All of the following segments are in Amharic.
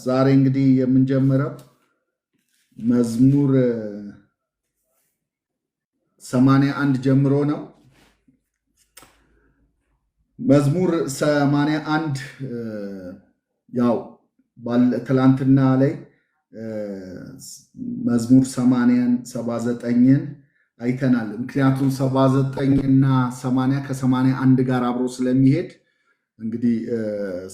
ዛሬ እንግዲህ የምንጀምረው መዝሙር 81 ጀምሮ ነው። መዝሙር 81 ያው ትላንትና ላይ መዝሙር 80ን 79ን አይተናል። ምክንያቱም 79 እና 80 ከ81 ጋር አብሮ ስለሚሄድ እንግዲህ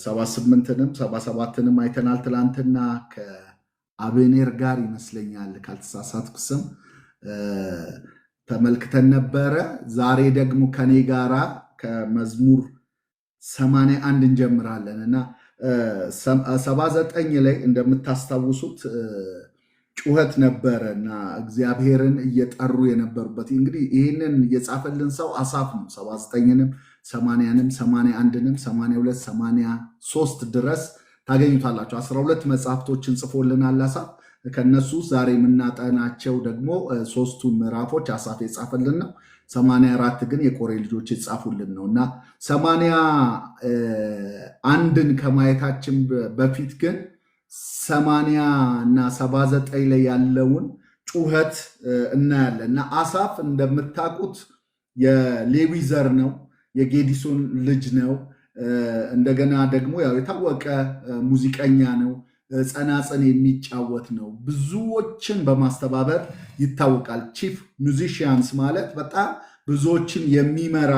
78ንም 77ንም አይተናል። ትላንትና ከአብኔር ጋር ይመስለኛል ካልተሳሳትኩ ስም ተመልክተን ነበረ። ዛሬ ደግሞ ከኔ ጋራ ከመዝሙር 81 እንጀምራለን እና 79 ላይ እንደምታስታውሱት ጩኸት ነበረ እና እግዚአብሔርን እየጠሩ የነበሩበት እንግዲህ ይህንን የጻፈልን ሰው አሳፍ ነው። 79ንም 80ንም 81ንም 82 83 ድረስ ታገኙታላችሁ። 12 መጽሐፍቶችን ጽፎልናል አሳፍ። ከነሱ ዛሬ የምናጠናቸው ደግሞ ሶስቱን ምዕራፎች አሳፍ የጻፈልን ነው። 84 ግን የቆሬ ልጆች የጻፉልን ነው እና 81ን ከማየታችን በፊት ግን 80 እና 79 ላይ ያለውን ጩኸት እናያለን እና አሳፍ እንደምታውቁት የሌዊ ዘር ነው፣ የጌዲሶን ልጅ ነው። እንደገና ደግሞ ያው የታወቀ ሙዚቀኛ ነው። ጸናጽን የሚጫወት ነው። ብዙዎችን በማስተባበር ይታወቃል። ቺፍ ሙዚሽያንስ ማለት በጣም ብዙዎችን የሚመራ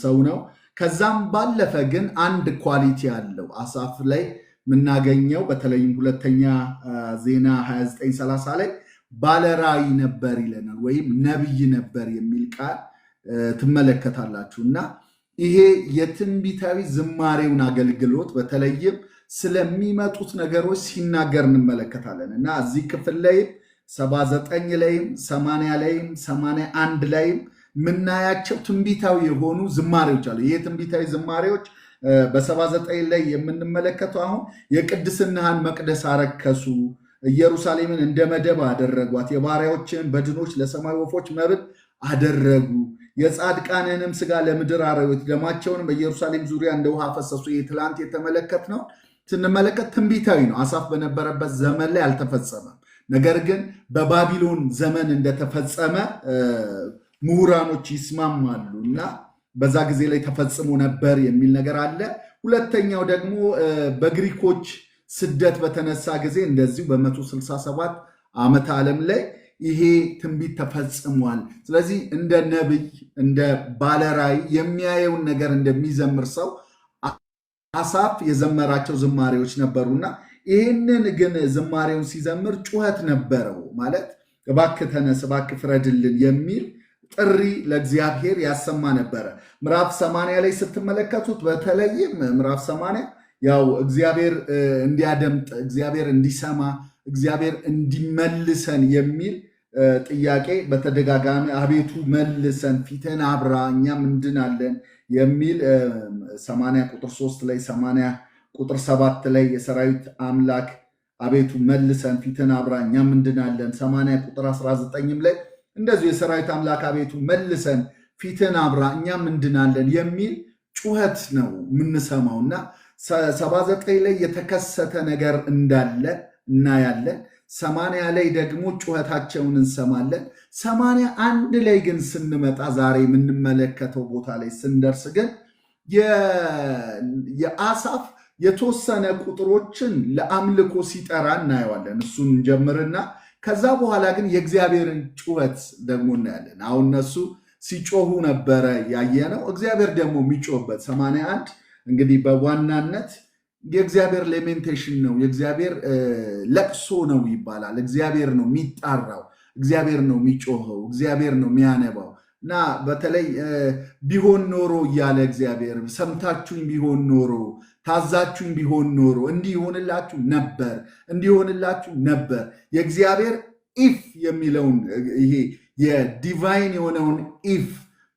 ሰው ነው። ከዛም ባለፈ ግን አንድ ኳሊቲ አለው አሳፍ ላይ የምናገኘው በተለይም ሁለተኛ ዜና 29:30 ላይ ባለራዕይ ነበር ይለናል፣ ወይም ነብይ ነበር የሚል ቃል ትመለከታላችሁ እና ይሄ የትንቢታዊ ዝማሬውን አገልግሎት በተለይም ስለሚመጡት ነገሮች ሲናገር እንመለከታለን እና እዚህ ክፍል ላይም 79 ላይም 80 ላይም 81 ላይም የምናያቸው ትንቢታዊ የሆኑ ዝማሬዎች አሉ። ይሄ ትንቢታዊ ዝማሬዎች በ79 ላይ የምንመለከተው አሁን የቅድስናህን መቅደስ አረከሱ፣ ኢየሩሳሌምን እንደ መደብ አደረጓት፣ የባሪያዎችን በድኖች ለሰማይ ወፎች መብል አደረጉ፣ የጻድቃንንም ስጋ ለምድር አራዊት፣ ደማቸውንም በኢየሩሳሌም ዙሪያ እንደ ውሃ ፈሰሱ። ይህ ትላንት የተመለከትነው ስንመለከት ትንቢታዊ ነው። አሳፍ በነበረበት ዘመን ላይ አልተፈጸመም። ነገር ግን በባቢሎን ዘመን እንደተፈጸመ ምሁራኖች ይስማማሉ እና በዛ ጊዜ ላይ ተፈጽሞ ነበር የሚል ነገር አለ። ሁለተኛው ደግሞ በግሪኮች ስደት በተነሳ ጊዜ እንደዚሁ በ167 ዓመተ ዓለም ላይ ይሄ ትንቢት ተፈጽሟል። ስለዚህ እንደ ነብይ እንደ ባለራዕይ የሚያየውን ነገር እንደሚዘምር ሰው አሳፍ የዘመራቸው ዝማሬዎች ነበሩና ይህንን ግን ዝማሬውን ሲዘምር ጩኸት ነበረው። ማለት እባክህ ተነስ፣ እባክህ ፍረድልን የሚል ጥሪ ለእግዚአብሔር ያሰማ ነበረ። ምዕራፍ 80 ላይ ስትመለከቱት በተለይም ምዕራፍ 80 ያው እግዚአብሔር እንዲያደምጥ፣ እግዚአብሔር እንዲሰማ፣ እግዚአብሔር እንዲመልሰን የሚል ጥያቄ በተደጋጋሚ አቤቱ መልሰን፣ ፊትን አብራ፣ እኛም እንድናለን የሚል 80 ቁጥር 3 ላይ 80 ቁጥር 7 ላይ የሰራዊት አምላክ አቤቱ መልሰን፣ ፊትን አብራ፣ እኛም እንድናለን። 80 ቁጥር 19ም ላይ እንደዚሁ የሰራዊት አምላክ አቤቱ መልሰን፣ ፊትን አብራ፣ እኛም እንድናለን የሚል ጩኸት ነው የምንሰማው እና 79 ላይ የተከሰተ ነገር እንዳለ እናያለን። 80 ላይ ደግሞ ጩኸታቸውን እንሰማለን። 81 ላይ ግን ስንመጣ ዛሬ የምንመለከተው ቦታ ላይ ስንደርስ ግን የአሳፍ የተወሰነ ቁጥሮችን ለአምልኮ ሲጠራ እናየዋለን። እሱን እንጀምርና ከዛ በኋላ ግን የእግዚአብሔርን ጩኸት ደግሞ እናያለን። አሁን እነሱ ሲጮሁ ነበረ ያየነው፣ እግዚአብሔር ደግሞ የሚጮህበት 81 እንግዲህ በዋናነት የእግዚአብሔር ሌሜንቴሽን ነው፣ የእግዚአብሔር ለቅሶ ነው ይባላል። እግዚአብሔር ነው የሚጣራው፣ እግዚአብሔር ነው የሚጮኸው፣ እግዚአብሔር ነው የሚያነባው እና በተለይ ቢሆን ኖሮ እያለ እግዚአብሔር ሰምታችሁኝ ቢሆን ኖሮ፣ ታዛችሁኝ ቢሆን ኖሮ እንዲሆንላችሁ ነበር፣ እንዲሆንላችሁ ነበር። የእግዚአብሔር ኢፍ የሚለውን ይሄ የዲቫይን የሆነውን ኢፍ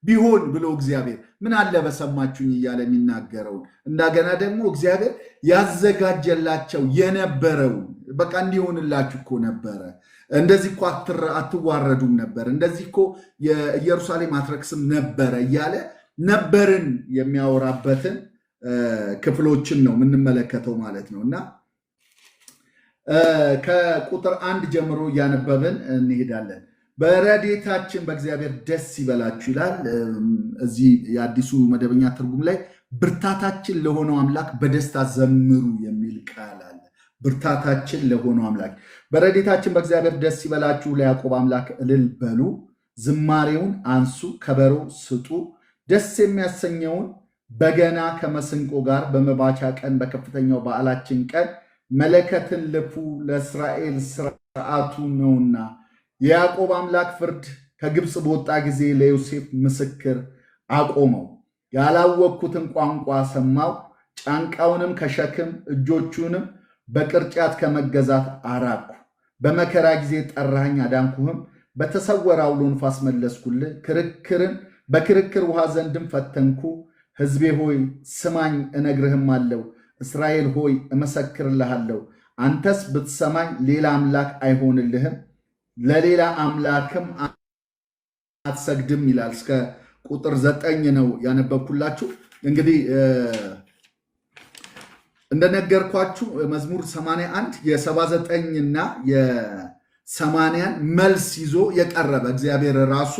ቢሆን ብሎ እግዚአብሔር ምን አለ በሰማችሁኝ እያለ የሚናገረውን እንደገና ደግሞ እግዚአብሔር ያዘጋጀላቸው የነበረውን በቃ እንዲሆንላችሁ እኮ ነበረ፣ እንደዚህ እኮ አትዋረዱም ነበር፣ እንደዚህ እኮ የኢየሩሳሌም አትረክስም ነበረ እያለ ነበርን የሚያወራበትን ክፍሎችን ነው የምንመለከተው ማለት ነው። እና ከቁጥር 1 ጀምሮ እያነበብን እንሄዳለን። በረድኤታችን በእግዚአብሔር ደስ ይበላችሁ ይላል። እዚህ የአዲሱ መደበኛ ትርጉም ላይ ብርታታችን ለሆነው አምላክ በደስታ ዘምሩ የሚል ቃል አለ። ብርታታችን ለሆነው አምላክ በረድኤታችን በእግዚአብሔር ደስ ይበላችሁ፣ ለያዕቆብ አምላክ እልል በሉ፣ ዝማሬውን አንሱ፣ ከበሮ ስጡ፣ ደስ የሚያሰኘውን በገና ከመስንቆ ጋር በመባቻ ቀን በከፍተኛው በዓላችን ቀን መለከትን ልፉ፣ ለእስራኤል ስርዓቱ ነውና። የያዕቆብ አምላክ ፍርድ ከግብፅ በወጣ ጊዜ ለዮሴፍ ምስክር አቆመው። ያላወቅኩትን ቋንቋ ሰማው፣ ጫንቃውንም ከሸክም እጆቹንም በቅርጫት ከመገዛት አራቅሁ። በመከራ ጊዜ ጠራኸኝ አዳንኩህም፣ በተሰወረ አውሎ ንፋስ መለስኩልህ። በክርክር ውሃ ዘንድም ፈተንኩ። ሕዝቤ ሆይ ስማኝ እነግርህም አለው፣ እስራኤል ሆይ እመሰክርልሃለሁ። አንተስ ብትሰማኝ ሌላ አምላክ አይሆንልህም፣ ለሌላ አምላክም አትሰግድም ይላል። እስከ ቁጥር 9 ነው ያነበብኩላችሁ። እንግዲህ እንደነገርኳችሁ መዝሙር 81 የ79 እና የ80ን መልስ ይዞ የቀረበ እግዚአብሔር ራሱ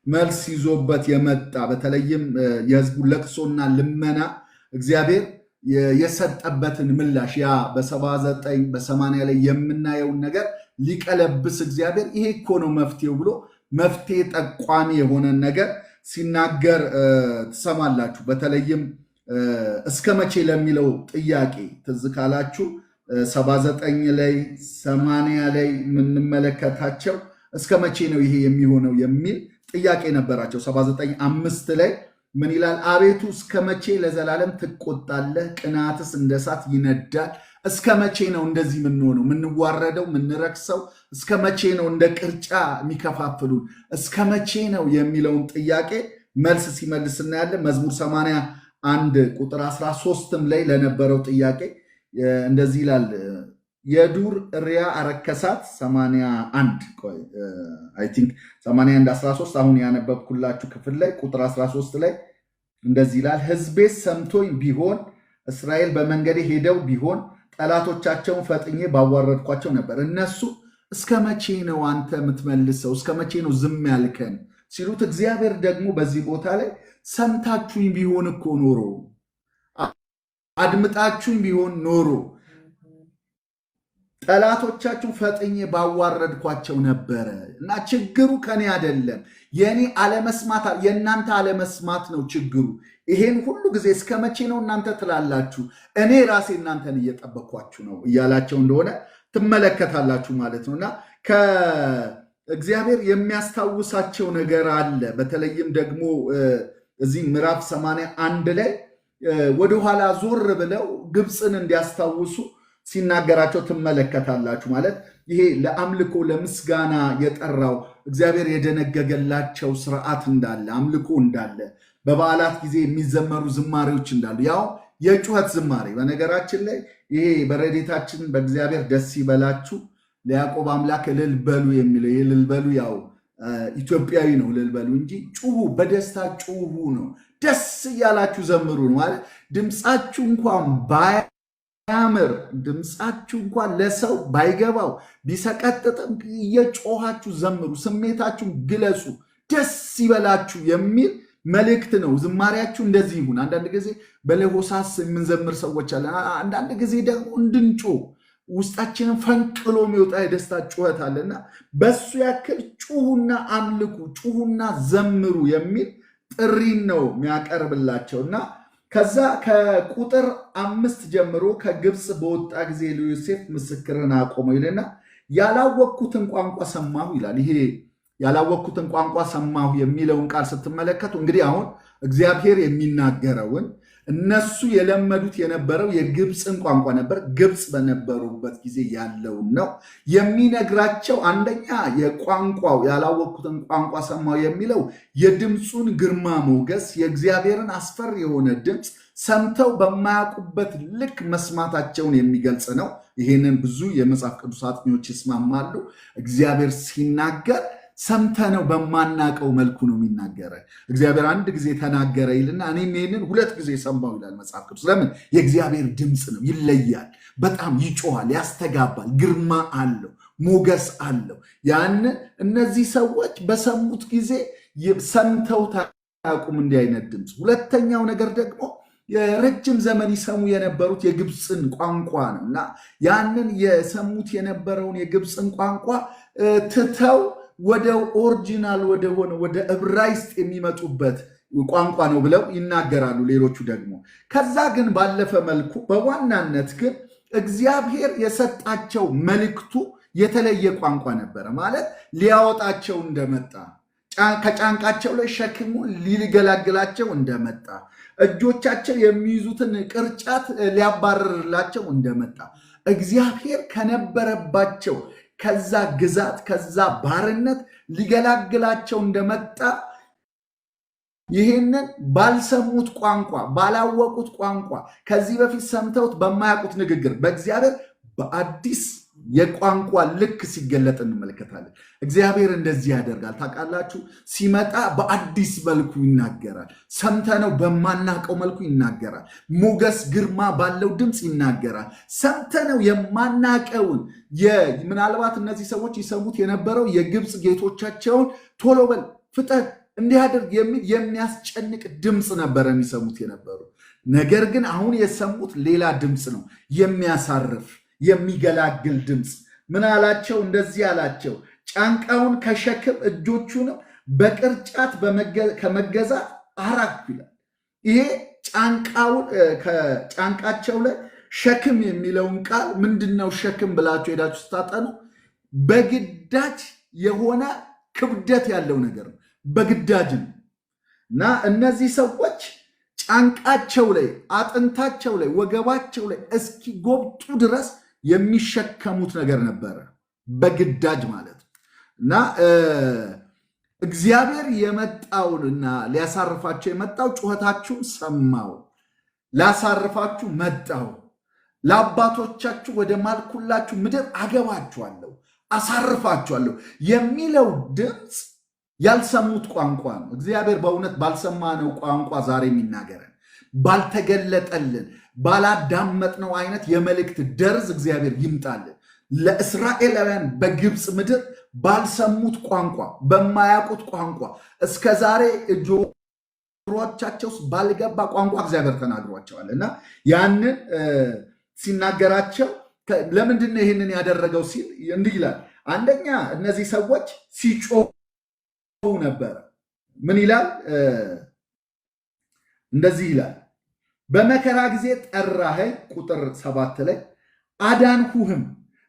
መልስ ይዞበት የመጣ በተለይም የሕዝቡ ለቅሶና ልመና እግዚአብሔር የሰጠበትን ምላሽ ያ በ79 በ80 ላይ የምናየውን ነገር ሊቀለብስ እግዚአብሔር ይሄ እኮ ነው መፍትሄው ብሎ መፍትሄ ጠቋሚ የሆነን ነገር ሲናገር ትሰማላችሁ። በተለይም እስከ መቼ ለሚለው ጥያቄ ትዝ ካላችሁ 79 ላይ 80 ላይ የምንመለከታቸው እስከ መቼ ነው ይሄ የሚሆነው የሚል ጥያቄ ነበራቸው። 79:5 ላይ ምን ይላል? አቤቱ እስከ መቼ ለዘላለም ትቆጣለህ? ቅንዓትስ እንደ እሳት ይነዳል። እስከ መቼ ነው እንደዚህ የምንሆነው? የምንዋረደው፣ የምንረክሰው? እስከ መቼ ነው እንደ ቅርጫ የሚከፋፍሉን? እስከ መቼ ነው የሚለውን ጥያቄ መልስ ሲመልስ እናያለን። መዝሙር 81 ቁጥር 13ም ላይ ለነበረው ጥያቄ እንደዚህ ይላል። የዱር እሪያ አረከሳት 81:13 አሁን ያነበብኩላችሁ ክፍል ላይ ቁጥር 13 ላይ እንደዚህ ይላል። ሕዝቤስ ሰምቶኝ ቢሆን እስራኤል በመንገዴ ሄደው ቢሆን ጠላቶቻቸውን ፈጥኜ ባዋረድኳቸው ነበር። እነሱ እስከ መቼ ነው አንተ የምትመልሰው? እስከ መቼ ነው ዝም ያልከን ሲሉት፣ እግዚአብሔር ደግሞ በዚህ ቦታ ላይ ሰምታችሁኝ ቢሆን እኮ ኖሮ አድምጣችሁኝ ቢሆን ኖሮ ጠላቶቻችሁ ፈጥኜ ባዋረድኳቸው ነበረ እና ችግሩ ከኔ አይደለም፣ የኔ አለመስማት የእናንተ አለመስማት ነው ችግሩ። ይሄን ሁሉ ጊዜ እስከ መቼ ነው እናንተ ትላላችሁ? እኔ ራሴ እናንተን እየጠበኳችሁ ነው እያላቸው እንደሆነ ትመለከታላችሁ ማለት ነው። እና ከእግዚአብሔር የሚያስታውሳቸው ነገር አለ። በተለይም ደግሞ እዚህ ምዕራፍ 81 ላይ ወደኋላ ዞር ብለው ግብፅን እንዲያስታውሱ ሲናገራቸው ትመለከታላችሁ። ማለት ይሄ ለአምልኮ ለምስጋና የጠራው እግዚአብሔር የደነገገላቸው ስርዓት እንዳለ፣ አምልኮ እንዳለ፣ በበዓላት ጊዜ የሚዘመሩ ዝማሬዎች እንዳሉ፣ ያው የጩኸት ዝማሬ። በነገራችን ላይ ይሄ በረድኤታችን በእግዚአብሔር ደስ ይበላችሁ ለያዕቆብ አምላክ እልል በሉ የሚለው እልል በሉ ያው ኢትዮጵያዊ ነው እልል በሉ እንጂ ጩሁ፣ በደስታ ጩሁ ነው። ደስ እያላችሁ ዘምሩ ነው ማለት ድምፃችሁ እንኳን ያምር ድምፃችሁ እንኳን ለሰው ባይገባው ቢሰቀጥጥም እየጮሃችሁ ዘምሩ፣ ስሜታችሁን ግለጹ፣ ደስ ይበላችሁ የሚል መልእክት ነው። ዝማሬያችሁ እንደዚህ ይሁን። አንዳንድ ጊዜ በለሆሳስ የምንዘምር ሰዎች አለ። አንዳንድ ጊዜ ደግሞ እንድንጮህ ውስጣችንን ፈንቅሎ የሚወጣ የደስታ ጩኸት አለና በሱ ያክል ጩሁና አምልኩ፣ ጩሁና ዘምሩ የሚል ጥሪን ነው የሚያቀርብላቸው እና ከዛ ከቁጥር 5 ጀምሮ ከግብፅ በወጣ ጊዜ ለዮሴፍ ምስክርን አቆመው ይልና ያላወቅኩትን ቋንቋ ሰማሁ ይላል። ይሄ ያላወቅኩትን ቋንቋ ሰማሁ የሚለውን ቃል ስትመለከቱ እንግዲህ አሁን እግዚአብሔር የሚናገረውን እነሱ የለመዱት የነበረው የግብፅን ቋንቋ ነበር። ግብፅ በነበሩበት ጊዜ ያለውን ነው የሚነግራቸው። አንደኛ የቋንቋው ያላወቅኩትን ቋንቋ ሰማሁ የሚለው የድምፁን ግርማ ሞገስ፣ የእግዚአብሔርን አስፈሪ የሆነ ድምፅ ሰምተው በማያውቁበት ልክ መስማታቸውን የሚገልጽ ነው። ይሄንን ብዙ የመጽሐፍ ቅዱስ አጥኚዎች ይስማማሉ። እግዚአብሔር ሲናገር ሰምተነው በማናቀው መልኩ ነው የሚናገረ። እግዚአብሔር አንድ ጊዜ ተናገረ ይልና እኔም ይህንን 2 ጊዜ ሰማሁ ይላል መጽሐፍ ቅዱስ። ለምን? የእግዚአብሔር ድምፅ ነው፣ ይለያል፣ በጣም ይጮሃል፣ ያስተጋባል፣ ግርማ አለው፣ ሞገስ አለው። ያንን እነዚህ ሰዎች በሰሙት ጊዜ ሰምተው ታያውቁም እንዲህ አይነት ድምፅ። ሁለተኛው ነገር ደግሞ የረጅም ዘመን ይሰሙ የነበሩት የግብፅን ቋንቋ ነው እና ያንን የሰሙት የነበረውን የግብፅን ቋንቋ ትተው ወደ ኦሪጂናል ወደሆነ ወደ ዕብራይስጥ የሚመጡበት ቋንቋ ነው ብለው ይናገራሉ ሌሎቹ ደግሞ። ከዛ ግን ባለፈ መልኩ በዋናነት ግን እግዚአብሔር የሰጣቸው መልእክቱ የተለየ ቋንቋ ነበረ። ማለት ሊያወጣቸው እንደመጣ፣ ከጫንቃቸው ላይ ሸክሙን ሊገላግላቸው እንደመጣ፣ እጆቻቸው የሚይዙትን ቅርጫት ሊያባርርላቸው እንደመጣ፣ እግዚአብሔር ከነበረባቸው ከዛ ግዛት ከዛ ባርነት ሊገላግላቸው እንደመጣ ይህንን ባልሰሙት ቋንቋ ባላወቁት ቋንቋ ከዚህ በፊት ሰምተውት በማያውቁት ንግግር በእግዚአብሔር በአዲስ የቋንቋ ልክ ሲገለጥ እንመለከታለን። እግዚአብሔር እንደዚህ ያደርጋል። ታውቃላችሁ፣ ሲመጣ በአዲስ መልኩ ይናገራል። ሰምተነው በማናቀው መልኩ ይናገራል። ሞገስ ግርማ ባለው ድምፅ ይናገራል። ሰምተነው የማናቀውን ምናልባት እነዚህ ሰዎች ይሰሙት የነበረው የግብፅ ጌቶቻቸውን ቶሎ በል ፍጠን እንዲያደርግ የሚል የሚያስጨንቅ ድምፅ ነበረ የሚሰሙት የነበሩ። ነገር ግን አሁን የሰሙት ሌላ ድምፅ ነው፣ የሚያሳርፍ የሚገላግል ድምፅ። ምን አላቸው? እንደዚህ አላቸው፣ ጫንቃውን ከሸክም እጆቹንም በቅርጫት ከመገዛት አራኩ ይላል። ይሄ ከጫንቃቸው ላይ ሸክም የሚለውን ቃል ምንድነው? ሸክም ብላችሁ ሄዳችሁ ስታጠኑ በግዳጅ የሆነ ክብደት ያለው ነገር ነው። በግዳጅ ነው እና እነዚህ ሰዎች ጫንቃቸው ላይ አጥንታቸው ላይ ወገባቸው ላይ እስኪጎብጡ ድረስ የሚሸከሙት ነገር ነበረ፣ በግዳጅ ማለት እና እግዚአብሔር የመጣውንና ሊያሳርፋቸው የመጣው ጩኸታችሁን ሰማው፣ ላሳርፋችሁ መጣው፣ ለአባቶቻችሁ ወደ ማልኩላችሁ ምድር አገባችኋለሁ፣ አሳርፋችኋለሁ የሚለው ድምፅ ያልሰሙት ቋንቋ ነው። እግዚአብሔር በእውነት ባልሰማነው ቋንቋ ዛሬ የሚናገረን ባልተገለጠልን ባላዳመጥነው አይነት የመልእክት ደርዝ እግዚአብሔር ይምጣልን። ለእስራኤላውያን በግብፅ ምድር ባልሰሙት ቋንቋ በማያውቁት ቋንቋ እስከ ዛሬ ጆሮቻቸው ባልገባ ቋንቋ እግዚአብሔር ተናግሯቸዋል እና ያንን ሲናገራቸው ለምንድን ነው ይህንን ያደረገው ሲል እንዲህ ይላል። አንደኛ እነዚህ ሰዎች ሲጮሁ ነበረ። ምን ይላል? እንደዚህ ይላል፣ በመከራ ጊዜ ጠራኸኝ፣ ቁጥር 7 ላይ አዳንሁህም፣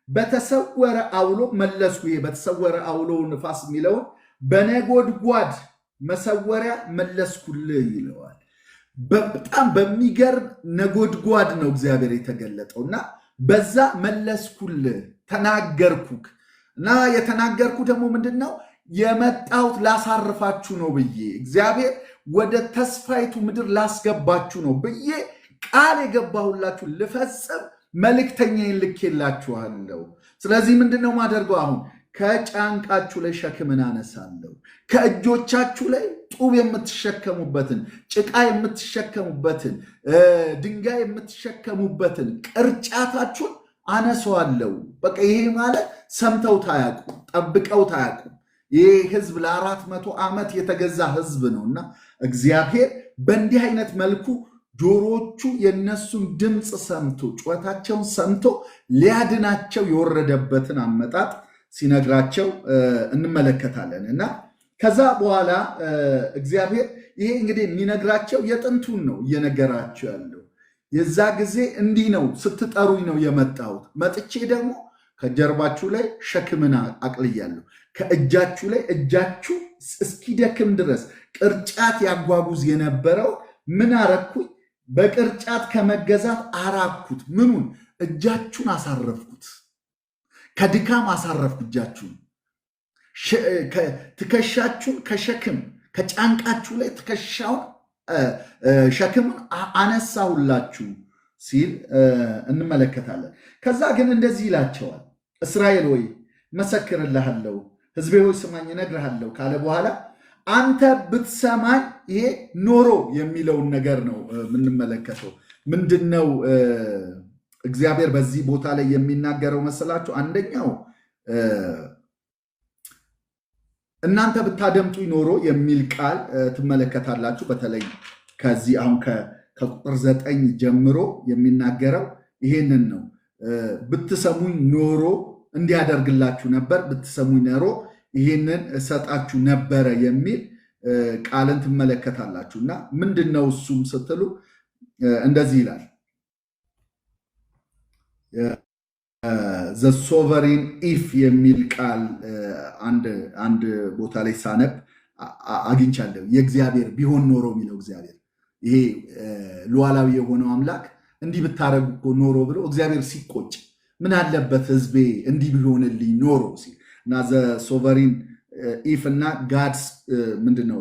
በተሰወረ አውሎ መለስኩ። ይሄ በተሰወረ አውሎ ንፋስ የሚለውን በነጎድጓድ መሰወሪያ መለስኩልህ ይለዋል። በጣም በሚገርም ነጎድጓድ ነው እግዚአብሔር የተገለጠው እና በዛ መለስኩልህ፣ ተናገርኩክ እና የተናገርኩ ደግሞ ምንድን ነው? የመጣሁት ላሳርፋችሁ ነው ብዬ እግዚአብሔር ወደ ተስፋይቱ ምድር ላስገባችሁ ነው ብዬ ቃል የገባሁላችሁ ልፈጽም መልእክተኛዬን ልኬላችኋለሁ። ስለዚህ ምንድን ነው ማደርገው? አሁን ከጫንቃችሁ ላይ ሸክምን አነሳለሁ፣ ከእጆቻችሁ ላይ ጡብ የምትሸከሙበትን፣ ጭቃ የምትሸከሙበትን፣ ድንጋይ የምትሸከሙበትን ቅርጫታችሁን አነሳዋለሁ። በቃ ይሄ ማለት ሰምተው ታያቁ፣ ጠብቀው ታያቁ። ይህ ህዝብ ለ400 ዓመት የተገዛ ህዝብ ነው እና እግዚአብሔር በእንዲህ አይነት መልኩ ጆሮቹ የነሱን ድምፅ ሰምቶ ጩኸታቸውን ሰምቶ ሊያድናቸው የወረደበትን አመጣጥ ሲነግራቸው እንመለከታለን እና ከዛ በኋላ እግዚአብሔር ይሄ እንግዲህ የሚነግራቸው የጥንቱን ነው እየነገራቸው ያለው። የዛ ጊዜ እንዲህ ነው ስትጠሩኝ ነው የመጣሁት፣ መጥቼ ደግሞ ከጀርባችሁ ላይ ሸክምን አቅልያለሁ፣ ከእጃችሁ ላይ እጃችሁ እስኪደክም ድረስ ቅርጫት ያጓጉዝ የነበረው ምን አረኩኝ? በቅርጫት ከመገዛት አራኩት። ምኑን? እጃችሁን አሳረፍኩት፣ ከድካም አሳረፍኩ እጃችሁን። ትከሻችሁን ከሸክም ከጫንቃችሁ ላይ ትከሻውን ሸክምን አነሳሁላችሁ ሲል እንመለከታለን። ከዛ ግን እንደዚህ ይላቸዋል፣ እስራኤል ወይ መሰክርልሃለሁ፣ ሕዝቤ ሆይ ስማኝ እነግርሃለሁ ካለ በኋላ አንተ ብትሰማኝ ይሄ ኖሮ የሚለውን ነገር ነው የምንመለከተው። ምንድነው እግዚአብሔር በዚህ ቦታ ላይ የሚናገረው መሰላችሁ? አንደኛው እናንተ ብታደምጡኝ ኖሮ የሚል ቃል ትመለከታላችሁ። በተለይ ከዚህ አሁን ከቁጥር 9 ጀምሮ የሚናገረው ይሄንን ነው። ብትሰሙኝ ኖሮ እንዲያደርግላችሁ ነበር፣ ብትሰሙኝ ኖሮ ይሄንን እሰጣችሁ ነበረ የሚል ቃልን ትመለከታላችሁ። እና ምንድነው እሱም ስትሉ እንደዚህ ይላል ዘ ሶቨሪን ኢፍ የሚል ቃል አንድ ቦታ ላይ ሳነብ አግኝቻለሁ። የእግዚአብሔር ቢሆን ኖሮ የሚለው እግዚአብሔር ይሄ ሉዓላዊ የሆነው አምላክ እንዲህ ብታረጉ እኮ ኖሮ ብሎ እግዚአብሔር ሲቆጭ ምን አለበት ሕዝቤ እንዲህ ቢሆንልኝ ኖሮ ሲል እና ዘ ሶቨሪን ኢፍ እና ጋድስ ምንድነው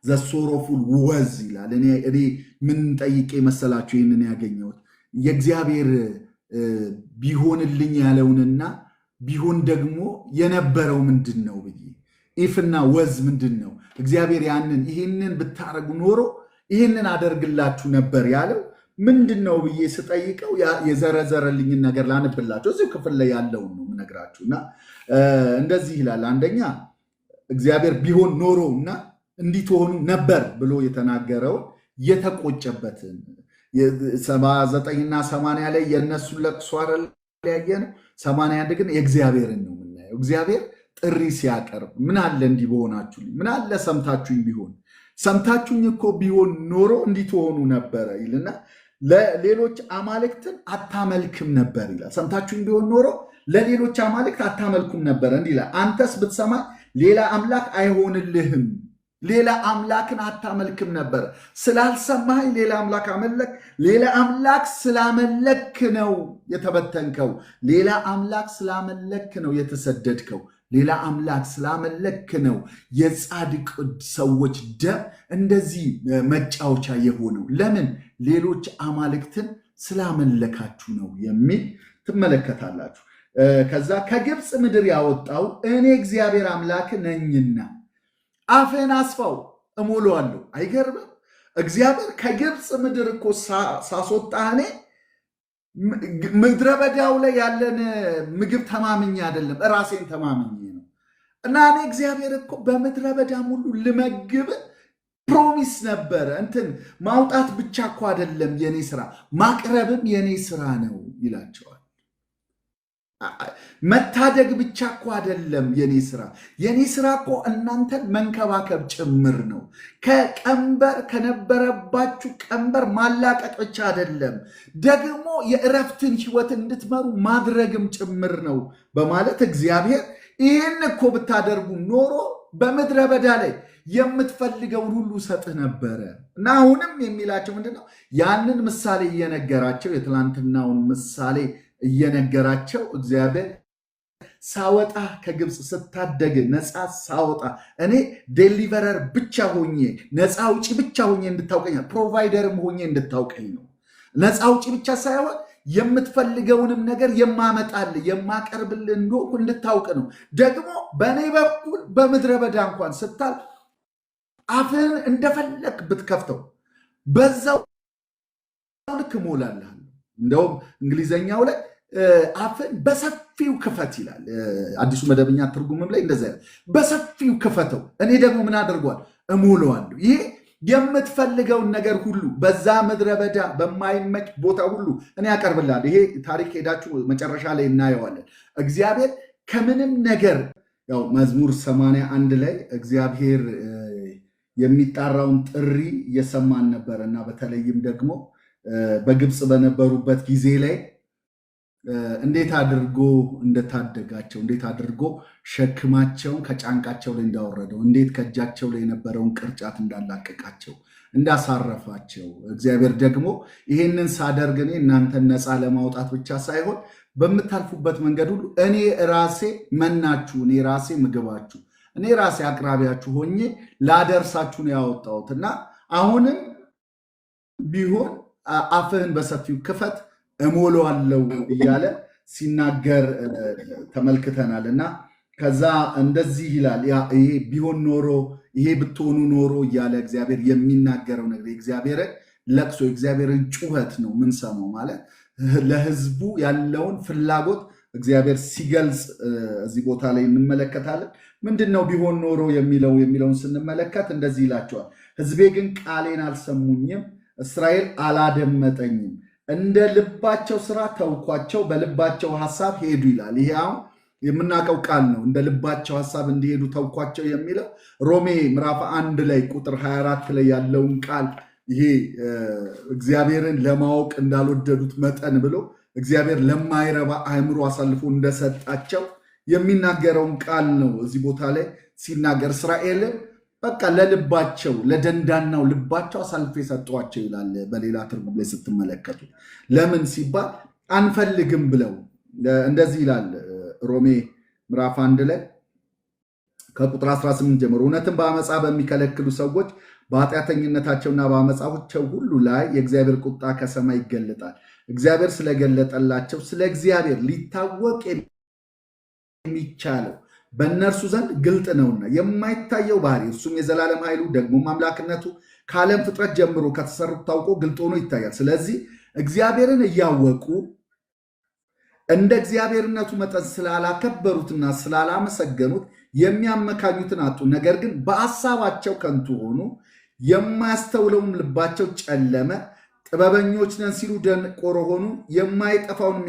ዘ ሶሮፉል ወዝ ይላል። እኔ ምን ጠይቄ መሰላችሁ ይህንን ያገኘሁት የእግዚአብሔር ቢሆንልኝ ያለውንና ቢሆን ደግሞ የነበረው ምንድን ነው ብዬ ኢፍና ወዝ ምንድን ነው እግዚአብሔር ያንን ይህንን ብታረጉ ኖሮ ይህንን አደርግላችሁ ነበር ያለው ምንድን ነው ብዬ ስጠይቀው የዘረዘረልኝን ነገር ላንብላችሁ። እዚሁ ክፍል ላይ ያለውን ነው የምነግራችሁ። እና እንደዚህ ይላል። አንደኛ እግዚአብሔር ቢሆን ኖሮ እና እንዲህ ትሆኑ ነበር ብሎ የተናገረውን የተቆጨበትን 79 እና 80 ላይ የእነሱን ለቅሶ አይደል ያየነው። 81 ግን የእግዚአብሔርን ነው የምናየው። እግዚአብሔር ጥሪ ሲያቀርብ ምን አለ እንዲህ በሆናችሁልኝ፣ ምን አለ ሰምታችሁኝ ቢሆን፣ ሰምታችሁኝ እኮ ቢሆን ኖሮ እንዲህ ትሆኑ ነበረ ይልና ለሌሎች አማልክትን አታመልክም ነበር ይላል። ሰምታችሁኝ ቢሆን ኖሮ ለሌሎች አማልክት አታመልኩም ነበር እንዲህ ይላል። አንተስ ብትሰማኝ ሌላ አምላክ አይሆንልህም፣ ሌላ አምላክን አታመልክም ነበር። ስላልሰማኝ ሌላ አምላክ አመለክ። ሌላ አምላክ ስላመለክ ነው የተበተንከው። ሌላ አምላክ ስላመለክ ነው የተሰደድከው። ሌላ አምላክ ስላመለክ ነው የጻድቅ ሰዎች ደም እንደዚህ መጫወቻ የሆነው። ለምን? ሌሎች አማልክትን ስላመለካችሁ ነው የሚል ትመለከታላችሁ። ከዛ ከግብፅ ምድር ያወጣው እኔ እግዚአብሔር አምላክ ነኝና አፍህን አስፋው እሞላዋለሁ። አይገርምም? እግዚአብሔር ከግብፅ ምድር እኮ ሳስወጣ እኔ ምድረ በዳው ላይ ያለን ምግብ ተማምኜ አይደለም ራሴን ተማምኜ ነው። እና እኔ እግዚአብሔር እኮ በምድረ በዳም ሁሉ ልመግብ ፕሮሚስ ነበረ። እንትን ማውጣት ብቻ እኮ አይደለም የኔ ስራ፣ ማቅረብም የኔ ስራ ነው ይላቸዋል። መታደግ ብቻ እኮ አይደለም የኔ ስራ። የኔ ስራ እኮ እናንተን መንከባከብ ጭምር ነው። ከቀንበር ከነበረባችሁ ቀንበር ማላቀቅ ብቻ አይደለም፣ ደግሞ የእረፍትን ህይወት እንድትመሩ ማድረግም ጭምር ነው በማለት እግዚአብሔር ይህን እኮ ብታደርጉ ኖሮ በምድረ በዳ ላይ የምትፈልገውን ሁሉ ሰጥህ ነበረ። እና አሁንም የሚላቸው ምንድነው? ያንን ምሳሌ እየነገራቸው የትላንትናውን ምሳሌ እየነገራቸው እግዚአብሔር ሳወጣ ከግብፅ ስታደግ ነፃ ሳወጣ እኔ ዴሊቨረር ብቻ ሆኜ ነፃ አውጪ ብቻ ሆኜ እንድታውቀኝ፣ ፕሮቫይደርም ሆኜ እንድታውቀኝ ነው። ነፃ አውጪ ብቻ ሳይሆን የምትፈልገውንም ነገር የማመጣል የማቀርብል እንደሆንኩ እንድታውቅ ነው። ደግሞ በእኔ በኩል በምድረ በዳ እንኳን ስታል አፍህን እንደፈለግ ብትከፍተው በዛው ልክ እሞላለሁ። እንደውም እንግሊዘኛው ላይ አፍን በሰፊው ክፈት ይላል። አዲሱ መደበኛ ትርጉምም ላይ እንደዛ በሰፊው ክፈተው፣ እኔ ደግሞ ምን አድርጓል? እሞላዋለሁ። ይሄ የምትፈልገውን ነገር ሁሉ በዛ ምድረ በዳ በማይመች ቦታ ሁሉ እኔ ያቀርብልሃል። ይሄ ታሪክ ሄዳችሁ መጨረሻ ላይ እናየዋለን። እግዚአብሔር ከምንም ነገር ያው መዝሙር 81 ላይ እግዚአብሔር የሚጣራውን ጥሪ እየሰማን ነበር እና በተለይም ደግሞ በግብፅ በነበሩበት ጊዜ ላይ እንዴት አድርጎ እንደታደጋቸው፣ እንዴት አድርጎ ሸክማቸውን ከጫንቃቸው ላይ እንዳወረደው፣ እንዴት ከእጃቸው ላይ የነበረውን ቅርጫት እንዳላቀቃቸው፣ እንዳሳረፋቸው እግዚአብሔር ደግሞ ይሄንን ሳደርግ እኔ እናንተን ነፃ ለማውጣት ብቻ ሳይሆን በምታልፉበት መንገድ ሁሉ እኔ ራሴ መናችሁ፣ እኔ ራሴ ምግባችሁ፣ እኔ ራሴ አቅራቢያችሁ ሆኜ ላደርሳችሁ ነው ያወጣሁት እና አሁንም ቢሆን አፍህን በሰፊው ክፈት እሞላዋለሁ እያለ ሲናገር ተመልክተናል። እና ከዛ እንደዚህ ይላል ይሄ ቢሆን ኖሮ ይሄ ብትሆኑ ኖሮ እያለ እግዚአብሔር የሚናገረው ነገር የእግዚአብሔርን ለቅሶ የእግዚአብሔርን ጩኸት ነው ምንሰማው። ማለት ለህዝቡ ያለውን ፍላጎት እግዚአብሔር ሲገልጽ እዚህ ቦታ ላይ እንመለከታለን። ምንድነው ቢሆን ኖሮ የሚለውን ስንመለከት እንደዚህ ይላቸዋል። ህዝቤ ግን ቃሌን አልሰሙኝም፣ እስራኤል አላደመጠኝም፣ እንደ ልባቸው ስራ ተውኳቸው፣ በልባቸው ሐሳብ ሄዱ ይላል። ይሄ አሁን የምናውቀው ቃል ነው። እንደ ልባቸው ሐሳብ እንዲሄዱ ተውኳቸው የሚለው ሮሜ ምዕራፍ 1 ላይ ቁጥር 24 ላይ ያለውን ቃል ይሄ እግዚአብሔርን ለማወቅ እንዳልወደዱት መጠን ብሎ እግዚአብሔር ለማይረባ አእምሮ አሳልፎ እንደሰጣቸው የሚናገረውን ቃል ነው እዚህ ቦታ ላይ ሲናገር። እስራኤልን በቃ ለልባቸው ለደንዳናው ልባቸው አሳልፎ የሰጧቸው ይላል። በሌላ ትርጉም ላይ ስትመለከቱ ለምን ሲባል አንፈልግም ብለው እንደዚህ ይላል ሮሜ ምዕራፍ 1 ላይ ከቁጥር 18 ጀምሮ እውነትን በአመፃ በሚከለክሉ ሰዎች በኃጢአተኝነታቸውና በአመፃቸው ሁሉ ላይ የእግዚአብሔር ቁጣ ከሰማይ ይገለጣል። እግዚአብሔር ስለገለጠላቸው ስለ እግዚአብሔር ሊታወቅ የሚቻለው በእነርሱ ዘንድ ግልጥ ነውና የማይታየው ባህሪ እርሱም የዘላለም ኃይሉ ደግሞ አምላክነቱ ከዓለም ፍጥረት ጀምሮ ከተሰሩት ታውቆ ግልጥ ሆኖ ይታያል። ስለዚህ እግዚአብሔርን እያወቁ እንደ እግዚአብሔርነቱ መጠን ስላላከበሩትና ስላላመሰገኑት የሚያመካኙትን አጡ። ነገር ግን በሐሳባቸው ከንቱ ሆኑ፣ የማያስተውለውም ልባቸው ጨለመ። ጥበበኞች ነን ሲሉ ደንቆሮ ሆኑ። የማይጠፋውንም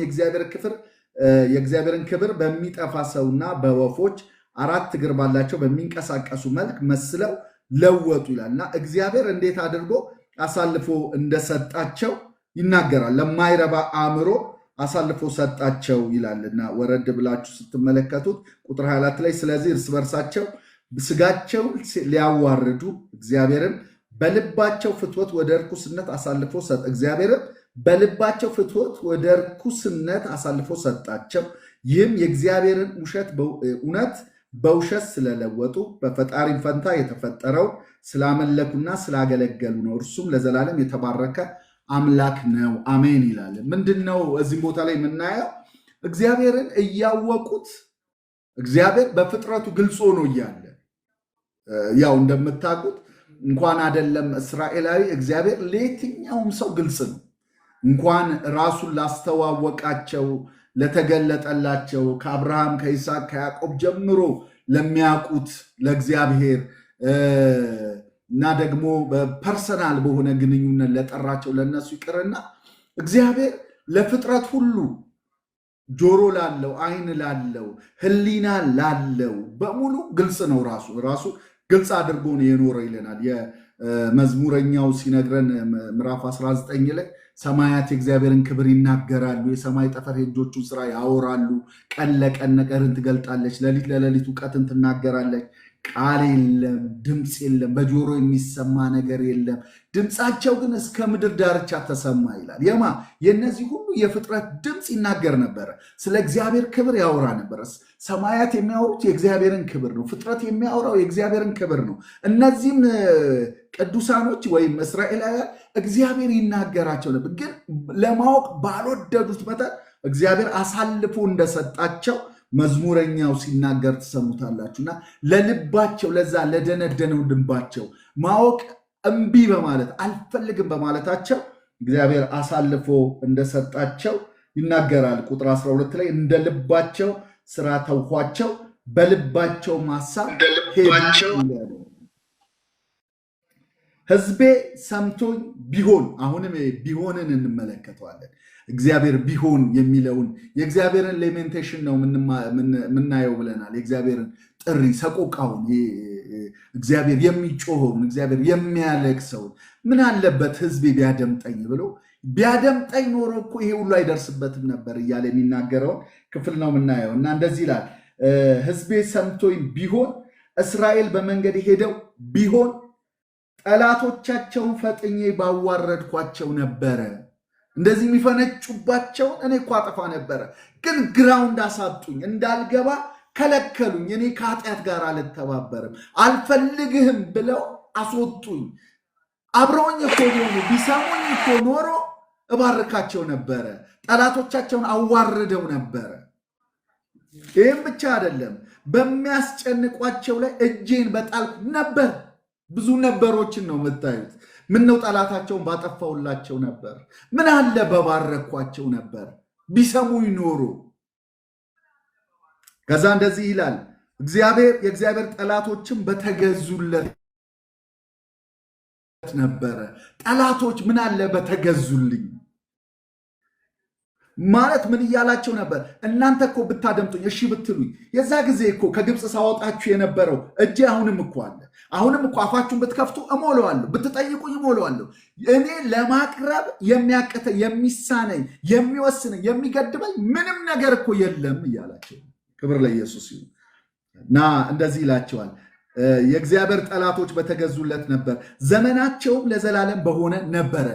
የእግዚአብሔርን ክብር በሚጠፋ ሰውና በወፎች 4 እግር ባላቸው በሚንቀሳቀሱ መልክ መስለው ለወጡ ይላልና እግዚአብሔር እንዴት አድርጎ አሳልፎ እንደሰጣቸው ይናገራል። ለማይረባ አእምሮ አሳልፎ ሰጣቸው ይላልና ወረድ ብላችሁ ስትመለከቱት ቁጥር 24 ላይ ስለዚህ እርስ በርሳቸው ስጋቸውን ሊያዋርዱ እግዚአብሔርን በልባቸው ፍትወት ወደ ርኩስነት አሳልፎ ሰጥ እግዚአብሔርን በልባቸው ፍትወት ወደ ርኩስነት አሳልፎ ሰጣቸው። ይህም የእግዚአብሔርን እውነት በውሸት ስለለወጡ በፈጣሪም ፈንታ የተፈጠረውን ስላመለኩና ስላገለገሉ ነው። እርሱም ለዘላለም የተባረከ አምላክ ነው፣ አሜን ይላል። ምንድነው እዚህ ቦታ ላይ የምናየው? እግዚአብሔርን እያወቁት እግዚአብሔር በፍጥረቱ ግልጽ ሆኖ እያለ ያው እንደምታውቁት እንኳን አይደለም እስራኤላዊ እግዚአብሔር ለየትኛውም ሰው ግልጽ ነው። እንኳን ራሱን ላስተዋወቃቸው ለተገለጠላቸው ከአብርሃም ከይስሐቅ ከያዕቆብ ጀምሮ ለሚያውቁት ለእግዚአብሔር እና ደግሞ በፐርሰናል በሆነ ግንኙነት ለጠራቸው ለነሱ ይቅርና እግዚአብሔር ለፍጥረት ሁሉ ጆሮ ላለው ዓይን ላለው ሕሊና ላለው በሙሉ ግልጽ ነው። ራሱ ግልጽ አድርጎ ነው የኖረ ይለናል። የመዝሙረኛው ሲነግረን ምዕራፍ 19 ላይ ሰማያት የእግዚአብሔርን ክብር ይናገራሉ፣ የሰማይ ጠፈር የእጆቹን ስራ ያወራሉ። ቀን ለቀን ነገርን ትገልጣለች፣ ሌሊት ለሌሊት እውቀትን ትናገራለች። ቃል የለም፣ ድምፅ የለም፣ በጆሮ የሚሰማ ነገር የለም። ድምፃቸው ግን እስከ ምድር ዳርቻ ተሰማ ይላል። የእነዚህ ሁሉ የፍጥረት ድምፅ ይናገር ነበረ፣ ስለ እግዚአብሔር ክብር ያወራ ነበረ። ሰማያት የሚያወሩት የእግዚአብሔርን ክብር ነው። ፍጥረት የሚያወራው የእግዚአብሔርን ክብር ነው። እነዚህም ቅዱሳኖች ወይም እስራኤላውያን እግዚአብሔር ይናገራቸው ነበር፣ ግን ለማወቅ ባልወደዱት መጠን እግዚአብሔር አሳልፎ እንደሰጣቸው መዝሙረኛው ሲናገር ትሰሙታላችሁና ለልባቸው ለዛ ለደነደነው ልባቸው ማወቅ እምቢ በማለት አልፈልግም በማለታቸው እግዚአብሔር አሳልፎ እንደሰጣቸው ይናገራል። ቁጥር 12 ላይ እንደ ልባቸው ስራ ተውኳቸው፣ በልባቸው ሐሳብ ሄዱ። ሕዝቤ ሰምቶኝ ቢሆን፣ አሁንም ቢሆንን እንመለከተዋለን። እግዚአብሔር ቢሆን የሚለውን የእግዚአብሔርን ሌሜንቴሽን ነው የምናየው ብለናል። የእግዚአብሔርን ጥሪ ሰቆቃውን፣ እግዚአብሔር የሚጮኸውን፣ እግዚአብሔር የሚያለቅሰውን ምን አለበት ሕዝቤ ቢያደምጠኝ ብሎ ቢያደምጠኝ ኖሮ እኮ ይሄ ሁሉ አይደርስበትም ነበር እያለ የሚናገረውን ክፍል ነው የምናየው እና እንደዚህ ይላል። ሕዝቤ ሰምቶኝ ቢሆን፣ እስራኤል በመንገድ ሄደው ቢሆን፣ ጠላቶቻቸውን ፈጥኜ ባዋረድኳቸው ነበረ። እንደዚህ የሚፈነጩባቸውን እኔ እኮ አጠፋ ነበረ፣ ግን ግራውንድ አሳጡኝ፣ እንዳልገባ ከለከሉኝ። እኔ ከኃጢአት ጋር አልተባበርም፣ አልፈልግህም ብለው አስወጡኝ። አብረውኝ እኮ ቢሆኑ ቢሰሙኝ እኮ ኖሮ እባርካቸው ነበረ፣ ጠላቶቻቸውን አዋርደው ነበረ። ይህም ብቻ አይደለም፣ በሚያስጨንቋቸው ላይ እጄን በጣልኩ ነበር። ብዙ ነበሮችን ነው የምታዩት። ምን ነው ጠላታቸውን ባጠፋውላቸው ነበር። ምን አለ በባረኳቸው ነበር ቢሰሙኝ ኖሮ። ከዛ እንደዚህ ይላል የእግዚአብሔር ጠላቶችም በተገዙለት ነበረ። ጠላቶች ምን አለ በተገዙልኝ ማለት ምን እያላቸው ነበር? እናንተ እኮ ብታደምጡኝ እሺ ብትሉኝ የዛ ጊዜ እኮ ከግብፅ ሳወጣችሁ የነበረው እጄ አሁንም እኮ አለ። አሁንም እኮ አፋችሁን ብትከፍቱ እሞለዋለሁ፣ ብትጠይቁኝ እሞለዋለሁ። እኔ ለማቅረብ የሚያቅተ የሚሳነኝ የሚወስነኝ የሚገድበኝ ምንም ነገር እኮ የለም እያላቸው። ክብር ለኢየሱስ ይሁን። እና እንደዚህ ይላቸዋል፣ የእግዚአብሔር ጠላቶች በተገዙለት ነበር፣ ዘመናቸውም ለዘላለም በሆነ ነበረ።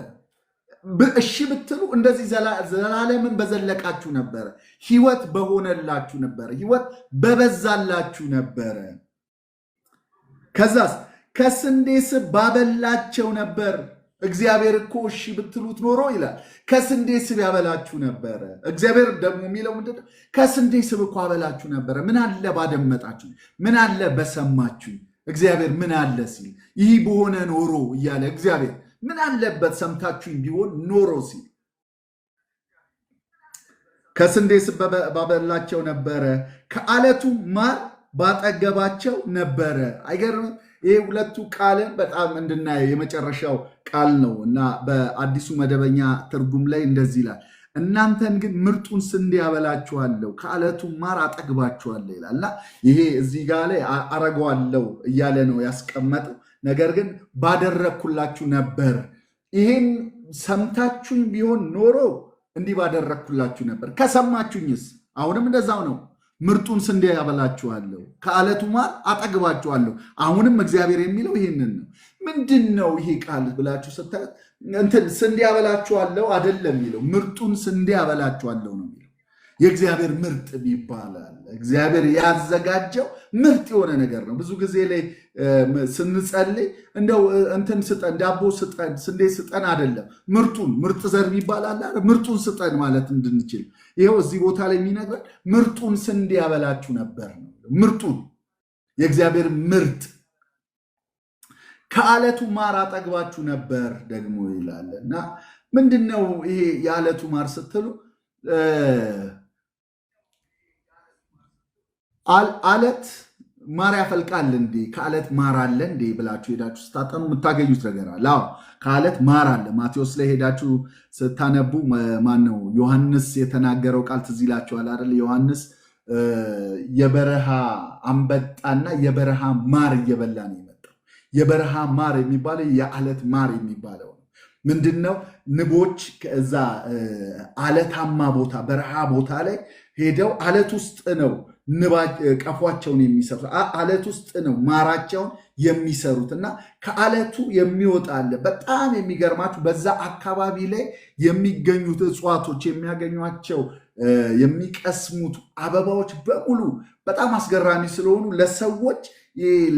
እሺ ብትሉ እንደዚህ ዘላለምን በዘለቃችሁ ነበረ። ህይወት በሆነላችሁ ነበረ። ህይወት በበዛላችሁ ነበረ። ከዛስ ከስንዴ ስብ ባበላቸው ነበር። እግዚአብሔር እኮ እሺ ብትሉት ኖሮ ይላል ከስንዴ ስብ ያበላችሁ ነበረ። እግዚአብሔር ደግሞ የሚለው ምንድን ነው? ከስንዴ ስብ እኮ አበላችሁ ነበረ። ምን አለ ባደመጣችሁ፣ ምን አለ በሰማችሁ። እግዚአብሔር ምን አለ ሲል ይህ በሆነ ኖሮ እያለ እግዚአብሔር ምን አለበት ሰምታችሁኝ ቢሆን ኖሮ ሲል ከስንዴ ስብ ባበላቸው ነበረ፣ ከዓለቱ ማር ባጠገባቸው ነበረ። አይገርምም? ይህ ሁለቱ ቃልን በጣም እንድናየው የመጨረሻው ቃል ነው እና በአዲሱ መደበኛ ትርጉም ላይ እንደዚህ ይላል፣ እናንተን ግን ምርጡን ስንዴ ያበላችኋለሁ፣ ከዓለቱ ማር አጠግባችኋለሁ ይላል። እና ይሄ እዚህ ጋር ላይ አረገዋለሁ እያለ ነው ያስቀመጠው። ነገር ግን ባደረግኩላችሁ ነበር። ይሄን ሰምታችሁኝ ቢሆን ኖሮ እንዲህ ባደረግኩላችሁ ነበር። ከሰማችሁኝስ አሁንም እንደዛው ነው። ምርጡን ስንዴ ያበላችኋለሁ፣ ከዓለቱ ማር አጠግባችኋለሁ። አሁንም እግዚአብሔር የሚለው ይህንን ነው። ምንድን ነው ይሄ ቃል ብላችሁ ስታዩት ስንዴ ያበላችኋለሁ አይደለም የሚለው፣ ምርጡን ስንዴ ያበላችኋለሁ ነው የሚለው። የእግዚአብሔር ምርጥ ይባላል። እግዚአብሔር ያዘጋጀው ምርጥ የሆነ ነገር ነው። ብዙ ጊዜ ላይ ስንጸልይ እንደው እንትን ስጠን፣ ዳቦ ስጠን፣ ስንዴ ስጠን አይደለም፣ ምርጥ ዘር ይባላል። ምርጡን ስጠን ማለት እንድንችል ይኸው እዚህ ቦታ ላይ የሚነግረን ምርጡን ስንዴ ያበላችሁ ነበር ነው። ምርጡን የእግዚአብሔር ምርጥ ከዓለቱ ማር አጠግባችሁ ነበር ደግሞ ይላል። እና ምንድነው ይሄ የዓለቱ ማር ስትሉ አለት ማር ያፈልቃል እንዴ? ከዓለት ማር አለ እንዴ ብላችሁ ሄዳችሁ ስታጠኑ የምታገኙት ነገር አለ። አዎ ከዓለት ማር አለ። ማቴዎስ ላይ ሄዳችሁ ስታነቡ ማነው ዮሐንስ የተናገረው ቃል ትዝ ይላችኋል አይደል? ዮሐንስ የበረሃ አንበጣና የበረሃ ማር እየበላ ነው የመጣው። የበረሃ ማር የሚባለው የዓለት ማር የሚባለው ምንድነው? ንቦች ከዛ አለታማ ቦታ በረሃ ቦታ ላይ ሄደው አለት ውስጥ ነው ቀፏቸውን የሚሰሩት፣ አለት ውስጥ ነው ማራቸውን የሚሰሩት። እና ከአለቱ የሚወጣ አለ። በጣም የሚገርማችሁ በዛ አካባቢ ላይ የሚገኙት እጽዋቶች የሚያገኟቸው የሚቀስሙት አበባዎች በሙሉ በጣም አስገራሚ ስለሆኑ ለሰዎች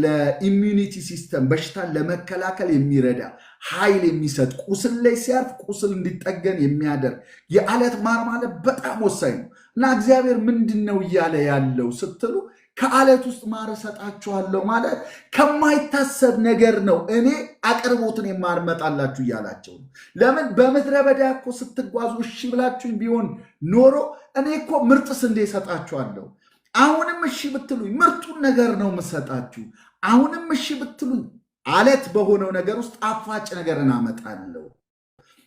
ለኢሚዩኒቲ ሲስተም በሽታን ለመከላከል የሚረዳ ኃይል የሚሰጥ ቁስል ላይ ሲያርፍ ቁስል እንዲጠገን የሚያደርግ የዓለት ማር ማለት በጣም ወሳኝ ነው። እና እግዚአብሔር ምንድን ነው እያለ ያለው ስትሉ ከዓለት ውስጥ ማር እሰጣችኋለሁ ማለት ከማይታሰብ ነገር ነው። እኔ አቅርቦትን የማመጣላችሁ እያላቸው ነው። ለምን በምድረ በዳ እኮ ስትጓዙ እሺ ብላችሁኝ ቢሆን ኖሮ እኔ እኮ ምርጥ ስንዴ እሰጣችኋለሁ። አሁንም እሺ ብትሉኝ ምርጡን ነገር ነው የምሰጣችሁ። አሁንም እሺ ብትሉኝ ዓለት በሆነው ነገር ውስጥ ጣፋጭ ነገርን አመጣለሁ።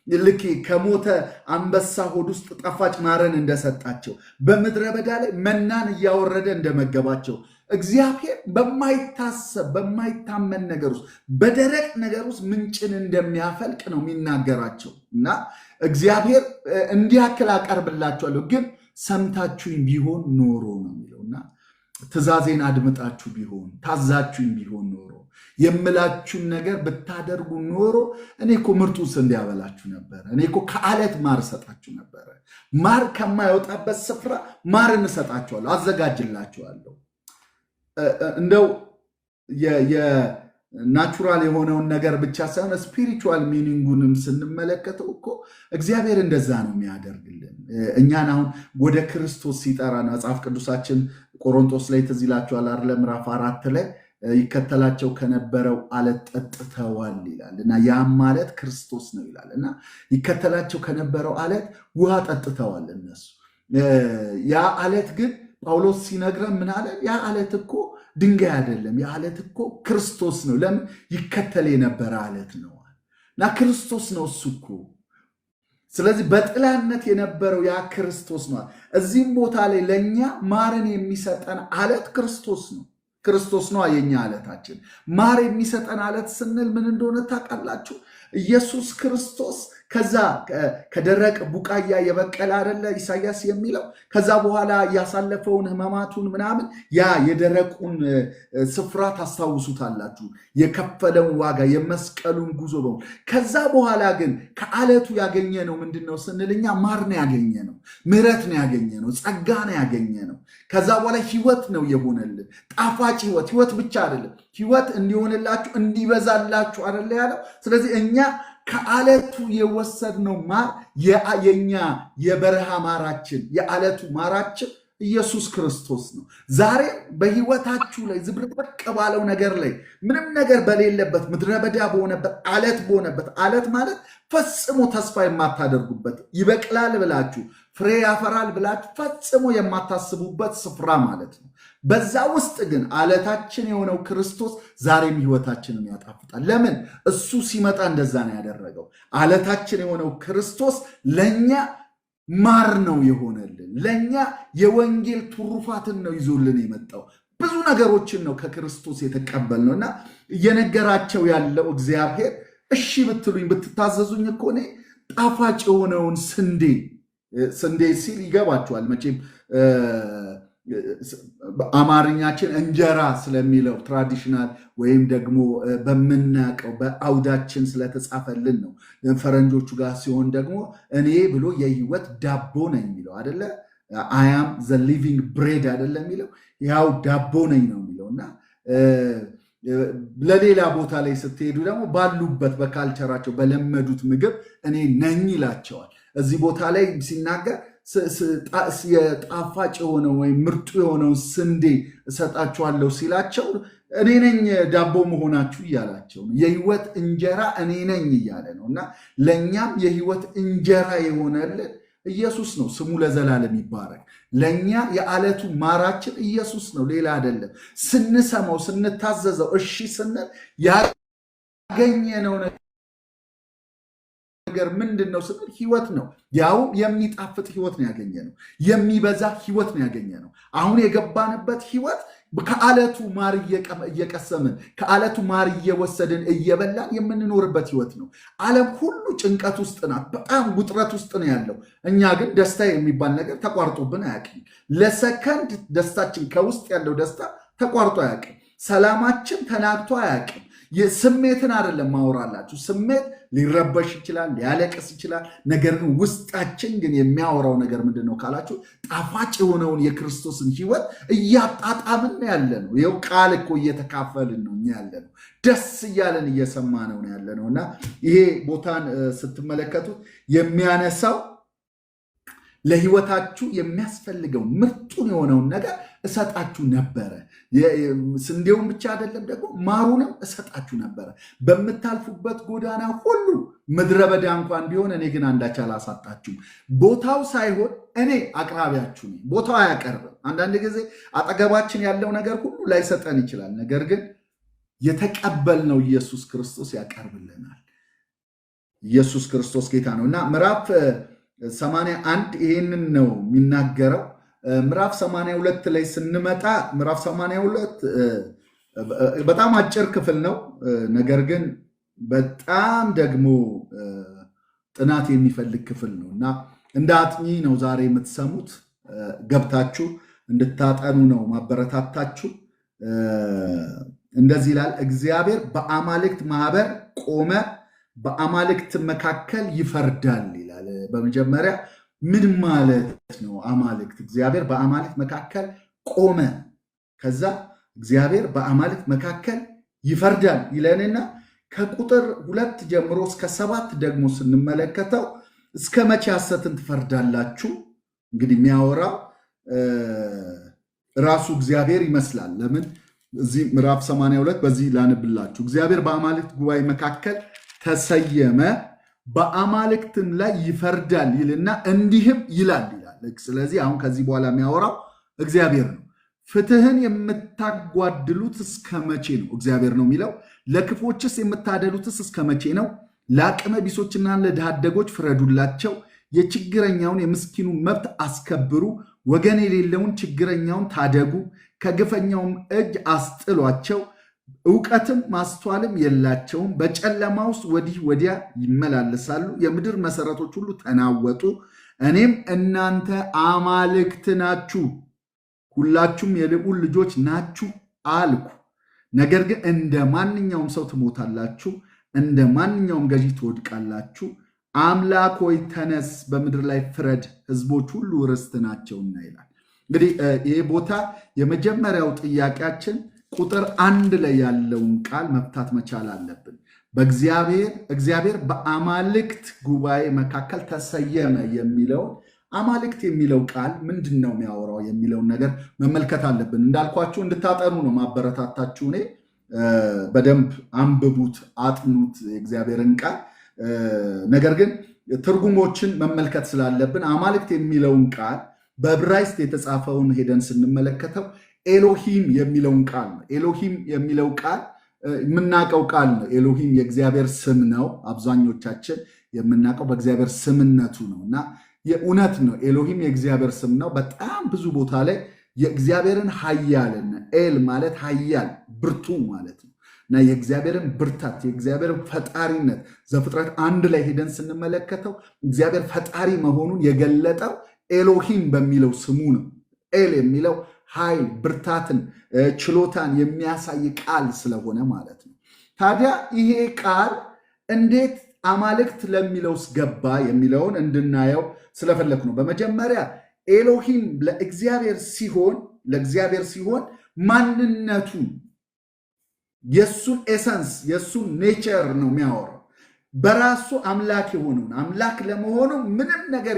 ልክ ከሞተ አንበሳ ሆድ ውስጥ ጣፋጭ ማርን እንደሰጣቸው በምድረ በዳ ላይ መናን እያወረደ እንደመገባቸው እግዚአብሔር በማይታሰብ በማይታመን ነገር ውስጥ በደረቅ ነገር ውስጥ ምንጭን እንደሚያፈልቅ ነው የሚናገራቸው። እና እግዚአብሔር እንዲያክል አቀርብላችኋለሁ ግን ሰምታችሁኝ ቢሆን ኖሮ ነው የሚለውና ትእዛዜን አድምጣችሁ ቢሆን ታዛችሁኝ ቢሆን ኖሮ የምላችሁን ነገር ብታደርጉ ኖሮ እኔ እኮ ምርጡን ስንዴ ያበላችሁ ነበረ። እኔ እኮ ከዓለት ማር እሰጣችሁ ነበረ። ማር ከማይወጣበት ስፍራ ማር እንሰጣችኋለሁ፣ አዘጋጅላችኋለሁ። እንደው ናቹራል የሆነውን ነገር ብቻ ሳይሆን ስፒሪቹዋል ሚኒንጉንም ስንመለከተው እኮ እግዚአብሔር እንደዛ ነው የሚያደርግልን። እኛን አሁን ወደ ክርስቶስ ሲጠራ መጽሐፍ ቅዱሳችን ቆሮንቶስ ላይ ትዝ ይላችኋል አይደል? ምዕራፍ 4 ላይ ይከተላቸው ከነበረው አለት ጠጥተዋል ይላል እና ያም ማለት ክርስቶስ ነው ይላል እና ይከተላቸው ከነበረው አለት ውሃ ጠጥተዋል እነሱ። ያ አለት ግን ጳውሎስ ሲነግረን ምን አለ? ያ አለት እኮ ድንጋይ አይደለም፣ ያ አለት እኮ ክርስቶስ ነው። ለምን? ይከተል የነበረ አለት ነው እና ክርስቶስ ነው እሱ እኮ። ስለዚህ በጥላነት የነበረው ያ ክርስቶስ ነው። እዚህም ቦታ ላይ ለእኛ ማርን የሚሰጠን አለት ክርስቶስ ነው። ክርስቶስ ነው የኛ አለታችን። ማር የሚሰጠን አለት ስንል ምን እንደሆነ ታውቃላችሁ? ኢየሱስ ክርስቶስ ከዛ ከደረቅ ቡቃያ የበቀለ አይደለ ኢሳያስ የሚለው? ከዛ በኋላ ያሳለፈውን ሕማማቱን ምናምን ያ የደረቁን ስፍራ ታስታውሱታላችሁ። የከፈለውን ዋጋ የመስቀሉን ጉዞ በሙሉ። ከዛ በኋላ ግን ከአለቱ ያገኘ ነው ምንድነው ስንልኛ ማር ነው ያገኘ ነው፣ ምሕረት ነው ያገኘ ነው፣ ጸጋ ነው ያገኘ ነው። ከዛ በኋላ ህይወት ነው የሆነልን፣ ጣፋጭ ህይወት። ህይወት ብቻ አይደለም፣ ህይወት እንዲሆንላችሁ እንዲበዛላችሁ አይደለ ያለው። ስለዚህ እኛ ከአለቱ የወሰድነው ማር የኛ የበረሃ ማራችን የአለቱ ማራችን ኢየሱስ ክርስቶስ ነው። ዛሬ በህይወታችሁ ላይ ዝብርቅርቅ ባለው ነገር ላይ ምንም ነገር በሌለበት ምድረ በዳ በሆነበት አለት ማለት ፈጽሞ ተስፋ የማታደርጉበት ይበቅላል ብላችሁ ፍሬ ያፈራል ብላችሁ ፈጽሞ የማታስቡበት ስፍራ ማለት ነው። በዛ ውስጥ ግን አለታችን የሆነው ክርስቶስ ዛሬም ህይወታችንን ያጣፍጣል። ለምን? እሱ ሲመጣ እንደዛ ነው ያደረገው። አለታችን የሆነው ክርስቶስ ለኛ ማር ነው የሆነልን። ለኛ የወንጌል ትሩፋትን ነው ይዞልን የመጣው። ብዙ ነገሮችን ነው ከክርስቶስ የተቀበልነው እና እየነገራቸው ያለው እግዚአብሔር እሺ ብትሉኝ ብትታዘዙኝ እኮ እኔ ጣፋጭ የሆነውን ስንዴ ሲል ይገባችኋል መቼም አማርኛችን እንጀራ ስለሚለው ትራዲሽናል ወይም ደግሞ በምናውቀው በአውዳችን ስለተጻፈልን ነው። ፈረንጆቹ ጋር ሲሆን ደግሞ እኔ ብሎ የህይወት ዳቦ ነኝ የሚለው አደለ? አያም ዘ ሊቪንግ ብሬድ አደለ የሚለው ያው ዳቦ ነኝ ነው የሚለው እና ለሌላ ቦታ ላይ ስትሄዱ ደግሞ ባሉበት በካልቸራቸው በለመዱት ምግብ እኔ ነኝ ይላቸዋል። እዚህ ቦታ ላይ ሲናገር የጣፋጭ የሆነው ወይም ምርጡ የሆነውን ስንዴ እሰጣችኋለሁ ሲላቸው እኔ ነኝ ዳቦ መሆናችሁ እያላቸው ነው። የህይወት እንጀራ እኔ ነኝ እያለ ነው እና ለእኛም የህይወት እንጀራ የሆነልን ኢየሱስ ነው። ስሙ ለዘላለም ይባረክ። ለእኛ የዓለቱ ማራችን ኢየሱስ ነው፣ ሌላ አይደለም። ስንሰማው ስንታዘዘው እሺ ስንል ያገኘነው ነገር ምንድን ነው ስንል ህይወት ነው። ያውም የሚጣፍጥ ህይወት ነው ያገኘ ነው። የሚበዛ ህይወት ነው ያገኘ ነው። አሁን የገባንበት ህይወት ከዓለቱ ማር እየቀሰምን ከዓለቱ ማር እየወሰድን እየበላን የምንኖርበት ህይወት ነው። ዓለም ሁሉ ጭንቀት ውስጥ ናት፣ በጣም ውጥረት ውስጥ ነው ያለው። እኛ ግን ደስታ የሚባል ነገር ተቋርጦብን አያውቅም። ለሰከንድ ደስታችን ከውስጥ ያለው ደስታ ተቋርጦ አያውቅም። ሰላማችን ተናግቶ አያውቅም። ስሜትን አይደለም ማወራላችሁ። ስሜት ሊረበሽ ይችላል፣ ሊያለቅስ ይችላል። ነገር ግን ውስጣችን ግን የሚያወራው ነገር ምንድን ነው ካላችሁ ጣፋጭ የሆነውን የክርስቶስን ህይወት እያጣጣምን ያለ ነው። ይኸው ቃል እኮ እየተካፈልን ነው እኛ ያለ ነው። ደስ እያለን እየሰማነው ነው ያለ ነው እና ይሄ ቦታን ስትመለከቱት የሚያነሳው ለህይወታችሁ የሚያስፈልገው ምርጡን የሆነውን ነገር እሰጣችሁ ነበረ። ስንዴውን ብቻ አይደለም ደግሞ ማሩንም እሰጣችሁ ነበረ። በምታልፉበት ጎዳና ሁሉ ምድረ በዳ እንኳን ቢሆን እኔ ግን አንዳች አላሳጣችሁም። ቦታው ሳይሆን እኔ አቅራቢያችሁ ነኝ። ቦታው አያቀርብም። አንዳንድ ጊዜ አጠገባችን ያለው ነገር ሁሉ ላይሰጠን ይችላል። ነገር ግን የተቀበልነው ኢየሱስ ክርስቶስ ያቀርብልናል። ኢየሱስ ክርስቶስ ጌታ ነው እና ምዕራፍ 81 ይሄንን ነው የሚናገረው። ምዕራፍ 82 ላይ ስንመጣ ምዕራፍ 82 በጣም አጭር ክፍል ነው። ነገር ግን በጣም ደግሞ ጥናት የሚፈልግ ክፍል ነው እና እንደ አጥኚ ነው ዛሬ የምትሰሙት። ገብታችሁ እንድታጠኑ ነው ማበረታታችሁ። እንደዚህ ይላል፣ እግዚአብሔር በአማልክት ማህበር ቆመ፣ በአማልክት መካከል ይፈርዳል ይላል። በመጀመሪያ ምን ማለት ነው? አማልክት እግዚአብሔር በአማልክት መካከል ቆመ። ከዛ እግዚአብሔር በአማልክት መካከል ይፈርዳል ይለንና ከቁጥር 2 ጀምሮ እስከ 7 ደግሞ ስንመለከተው እስከ መቼ ሐሰትን ትፈርዳላችሁ? እንግዲህ የሚያወራው ራሱ እግዚአብሔር ይመስላል። ለምን እዚህ ምዕራፍ 82 በዚህ ላንብላችሁ። እግዚአብሔር በአማልክት ጉባኤ መካከል ተሰየመ፣ በአማልክትም ላይ ይፈርዳል ይልና እንዲህም ይላል። ስለዚህ አሁን ከዚህ በኋላ የሚያወራው እግዚአብሔር ነው። ፍትህን የምታጓድሉት እስከ መቼ ነው? እግዚአብሔር ነው የሚለው። ለክፎችስ የምታደሉትስ እስከ መቼ ነው? ለአቅመ ቢሶችና ለድሃ አደጎች ፍረዱላቸው። የችግረኛውን የምስኪኑን መብት አስከብሩ። ወገን የሌለውን ችግረኛውን ታደጉ። ከግፈኛውም እጅ አስጥሏቸው። እውቀትም ማስተዋልም የላቸውም። በጨለማ ውስጥ ወዲህ ወዲያ ይመላለሳሉ። የምድር መሰረቶች ሁሉ ተናወጡ። እኔም እናንተ አማልክት ናችሁ፣ ሁላችሁም የልዑል ልጆች ናችሁ አልኩ። ነገር ግን እንደ ማንኛውም ሰው ትሞታላችሁ፣ እንደ ማንኛውም ገዢ ትወድቃላችሁ። አምላክ ሆይ ተነስ፣ በምድር ላይ ፍረድ፣ ሕዝቦች ሁሉ ርስት ናቸውና ይላል። እንግዲህ ይሄ ቦታ የመጀመሪያው ጥያቄያችን ቁጥር 1 ላይ ያለውን ቃል መፍታት መቻል አለብን። እግዚአብሔር በአማልክት ጉባኤ መካከል ተሰየመ የሚለውን አማልክት የሚለው ቃል ምንድን ነው የሚያወራው የሚለውን ነገር መመልከት አለብን። እንዳልኳችሁ እንድታጠኑ ነው ማበረታታችሁ። እኔ በደንብ አንብቡት፣ አጥኑት የእግዚአብሔርን ቃል። ነገር ግን ትርጉሞችን መመልከት ስላለብን አማልክት የሚለውን ቃል በዕብራይስጥ የተጻፈውን ሄደን ስንመለከተው ኤሎሂም የሚለውን ቃል ነው። ኤሎሂም የሚለው ቃል የምናውቀው ቃል ነው። ኤሎሂም የእግዚአብሔር ስም ነው። አብዛኞቻችን የምናውቀው በእግዚአብሔር ስምነቱ ነው እና የእውነት ነው። ኤሎሂም የእግዚአብሔር ስም ነው። በጣም ብዙ ቦታ ላይ የእግዚአብሔርን ኃያልና ኤል ማለት ኃያል ብርቱ ማለት ነው እና የእግዚአብሔርን ብርታት የእግዚአብሔርን ፈጣሪነት ዘፍጥረት 1 ላይ ሄደን ስንመለከተው እግዚአብሔር ፈጣሪ መሆኑን የገለጠው ኤሎሂም በሚለው ስሙ ነው። ኤል የሚለው ኃይል፣ ብርታትን፣ ችሎታን የሚያሳይ ቃል ስለሆነ ማለት ነው። ታዲያ ይሄ ቃል እንዴት አማልክት ለሚለውስ ገባ የሚለውን እንድናየው ስለፈለኩ ነው። በመጀመሪያ ኤሎሂም ለእግዚአብሔር ሲሆን ማንነቱን የሱን ኤሰንስ የሱን ኔቸር ነው የሚያወራው። በራሱ አምላክ የሆነውን አምላክ ለመሆኑ ምንም ነገር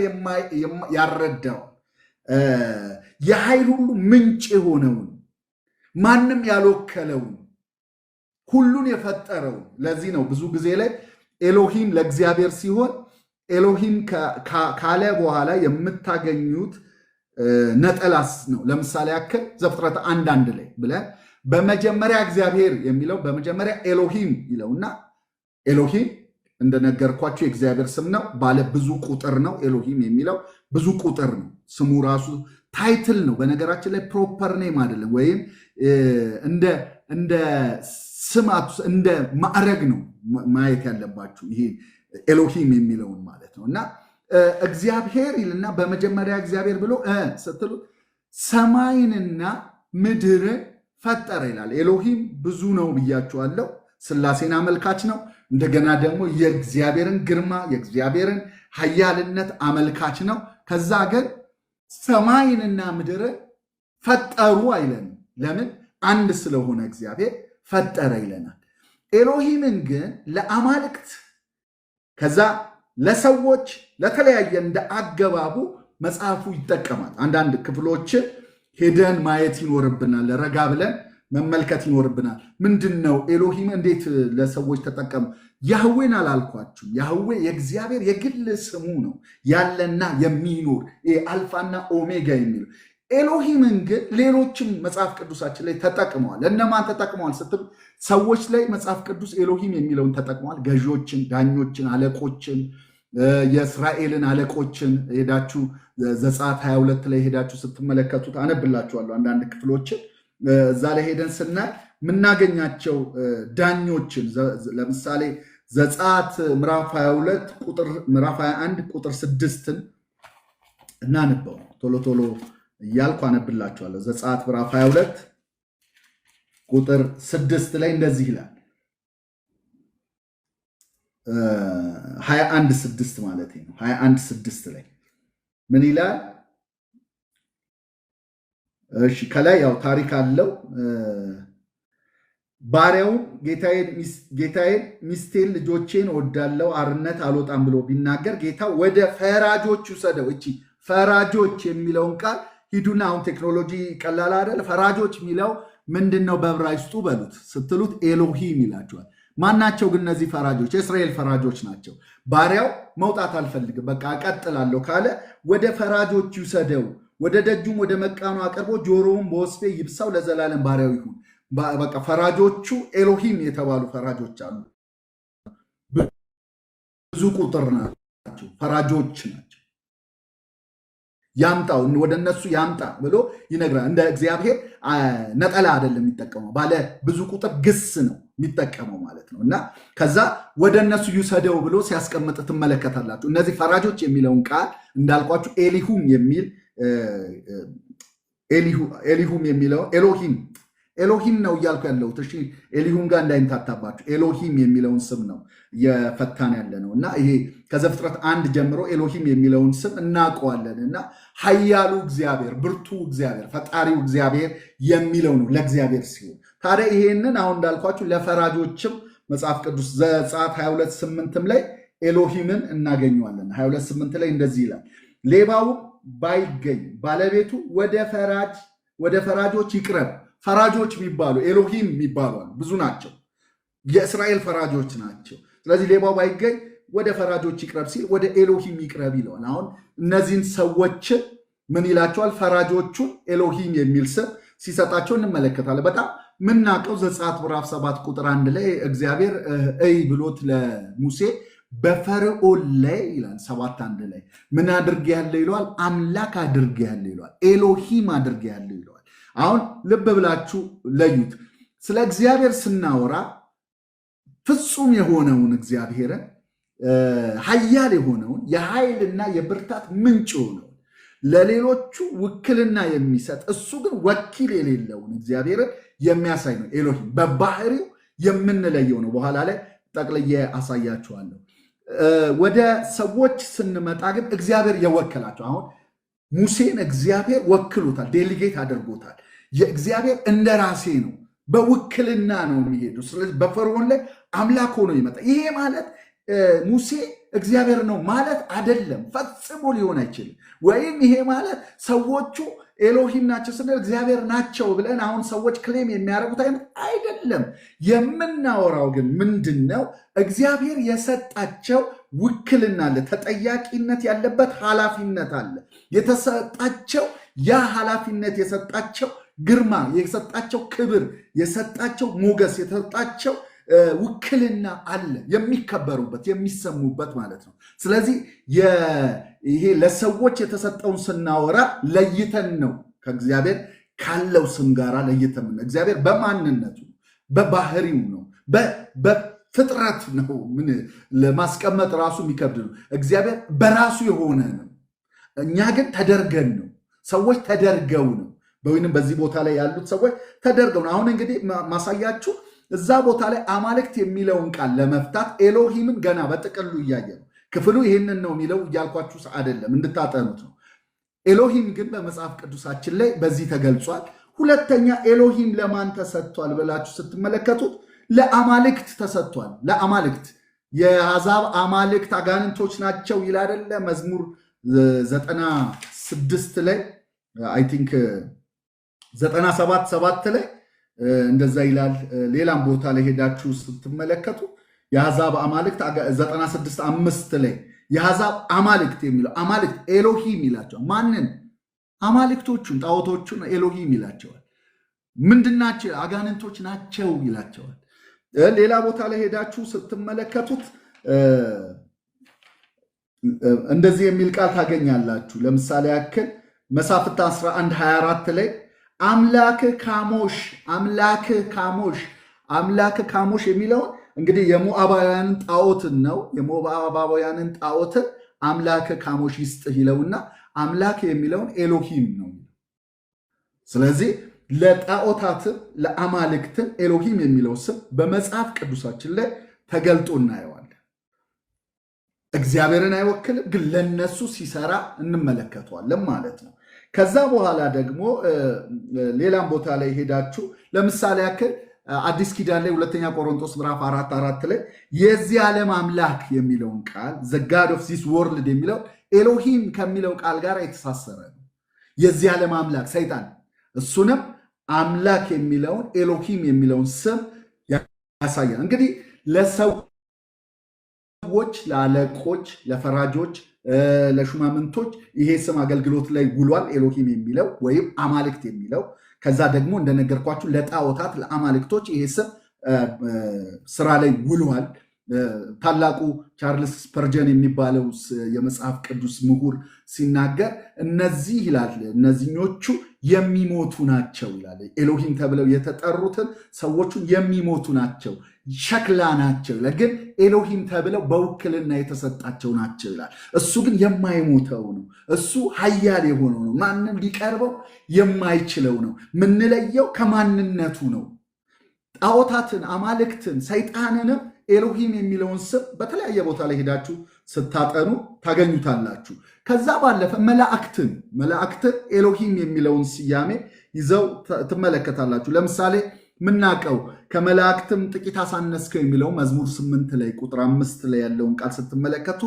ያረዳው የኃይል ሁሉ ምንጭ የሆነውን ማንም ያልወከለውን ሁሉን የፈጠረውን። ለዚህ ነው ብዙ ጊዜ ላይ ኤሎሂም ለእግዚአብሔር ሲሆን ኤሎሂም ካለ በኋላ የምታገኙት ነጠላስ ነው። ለምሳሌ ያክል ዘፍጥረት 1:1 ላይ ብለን በመጀመሪያ እግዚአብሔር የሚለው በመጀመሪያ ኤሎሂም ይለውና ኤሎሂም እንደነገርኳቸው የእግዚአብሔር ስም ነው። ባለ ብዙ ቁጥር ነው። ኤሎሂም የሚለው ብዙ ቁጥር ነው። ስሙ ራሱ ታይትል ነው። በነገራችን ላይ ፕሮፐር ኔም አይደለም፣ ወይም እንደ ስማቱ እንደ ማዕረግ ነው ማየት ያለባችሁ ይሄ ኤሎሂም የሚለውን ማለት ነው። እና እግዚአብሔር ይልና በመጀመሪያ እግዚአብሔር ብሎ ስትሉት ሰማይንና ምድርን ፈጠረ ይላል። ኤሎሂም ብዙ ነው ብያችኋለሁ። ስላሴን አመልካች ነው። እንደገና ደግሞ የእግዚአብሔርን ግርማ የእግዚአብሔርን ኃያልነት አመልካች ነው። ከዛ ግን ሰማይንና ምድርን ፈጠሩ አይለንም። ለምን? አንድ ስለሆነ እግዚአብሔር ፈጠረ ይለናል። ኤሎሂምን ግን ለአማልክት ከዛ ለሰዎች ለተለያየ እንደ አገባቡ መጽሐፉ ይጠቀማል። አንዳንድ ክፍሎችን ሄደን ማየት ይኖርብናል። ረጋ ብለን መመልከት ይኖርብናል። ምንድን ነው ኤሎሂም እንዴት ለሰዎች ተጠቀሙ? ያህዌን አላልኳችሁ። ያህዌ የእግዚአብሔር የግል ስሙ ነው፣ ያለና የሚኖር አልፋና ኦሜጋ የሚለው። ኤሎሂምን ግን ሌሎችም መጽሐፍ ቅዱሳችን ላይ ተጠቅመዋል። እነማን ተጠቅመዋል ስትሉ ሰዎች ላይ መጽሐፍ ቅዱስ ኤሎሂም የሚለውን ተጠቅመዋል። ገዢዎችን፣ ዳኞችን፣ አለቆችን፣ የእስራኤልን አለቆችን ሄዳችሁ ዘጸአት 22 ላይ ሄዳችሁ ስትመለከቱት አነብላችኋለሁ አንዳንድ ክፍሎችን እዛ ላይ ሄደን ስናይ የምናገኛቸው ዳኞችን ለምሳሌ ዘጸአት ምዕራፍ 21 ቁጥር 6ን እናንበው። ቶሎ ቶሎ እያልኩ አነብላችኋለሁ። ዘጸአት ምዕራፍ 22 ቁጥር 6 ላይ እንደዚህ ይላል። 21:6 ማለት ነው። 21:6 ላይ ምን ይላል? እሺ ከላይ ያው ታሪክ አለው። ባሪያው ጌታዬን ሚስቴን ልጆቼን ወዳለው አርነት አልወጣም ብሎ ቢናገር ጌታ ወደ ፈራጆች ይውሰደው። እቺ ፈራጆች የሚለውን ቃል ሂዱና አሁን ቴክኖሎጂ ቀላል አይደል? ፈራጆች የሚለው ምንድነው? በዕብራይስጡ በሉት ስትሉት ኤሎሂም ይላቸዋል። ማናቸው ግን እነዚህ ፈራጆች? የእስራኤል ፈራጆች ናቸው። ባሪያው መውጣት አልፈልግም በቃ እቀጥላለሁ ካለ ወደ ፈራጆች ይውሰደው፣ ወደ ደጁም ወደ መቃኑ አቅርቦ ጆሮውን በወስፌ ይብሳው፣ ለዘላለም ባሪያው ይሁን። በቃ ፈራጆቹ ኤሎሂም የተባሉ ፈራጆች አሉ። ብዙ ቁጥር ናቸው፣ ፈራጆች ናቸው። ያምጣው ወደ እነሱ ያምጣ ብሎ ይነግራል። እንደ እግዚአብሔር ነጠላ አይደለም የሚጠቀመው፣ ባለ ብዙ ቁጥር ግስ ነው የሚጠቀመው ማለት ነው። እና ከዛ ወደ እነሱ ይውሰደው ብሎ ሲያስቀምጥ ትመለከታላችሁ። እነዚህ ፈራጆች የሚለውን ቃል እንዳልኳችሁ ኤሊሁም የሚለው ኤሎሂም ነው እያልኩ ያለሁት። እሺ ኤሊሁም ጋር እንዳይንታታባችሁ ኤሎሂም የሚለውን ስም ነው የፈታን ያለ ነው። እና ይሄ ከዘፍጥረት 1 ጀምሮ ኤሎሂም የሚለውን ስም እናውቀዋለን። እና ኃያሉ እግዚአብሔር፣ ብርቱ እግዚአብሔር፣ ፈጣሪው እግዚአብሔር የሚለው ነው ለእግዚአብሔር ሲሆን፣ ታዲያ ይሄንን አሁን እንዳልኳችሁ ለፈራጆችም መጽሐፍ ቅዱስ ዘጸአት 22:8 ላይ ኤሎሂምን እናገኘዋለን። 22:8 ላይ እንደዚህ ይላል፣ ሌባውም ባይገኝ ባለቤቱ ወደ ፈራጆች ይቅረብ። ፈራጆች የሚባሉ ኤሎሂም የሚባሉ ብዙ ናቸው፣ የእስራኤል ፈራጆች ናቸው። ስለዚህ ሌባው ባይገኝ ወደ ፈራጆች ይቅረብ ሲል ወደ ኤሎሂም ይቅረብ ይለዋል። አሁን እነዚህን ሰዎች ምን ይላቸዋል? ፈራጆቹን ኤሎሂም የሚል ስም ሲሰጣቸው እንመለከታለን። በጣም ምናውቀው ዘጸአት ምዕራፍ 7 ቁጥር 1 ላይ እግዚአብሔር እይ ብሎት ለሙሴ በፈርዖን ላይ ይላል 7:1 ላይ ምን አድርጌያለሁ ይለዋል? አምላክ አድርጌያለሁ ይለዋል። ኤሎሂም አድርጌያለሁ ይለዋል። አሁን ልብ ብላችሁ ለዩት። ስለ እግዚአብሔር ስናወራ ፍጹም የሆነውን እግዚአብሔርን፣ ኃያል የሆነውን የኃይልና የብርታት ምንጭ የሆነውን ለሌሎቹ ውክልና የሚሰጥ እሱ ግን ወኪል የሌለውን እግዚአብሔርን የሚያሳይ ነው። ኤሎሂም በባህሪው የምንለየው ነው። በኋላ ላይ ጠቅልዬ አሳያችኋለሁ። ወደ ሰዎች ስንመጣ ግን እግዚአብሔር የወከላቸው አሁን ሙሴን እግዚአብሔር ወክሎታል፣ ዴሊጌት አድርጎታል። የእግዚአብሔር እንደራሴ ነው፣ በውክልና ነው የሚሄዱ። ስለዚህ በፈርዖን ላይ አምላክ ሆኖ ይመጣ። ይሄ ማለት ሙሴ እግዚአብሔር ነው ማለት አይደለም፣ ፈጽሞ ሊሆን አይችልም። ወይም ይሄ ማለት ሰዎቹ ኤሎሂም ናቸው ስንል እግዚአብሔር ናቸው ብለን አሁን ሰዎች ክሌም የሚያደርጉት አይነት አይደለም። የምናወራው ግን ምንድን ነው? እግዚአብሔር የሰጣቸው ውክልና አለ፣ ተጠያቂነት ያለበት ኃላፊነት አለ። የተሰጣቸው ያ ኃላፊነት የሰጣቸው ግርማ፣ የሰጣቸው ክብር፣ የሰጣቸው ሞገስ፣ የሰጣቸው ውክልና አለ፣ የሚከበሩበት የሚሰሙበት ማለት ነው። ስለዚህ ይሄ ለሰዎች የተሰጠውን ስናወራ ለይተን ነው ከእግዚአብሔር ካለው ስም ጋር ለይተን ነው። እግዚአብሔር በማንነቱ በባህሪው ነው፣ በፍጥረት ነው። ምን ለማስቀመጥ ራሱ የሚከብድ ነው። እግዚአብሔር በራሱ የሆነ ነው። እኛ ግን ተደርገን ነው። ሰዎች ተደርገው ነው። ወይንም በዚህ ቦታ ላይ ያሉት ሰዎች ተደርገው ነው። አሁን እንግዲህ ማሳያችሁ እዛ ቦታ ላይ አማልክት የሚለውን ቃል ለመፍታት ኤሎሂምን ገና በጥቅሉ እያየ ነው። ክፍሉ ይህንን ነው የሚለው እያልኳችሁ አይደለም፣ እንድታጠኑት ነው። ኤሎሂም ግን በመጽሐፍ ቅዱሳችን ላይ በዚህ ተገልጿል። ሁለተኛ ኤሎሂም ለማን ተሰጥቷል ብላችሁ ስትመለከቱት ለአማልክት ተሰጥቷል። ለአማልክት የአሕዛብ አማልክት አጋንንቶች ናቸው ይል አይደለ? መዝሙር 96 ላይ አይ ቲንክ 97 ላይ እንደዛ ይላል። ሌላም ቦታ ላይ ሄዳችሁ ስትመለከቱ የአሕዛብ አማልክት 96:5 ላይ የአሕዛብ አማልክት የሚለው አማልክት ኤሎሂም ይላቸዋል። ማንን? አማልክቶቹን፣ ጣዖቶቹን ኤሎሂም ይላቸዋል። ምንድናቸው? አጋንንቶች ናቸው ይላቸዋል። ሌላ ቦታ ላይ ሄዳችሁ ስትመለከቱት እንደዚህ የሚል ቃል ታገኛላችሁ። ለምሳሌ ያክል መሳፍንት 11:24 ላይ አምላክህ ካሞሽ የሚለውን እንግዲህ የሞዓባውያንን ጣዖትን ነው። የሞዓባውያንን ጣዖትን አምላክህ ካሞሽ ይስጥህ ይለውና አምላክ የሚለውን ኤሎሂም ነው። ስለዚህ ለጣዖታትም ለአማልክትም ኤሎሂም የሚለው ስም በመጽሐፍ ቅዱሳችን ላይ ተገልጦ እናየዋለን። እግዚአብሔርን አይወክልም፣ ግን ለነሱ ሲሰራ እንመለከተዋለን ማለት ነው። ከዛ በኋላ ደግሞ ሌላም ቦታ ላይ ሄዳችሁ ለምሳሌ ያክል አዲስ ኪዳን ላይ ሁለተኛ ቆሮንቶስ ምዕራፍ 4:4 ላይ የዚህ ዓለም አምላክ የሚለውን ቃል the God of this world የሚለው ኤሎሂም ከሚለው ቃል ጋር የተሳሰረ ነው። የዚህ ዓለም አምላክ ሰይጣን እሱንም አምላክ የሚለውን ኤሎሂም የሚለውን ስም ያሳያል። እንግዲህ ለሰዎች፣ ለአለቆች፣ ለፈራጆች፣ ለሹማምንቶች ይሄ ስም አገልግሎት ላይ ውሏል። ኤሎሂም የሚለው ወይም አማልክት የሚለው ከዛ ደግሞ እንደነገርኳችሁ ለጣዖታት ለአማልክቶች ይሄ ስም ስራ ላይ ውሏል። ታላቁ ቻርልስ ስፐርጀን የሚባለው የመጽሐፍ ቅዱስ ምሁር ሲናገር እነዚህ ይላል እነዚህኞቹ የሚሞቱ ናቸው ይላል። ኤሎሂም ተብለው የተጠሩትን ሰዎቹን የሚሞቱ ናቸው፣ ሸክላ ናቸው ይላል። ግን ኤሎሂም ተብለው በውክልና የተሰጣቸው ናቸው ይላል። እሱ ግን የማይሞተው ነው። እሱ ኃያል የሆነው ነው። ማንም ሊቀርበው የማይችለው ነው። ምንለየው ከማንነቱ ነው። ጣዖታትን፣ አማልክትን፣ ሰይጣንንም ኤሎሂም የሚለውን ስም በተለያየ ቦታ ላይ ሄዳችሁ ስታጠኑ ታገኙታላችሁ። ከዛ ባለፈ መላእክትን ኤሎሂም የሚለውን ስያሜ ይዘው ትመለከታላችሁ። ለምሳሌ ምናቀው ከመላእክትም ጥቂት አሳነስከው የሚለው መዝሙር 8 ላይ ቁጥር 5 ላይ ያለውን ቃል ስትመለከቱ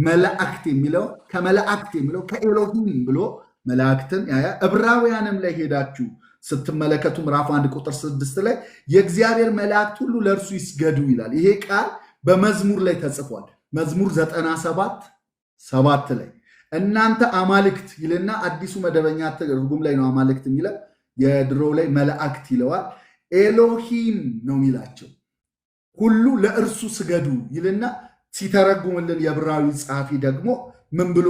መላእክት የሚለው ከመላእክት የሚለው ከኤሎሂም ብሎ መላእክትን ያያ። ዕብራውያንም ላይ ሄዳችሁ ስትመለከቱ ምዕራፍ 1 ቁጥር 6 ላይ የእግዚአብሔር መላእክት ሁሉ ለእርሱ ይስገዱ ይላል። ይሄ ቃል በመዝሙር ላይ ተጽፏል። መዝሙር 97 ላይ እናንተ አማልክት ይልና አዲሱ መደበኛ ትርጉም ላይ ነው አማልክት የሚለው፣ የድሮ ላይ መላእክት ይለዋል። ኤሎሂም ነው የሚላቸው። ሁሉ ለእርሱ ስገዱ ይልና ሲተረጉምልን የዕብራዊ ጸሐፊ ደግሞ ምን ብሎ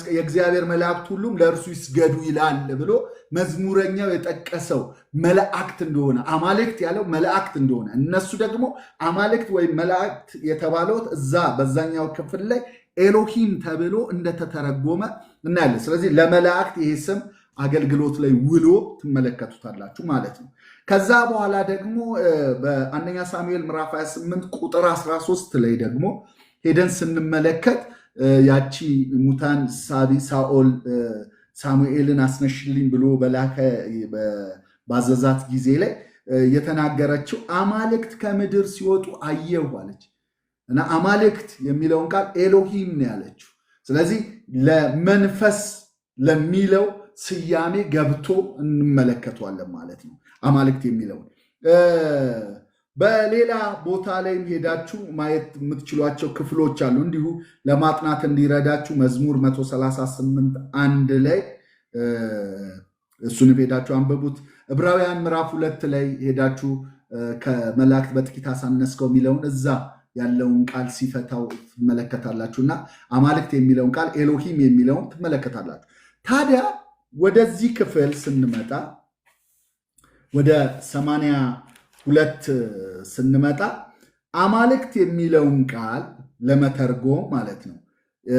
የእግዚአብሔር መላእክት ሁሉም ለእርሱ ይስገዱ ይላል ብሎ መዝሙረኛው የጠቀሰው መላእክት እንደሆነ አማልክት ያለው መላእክት እንደሆነ እነሱ ደግሞ አማልክት ወይም መላእክት የተባለው እዛ በዛኛው ክፍል ላይ ኤሎሂም ተብሎ እንደተተረጎመ እናያለን። ስለዚህ ለመላእክት ይሄ ስም አገልግሎት ላይ ውሎ ትመለከቱታላችሁ ማለት ነው። ከዛ በኋላ ደግሞ በአንደኛ ሳሙኤል ምዕራፍ 28 ቁጥር 13 ላይ ደግሞ ሄደን ስንመለከት ያቺ ሙታን ሳቢ ሳኦል ሳሙኤልን አስነሽልኝ ብሎ በላከ ባዘዛት ጊዜ ላይ የተናገረችው አማልክት ከምድር ሲወጡ አየሁ አለች እና አማልክት የሚለውን ቃል ኤሎሂም ነው ያለችው። ስለዚህ ለመንፈስ ለሚለው ስያሜ ገብቶ እንመለከተዋለን ማለት ነው አማልክት የሚለውን። በሌላ ቦታ ላይም ሄዳችሁ ማየት የምትችሏቸው ክፍሎች አሉ እንዲሁ ለማጥናት እንዲረዳችሁ። መዝሙር 138:1 ላይ እሱን ሄዳችሁ አንብቡት። ዕብራውያን ምዕራፍ 2 ላይ ሄዳችሁ ከመላእክት በጥቂት አሳነስከው የሚለውን እዛ ያለውን ቃል ሲፈታው ትመለከታላችሁ እና አማልክት የሚለውን ቃል ኤሎሂም የሚለውን ትመለከታላችሁ። ታዲያ ወደዚህ ክፍል ስንመጣ ወደ 82 ስንመጣ አማልክት የሚለውን ቃል ለመተርጎም ማለት ነው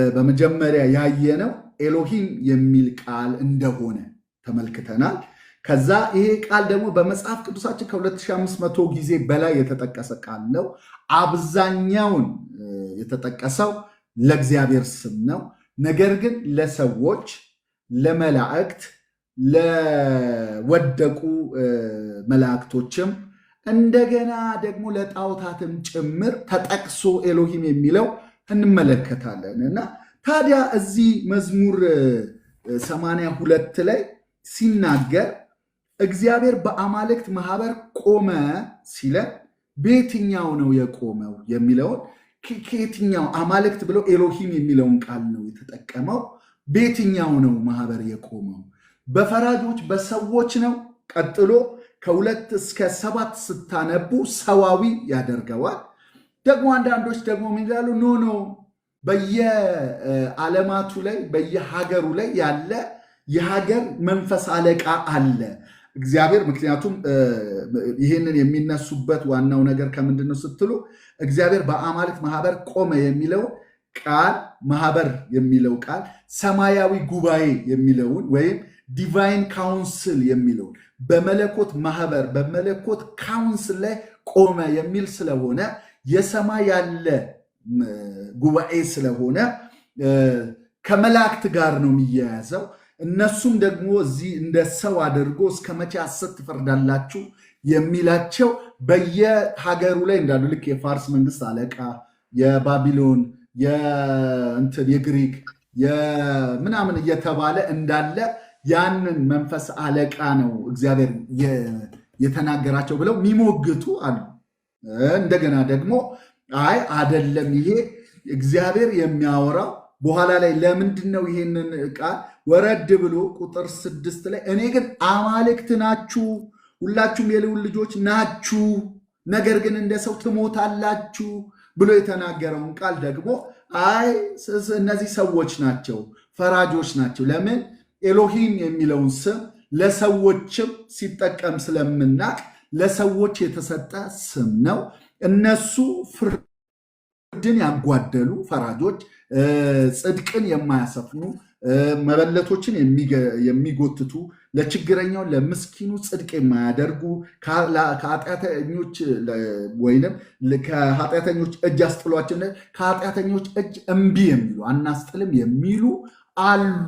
በመጀመሪያ ያየነው ኤሎሂም የሚል ቃል እንደሆነ ተመልክተናል። ከዛ ይሄ ቃል ደግሞ በመጽሐፍ ቅዱሳችን ከ2500 ጊዜ በላይ የተጠቀሰ ቃል ነው። አብዛኛውን የተጠቀሰው ለእግዚአብሔር ስም ነው። ነገር ግን ለሰዎች፣ ለመላእክት፣ ለወደቁ መላእክቶችም እንደገና ደግሞ ለጣዖታትም ጭምር ተጠቅሶ ኤሎሂም የሚለው እንመለከታለን እና ታዲያ እዚህ መዝሙር 82 ላይ ሲናገር እግዚአብሔር በአማልክት ማህበር ቆመ ሲለን በየትኛው ነው የቆመው የሚለውን ከየትኛው አማልክት ብሎ ኤሎሂም የሚለውን ቃል ነው የተጠቀመው። በየትኛው ነው ማህበር የቆመው? በፈራጆች በሰዎች ነው። ቀጥሎ ከ2 እስከ 7 ስታነቡ ሰዋዊ ያደርገዋል። ደግሞ አንዳንዶች ደግሞ ይላሉ ኖ በየዓለማቱ ላይ በየሀገሩ ላይ ያለ የሀገር መንፈስ አለቃ አለ እግዚአብሔር። ምክንያቱም ይህንን የሚነሱበት ዋናው ነገር ከምንድን ነው ስትሉ እግዚአብሔር በአማልክት ማህበር ቆመ የሚለው ቃል ማህበር የሚለው ቃል ሰማያዊ ጉባኤ የሚለውን ወይም ዲቫይን ካውንስል የሚለውን በመለኮት ማህበር በመለኮት ካውንስል ላይ ቆመ የሚል ስለሆነ የሰማይ ያለ ጉባኤ ስለሆነ ከመላእክት ጋር ነው የሚያያዘው። እነሱም ደግሞ እዚህ እንደ ሰው አድርጎ እስከ መቼ ሐሰት ትፈርዳላችሁ የሚላቸው በየሀገሩ ላይ እንዳሉ ልክ የፋርስ መንግስት አለቃ፣ የባቢሎን፣ የግሪክ ምናምን እየተባለ እንዳለ ያንን መንፈስ አለቃ ነው እግዚአብሔር የተናገራቸው ብለው የሚሞግቱ አሉ። እንደገና ደግሞ አይ አደለም፣ ይሄ እግዚአብሔር የሚያወራው በኋላ ላይ ለምንድን ነው ይሄንን ቃል ወረድ ብሎ ቁጥር 6 ላይ እኔ ግን አማልክት ናችሁ፣ ሁላችሁም የልዑል ልጆች ናችሁ፣ ነገር ግን እንደ ሰው ትሞታላችሁ ብሎ የተናገረውን ቃል ደግሞ አይ እነዚህ ሰዎች ናቸው፣ ፈራጆች ናቸው። ለምን ኤሎሂም የሚለውን ስም ለሰዎችም ሲጠቀም ስለምናቅ ለሰዎች የተሰጠ ስም ነው። እነሱ ፍርድን ያጓደሉ ፈራጆች፣ ጽድቅን የማያሰፍኑ፣ መበለቶችን የሚጎትቱ፣ ለችግረኛው ለምስኪኑ ጽድቅ የማያደርጉ፣ ከኃጢአተኞች ወይንም ከኃጢአተኞች እጅ አስጥሏቸው ከኃጢአተኞች እጅ እምቢ የሚሉ አናስጥልም የሚሉ አሉ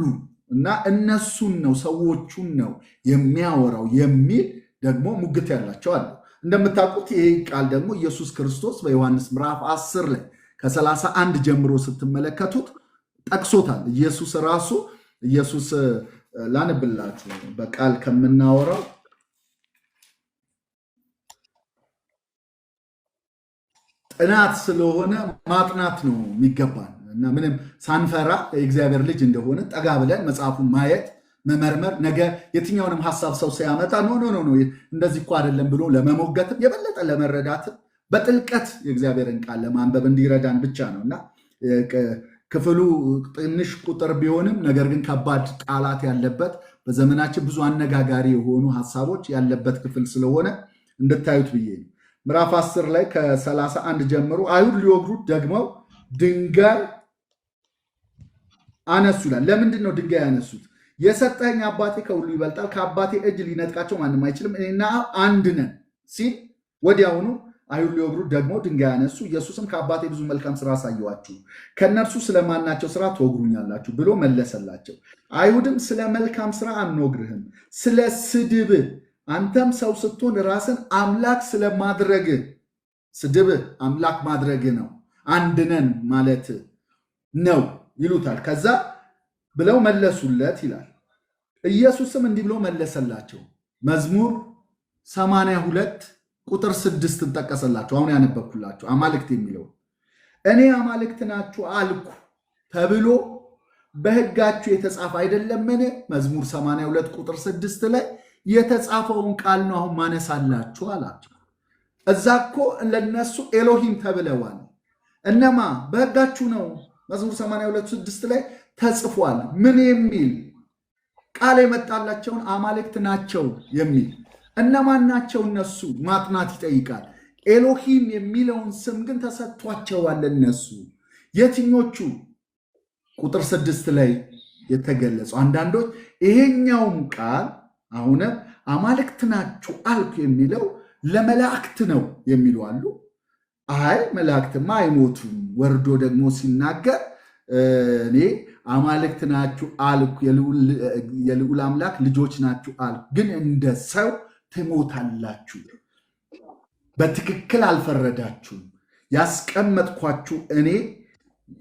እና እነሱን ነው ሰዎቹን ነው የሚያወራው የሚል ደግሞ ሙግት ያላቸው አሉ። እንደምታውቁት ይህ ቃል ደግሞ ኢየሱስ ክርስቶስ በዮሐንስ ምዕራፍ 10 ላይ ከ31 ጀምሮ ስትመለከቱት ጠቅሶታል። ኢየሱስ ራሱ ላንብላችሁ በቃል ከምናወራው ጥናት ስለሆነ ማጥናት ነው የሚገባን እና ምንም ሳንፈራ የእግዚአብሔር ልጅ እንደሆነ ጠጋ ብለን መጽሐፉን ማየት መመርመር፣ ነገ የትኛውንም ሀሳብ ሰው ሲያመጣ ኖ እንደዚህ እኮ አይደለም ብሎ ለመሞገትም የበለጠ ለመረዳትም በጥልቀት የእግዚአብሔርን ቃል ለማንበብ እንዲረዳን ብቻ ነው እና ክፍሉ ትንሽ ቁጥር ቢሆንም ነገር ግን ከባድ ቃላት ያለበት በዘመናችን ብዙ አነጋጋሪ የሆኑ ሀሳቦች ያለበት ክፍል ስለሆነ እንድታዩት ብዬ ነው። ምዕራፍ 10 ላይ ከ31 ጀምሮ አይሁድ ሊወግሩት ደግመው ድንጋይ አነሱ ይላል። ለምንድን ነው ድንጋይ ያነሱት? የሰጠኝ አባቴ ከሁሉ ይበልጣል፣ ከአባቴ እጅ ሊነጥቃቸው ማንም አይችልም፣ እኔና አንድ ነን ሲል ወዲያውኑ አይሁድ ሊወግሩት ደግሞ ድንጋይ ያነሱ። ኢየሱስም ከአባቴ ብዙ መልካም ስራ አሳየኋችሁ፣ ከእነርሱ ስለማናቸው ስራ ትወግሩኛላችሁ ብሎ መለሰላቸው። አይሁድም ስለ መልካም ስራ አንወግርህም፣ ስለ ስድብ፣ አንተም ሰው ስትሆን ራስን አምላክ ስለማድረግ፣ ስድብ አምላክ ማድረግ ነው፣ አንድ ነን ማለት ነው ይሉታል። ከዛ ብለው መለሱለት ይላል። ኢየሱስም እንዲህ ብሎ መለሰላቸው። መዝሙር 82 ቁጥር 6 እንጠቀሰላችሁ። አሁን ያነበብኩላችሁ አማልክት የሚለው እኔ አማልክት ናችሁ አልኩ ተብሎ በሕጋችሁ የተጻፈ አይደለምን? መዝሙር 82 ቁጥር 6 ላይ የተጻፈውን ቃል ነው አሁን ማነሳላችሁ አላቸው። እዛ እኮ ለነሱ ኤሎሂም ተብለዋል። እነማ በሕጋችሁ ነው። መዝሙር 82 6 ላይ ተጽፏል። ምን የሚል ቃል የመጣላቸውን አማልክት ናቸው የሚል እነማን ናቸው? እነሱ ማጥናት ይጠይቃል። ኤሎሂም የሚለውን ስም ግን ተሰጥቷቸዋል። እነሱ የትኞቹ? ቁጥር 6 ላይ የተገለጹ አንዳንዶች ይሄኛውም ቃል አሁንም አማልክት ናችሁ አልኩ የሚለው ለመላእክት ነው የሚሉ አሉ። አይ መላእክትማ አይሞቱም፣ ወርዶ ደግሞ ሲናገር እኔ አማልክት ናችሁ አልኩ፣ የልዑል አምላክ ልጆች ናችሁ አልኩ፣ ግን እንደ ሰው ትሞታላችሁ፣ በትክክል አልፈረዳችሁም፣ ያስቀመጥኳችሁ እኔ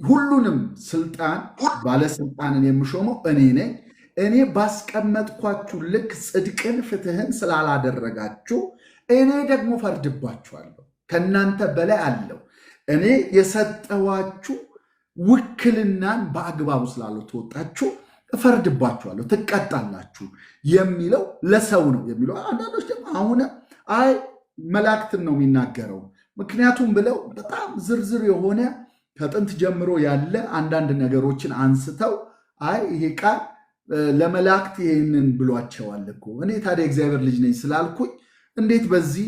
ሁሉንም ስልጣን ባለስልጣንን የምሾመው እኔ ነኝ። እኔ ባስቀመጥኳችሁ ልክ ጽድቅን ፍትህን ስላላደረጋችሁ እኔ ደግሞ ፈርድባችኋለሁ። ከእናንተ በላይ አለው። እኔ የሰጠዋችሁ ውክልናን በአግባቡ ስላልተወጣችሁ እፈርድባችኋለሁ፣ ትቀጣላችሁ የሚለው ለሰው ነው የሚለው። አንዳንዶች ደግሞ አሁን አይ መላእክትን ነው የሚናገረው ምክንያቱም ብለው በጣም ዝርዝር የሆነ ከጥንት ጀምሮ ያለ አንዳንድ ነገሮችን አንስተው አይ ይሄ ቃል ለመላእክት ይህንን ብሏቸዋል እኮ እኔ ታዲያ እግዚአብሔር ልጅ ነኝ ስላልኩኝ እንዴት በዚህ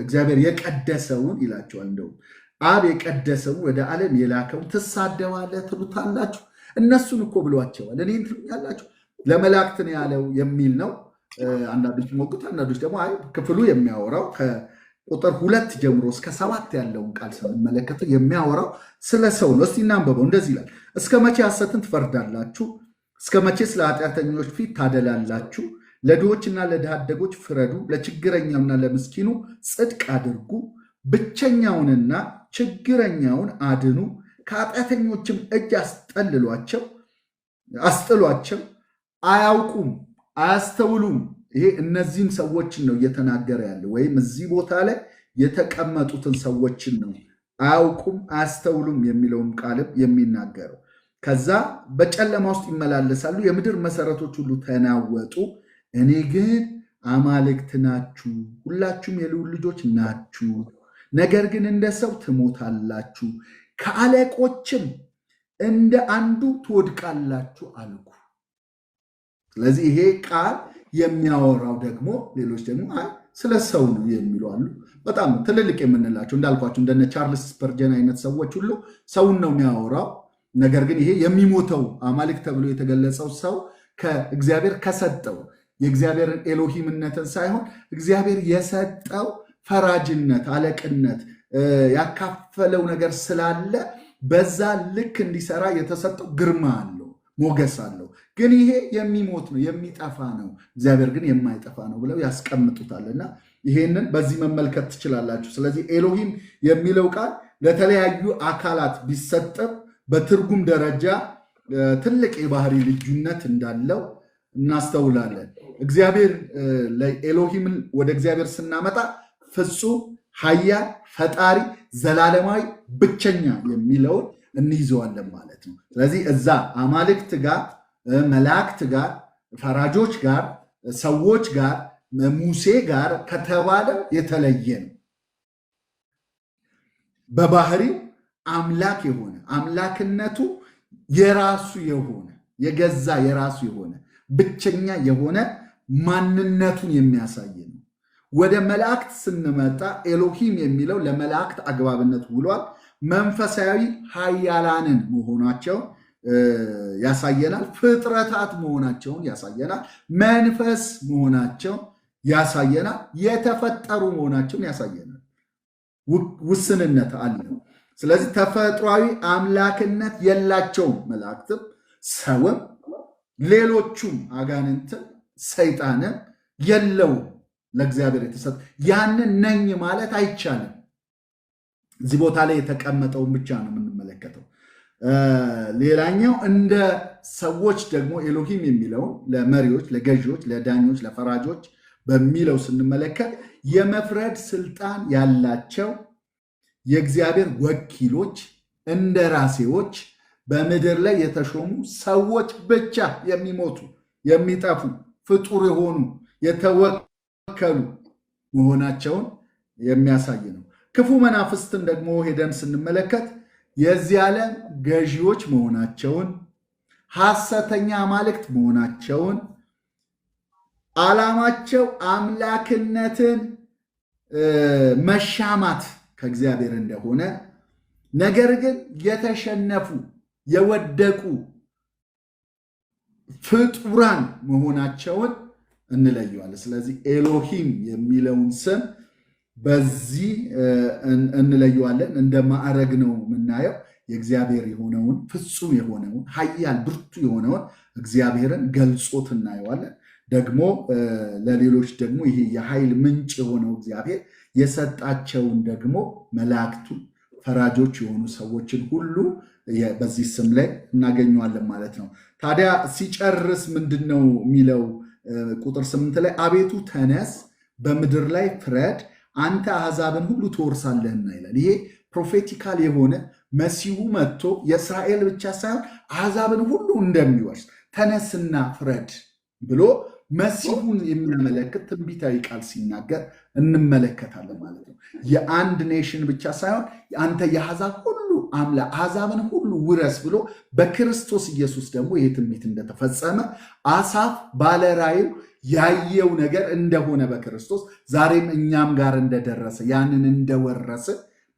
እግዚአብሔር የቀደሰውን ይላቸዋል። እንደው አብ የቀደሰውን ወደ ዓለም የላከውን ትሳደባለህ ትሉታላችሁ። እነሱን እኮ ብሏቸዋል፣ እኔን ትሉኛላችሁ። ለመላእክት ነው ያለው የሚል ነው። አንዳንዶች ሞግቱ፣ አንዳንዶች ደግሞ አይ ክፍሉ የሚያወራው ከቁጥር 2 ጀምሮ እስከ 7 ያለውን ቃል ስንመለከተው የሚያወራው ስለ ሰው ነው። እስቲ እናንበበው። እንደዚህ ይላል፣ እስከ መቼ ሐሰትን ትፈርዳላችሁ? እስከ መቼ ስለ ኃጢአተኞች ፊት ታደላላችሁ? ለድሆችና ለድሃ አደጎች ፍረዱ፣ ለችግረኛውና ለምስኪኑ ጽድቅ አድርጉ፣ ብቸኛውንና ችግረኛውን አድኑ፣ ከኃጢአተኞችም እጅ አስጥሏቸው። አያውቁም፣ አያስተውሉም። ይሄ እነዚህን ሰዎችን ነው እየተናገረ ያለው፣ ወይም እዚህ ቦታ ላይ የተቀመጡትን ሰዎችን ነው አያውቁም፣ አያስተውሉም የሚለውን ቃልም የሚናገረው። ከዛ በጨለማ ውስጥ ይመላለሳሉ፣ የምድር መሰረቶች ሁሉ ተናወጡ። እኔ ግን አማልክት ናችሁ፣ ሁላችሁም የልዑል ልጆች ናችሁ፣ ነገር ግን እንደ ሰው ትሞታላችሁ፣ ከአለቆችም እንደ አንዱ ትወድቃላችሁ አልኩ። ስለዚህ ይሄ ቃል የሚያወራው ደግሞ ሌሎች ደግሞ ስለ ሰው ነው የሚሉ አሉ። በጣም ትልልቅ የምንላቸው እንዳልኳቸው እንደነ ቻርልስ ስፐርጀን አይነት ሰዎች ሁሉ ሰውን ነው የሚያወራው። ነገር ግን ይሄ የሚሞተው አማልክት ተብሎ የተገለጸው ሰው ከእግዚአብሔር ከሰጠው የእግዚአብሔርን ኤሎሂምነትን ሳይሆን እግዚአብሔር የሰጠው ፈራጅነት፣ አለቅነት ያካፈለው ነገር ስላለ በዛ ልክ እንዲሰራ የተሰጠው ግርማ አለው፣ ሞገስ አለው። ግን ይሄ የሚሞት ነው፣ የሚጠፋ ነው፣ እግዚአብሔር ግን የማይጠፋ ነው ብለው ያስቀምጡታልና ይሄንን በዚህ መመልከት ትችላላችሁ። ስለዚህ ኤሎሂም የሚለው ቃል ለተለያዩ አካላት ቢሰጥም በትርጉም ደረጃ ትልቅ የባህሪ ልዩነት እንዳለው እናስተውላለን። እግዚአብሔር ኤሎሂምን ወደ እግዚአብሔር ስናመጣ ፍጹም፣ ኃያል፣ ፈጣሪ፣ ዘላለማዊ፣ ብቸኛ የሚለውን እንይዘዋለን ማለት ነው። ስለዚህ እዛ አማልክት ጋር፣ መላእክት ጋር፣ ፈራጆች ጋር፣ ሰዎች ጋር፣ ሙሴ ጋር ከተባለ የተለየ ነው። በባህሪው አምላክ የሆነ አምላክነቱ የራሱ የሆነ የገዛ የራሱ የሆነ ብቸኛ የሆነ ማንነቱን የሚያሳይ ነው። ወደ መላእክት ስንመጣ ኤሎሂም የሚለው ለመላእክት አግባብነት ውሏል። መንፈሳዊ ኃያላንን መሆናቸው ያሳየናል። ፍጥረታት መሆናቸውን ያሳየናል። መንፈስ መሆናቸው ያሳየናል። የተፈጠሩ መሆናቸውን ያሳየናል። ውስንነት አለው። ስለዚህ ተፈጥሯዊ አምላክነት የላቸውም። መላእክትም፣ ሰውም፣ ሌሎቹም አጋንንትም ሰይጣንም የለውም። ለእግዚአብሔር የተሰጠ ያንን ነኝ ማለት አይቻልም። እዚህ ቦታ ላይ የተቀመጠውን ብቻ ነው የምንመለከተው። ሌላኛው እንደ ሰዎች ደግሞ ኤሎሂም የሚለውን ለመሪዎች፣ ለገዢዎች፣ ለዳኞች፣ ለፈራጆች በሚለው ስንመለከት የመፍረድ ስልጣን ያላቸው የእግዚአብሔር ወኪሎች፣ እንደራሴዎች፣ በምድር ላይ የተሾሙ ሰዎች ብቻ የሚሞቱ የሚጠፉ ፍጡር የሆኑ የተወከሉ መሆናቸውን የሚያሳይ ነው። ክፉ መናፍስትን ደግሞ ሄደን ስንመለከት የዚህ ዓለም ገዢዎች መሆናቸውን፣ ሐሰተኛ አማልክት መሆናቸውን፣ ዓላማቸው አምላክነትን መሻማት ከእግዚአብሔር እንደሆነ፣ ነገር ግን የተሸነፉ የወደቁ ፍጡራን መሆናቸውን እንለየዋለን። ስለዚህ ኤሎሂም የሚለውን ስም በዚህ እንለየዋለን። እንደ ማዕረግ ነው የምናየው። የእግዚአብሔር የሆነውን ፍጹም የሆነውን ኃያል ብርቱ የሆነውን እግዚአብሔርን ገልጾት እናየዋለን። ደግሞ ለሌሎች ደግሞ ይሄ የኃይል ምንጭ የሆነው እግዚአብሔር የሰጣቸውን ደግሞ መላእክቱን ፈራጆች የሆኑ ሰዎችን ሁሉ በዚህ ስም ላይ እናገኘዋለን ማለት ነው። ታዲያ ሲጨርስ ምንድን ነው የሚለው? ቁጥር 8 ላይ አቤቱ ተነስ፣ በምድር ላይ ፍረድ፣ አንተ አሕዛብን ሁሉ ትወርሳለህና ይላል። ይሄ ፕሮፌቲካል የሆነ መሲሁ መጥቶ የእስራኤል ብቻ ሳይሆን አሕዛብን ሁሉ እንደሚወርስ ተነስና ፍረድ ብሎ መሲሁን የሚያመለክት ትንቢታዊ ቃል ሲናገር እንመለከታለን ማለት ነው። የአንድ ኔሽን ብቻ ሳይሆን አንተ የአሕዛብ ሁሉ አምላክ፣ አሕዛብን ሁሉ ውረስ ብሎ በክርስቶስ ኢየሱስ ደግሞ ይህ ትንቢት እንደተፈጸመ አሳፍ ባለራእዩ ያየው ነገር እንደሆነ በክርስቶስ ዛሬም እኛም ጋር እንደደረሰ ያንን እንደወረሰ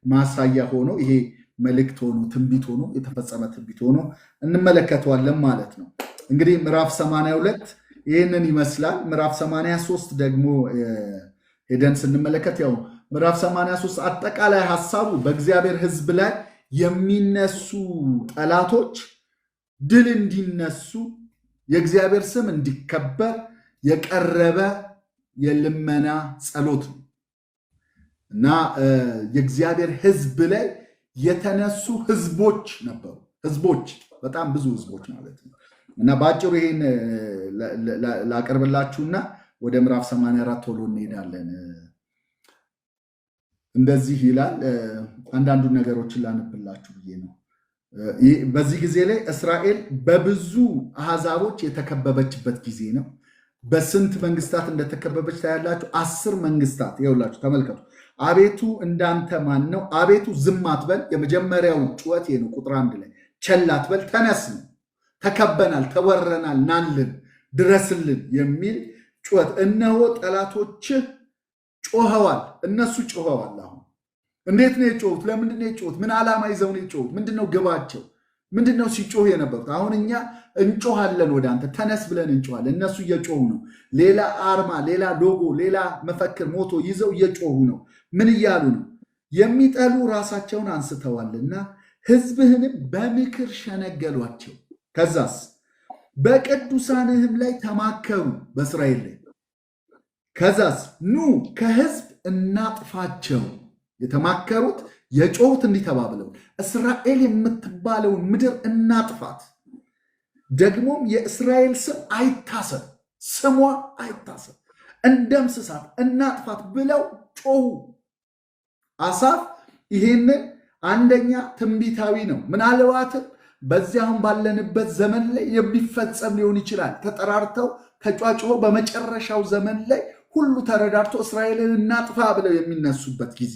ማሳያ ሆኖ ይሄ መልእክት ሆኖ ትንቢት ሆኖ የተፈጸመ ትንቢት ሆኖ እንመለከተዋለን ማለት ነው። እንግዲህ ምዕራፍ 82 ይህንን ይመስላል። ምዕራፍ 83 ደግሞ ሄደን ስንመለከት ያው ምዕራፍ 83 አጠቃላይ ሐሳቡ በእግዚአብሔር ሕዝብ ላይ የሚነሱ ጠላቶች ድል እንዲነሱ፣ የእግዚአብሔር ስም እንዲከበር፣ የቀረበ የልመና ጸሎት ነው እና የእግዚአብሔር ሕዝብ ላይ የተነሱ ሕዝቦች ነበሩ። ሕዝቦች በጣም ብዙ ሕዝቦች ማለት ነው እና በአጭሩ ይሄን ላቀርብላችሁና ወደ ምዕራፍ 84 ቶሎ እንሄዳለን። እንደዚህ ይላል። አንዳንዱ ነገሮችን ላነብላችሁ ብዬ ነው። በዚህ ጊዜ ላይ እስራኤል በብዙ አሕዛቦች የተከበበችበት ጊዜ ነው። በስንት መንግስታት እንደተከበበች ታያላችሁ። 10 መንግስታት ይኸውላችሁ፣ ተመልከቱ። አቤቱ እንዳንተ ማን ነው? አቤቱ ዝም አትበል። የመጀመሪያው ጩኸት ነው። ቁጥር 1 ላይ ቸል አትበል፣ ተነስ ነው። ተከበናል፣ ተወረናል፣ ናልን፣ ድረስልን የሚል ጩኸት። እነሆ ጠላቶችህ ጮኸዋል። እነሱ ጮኸዋል። አሁን እንዴት ነው የጮሁት? ለምንድን ነው የጮሁት? ምን ዓላማ ይዘው ነው የጮሁት? ምንድነው ግባቸው? ምንድነው ሲጮህ የነበሩት? አሁን እኛ እንጮሃለን፣ ወደ አንተ ተነስ ብለን እንጮሃለን። እነሱ እየጮሁ ነው። ሌላ አርማ፣ ሌላ ሎጎ፣ ሌላ መፈክር፣ ሞቶ ይዘው እየጮሁ ነው። ምን እያሉ ነው? የሚጠሉ ራሳቸውን አንስተዋልና ሕዝብህንም በምክር ሸነገሏቸው። ከዛስ በቅዱሳንህም ላይ ተማከሩ፣ በእስራኤል ላይ። ከዛስ ኑ ከሕዝብ እናጥፋቸው። የተማከሩት የጮሁት እንዲህ ተባብለው እስራኤል የምትባለውን ምድር እናጥፋት፣ ደግሞም የእስራኤል ስም አይታሰብ፣ ስሟ አይታሰብ፣ እንደምስሳት፣ እናጥፋት ብለው ጮሁ። አሳፍ ይሄንን አንደኛ ትንቢታዊ ነው። ምናልባትም በዚያም ባለንበት ዘመን ላይ የሚፈጸም ሊሆን ይችላል። ተጠራርተው ተጫጭሆ በመጨረሻው ዘመን ላይ ሁሉ ተረዳድቶ እስራኤልን እናጥፋ ብለው የሚነሱበት ጊዜ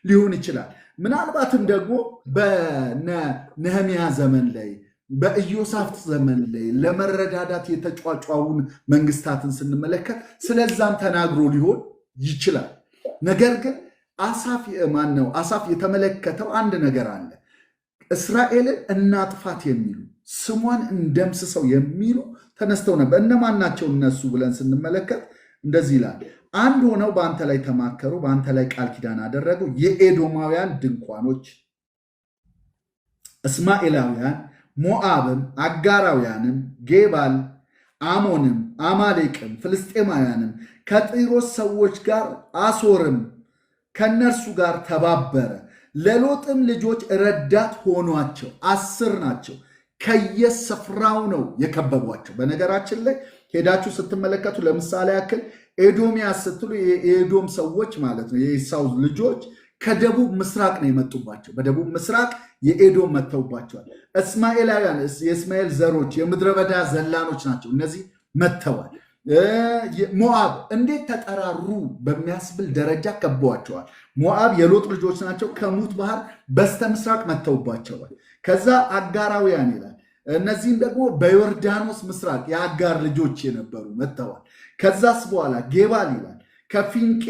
ሊሆን ይችላል። ምናልባትም ደግሞ በነህምያ ዘመን ላይ በኢዮሳፍጥ ዘመን ላይ ለመረዳዳት የተጫጫውን መንግስታትን ስንመለከት ስለዛም ተናግሮ ሊሆን ይችላል። ነገር ግን አሳፍ የተመለከተው አንድ ነገር አለ። እስራኤልን እናጥፋት የሚሉ ስሟን እንደምስሰው የሚሉ ተነስተው ነበር። እነማን ናቸው እነሱ ብለን ስንመለከት እንደዚህ ይላል። አንድ ሆነው በአንተ ላይ ተማከሩ፣ በአንተ ላይ ቃል ኪዳን አደረጉ። የኤዶማውያን ድንኳኖች፣ እስማኤላውያን፣ ሞዓብም፣ አጋራውያንም፣ ጌባል፣ አሞንም፣ አማሌቅም፣ ፍልስጤማውያንም ከጢሮስ ሰዎች ጋር አሶርም ከነርሱ ጋር ተባበረ። ለሎጥም ልጆች ረዳት ሆኗቸው። 10 ናቸው። ከየስፍራው ነው የከበቧቸው። በነገራችን ላይ ሄዳችሁ ስትመለከቱ ለምሳሌ ያክል ኤዶሚያስ ስትሉ የኤዶም ሰዎች ማለት ነው፣ የኤሳው ልጆች ከደቡብ ምስራቅ ነው የመጡባቸው። በደቡብ ምስራቅ የኤዶም መጥተውባቸዋል። እስማኤላውያን የእስማኤል ዘሮች የምድረ በዳ ዘላኖች ናቸው። እነዚህ መጥተዋል። ሞዓብ እንዴት ተጠራሩ በሚያስብል ደረጃ ከበዋቸዋል። ሞዓብ የሎጥ ልጆች ናቸው። ከሙት ባህር በስተ ምስራቅ መጥተውባቸዋል። ከዛ አጋራውያን ይላል። እነዚህም ደግሞ በዮርዳኖስ ምስራቅ የአጋር ልጆች የነበሩ መጥተዋል። ከዛስ በኋላ ጌባል ይላል ከፊንቄ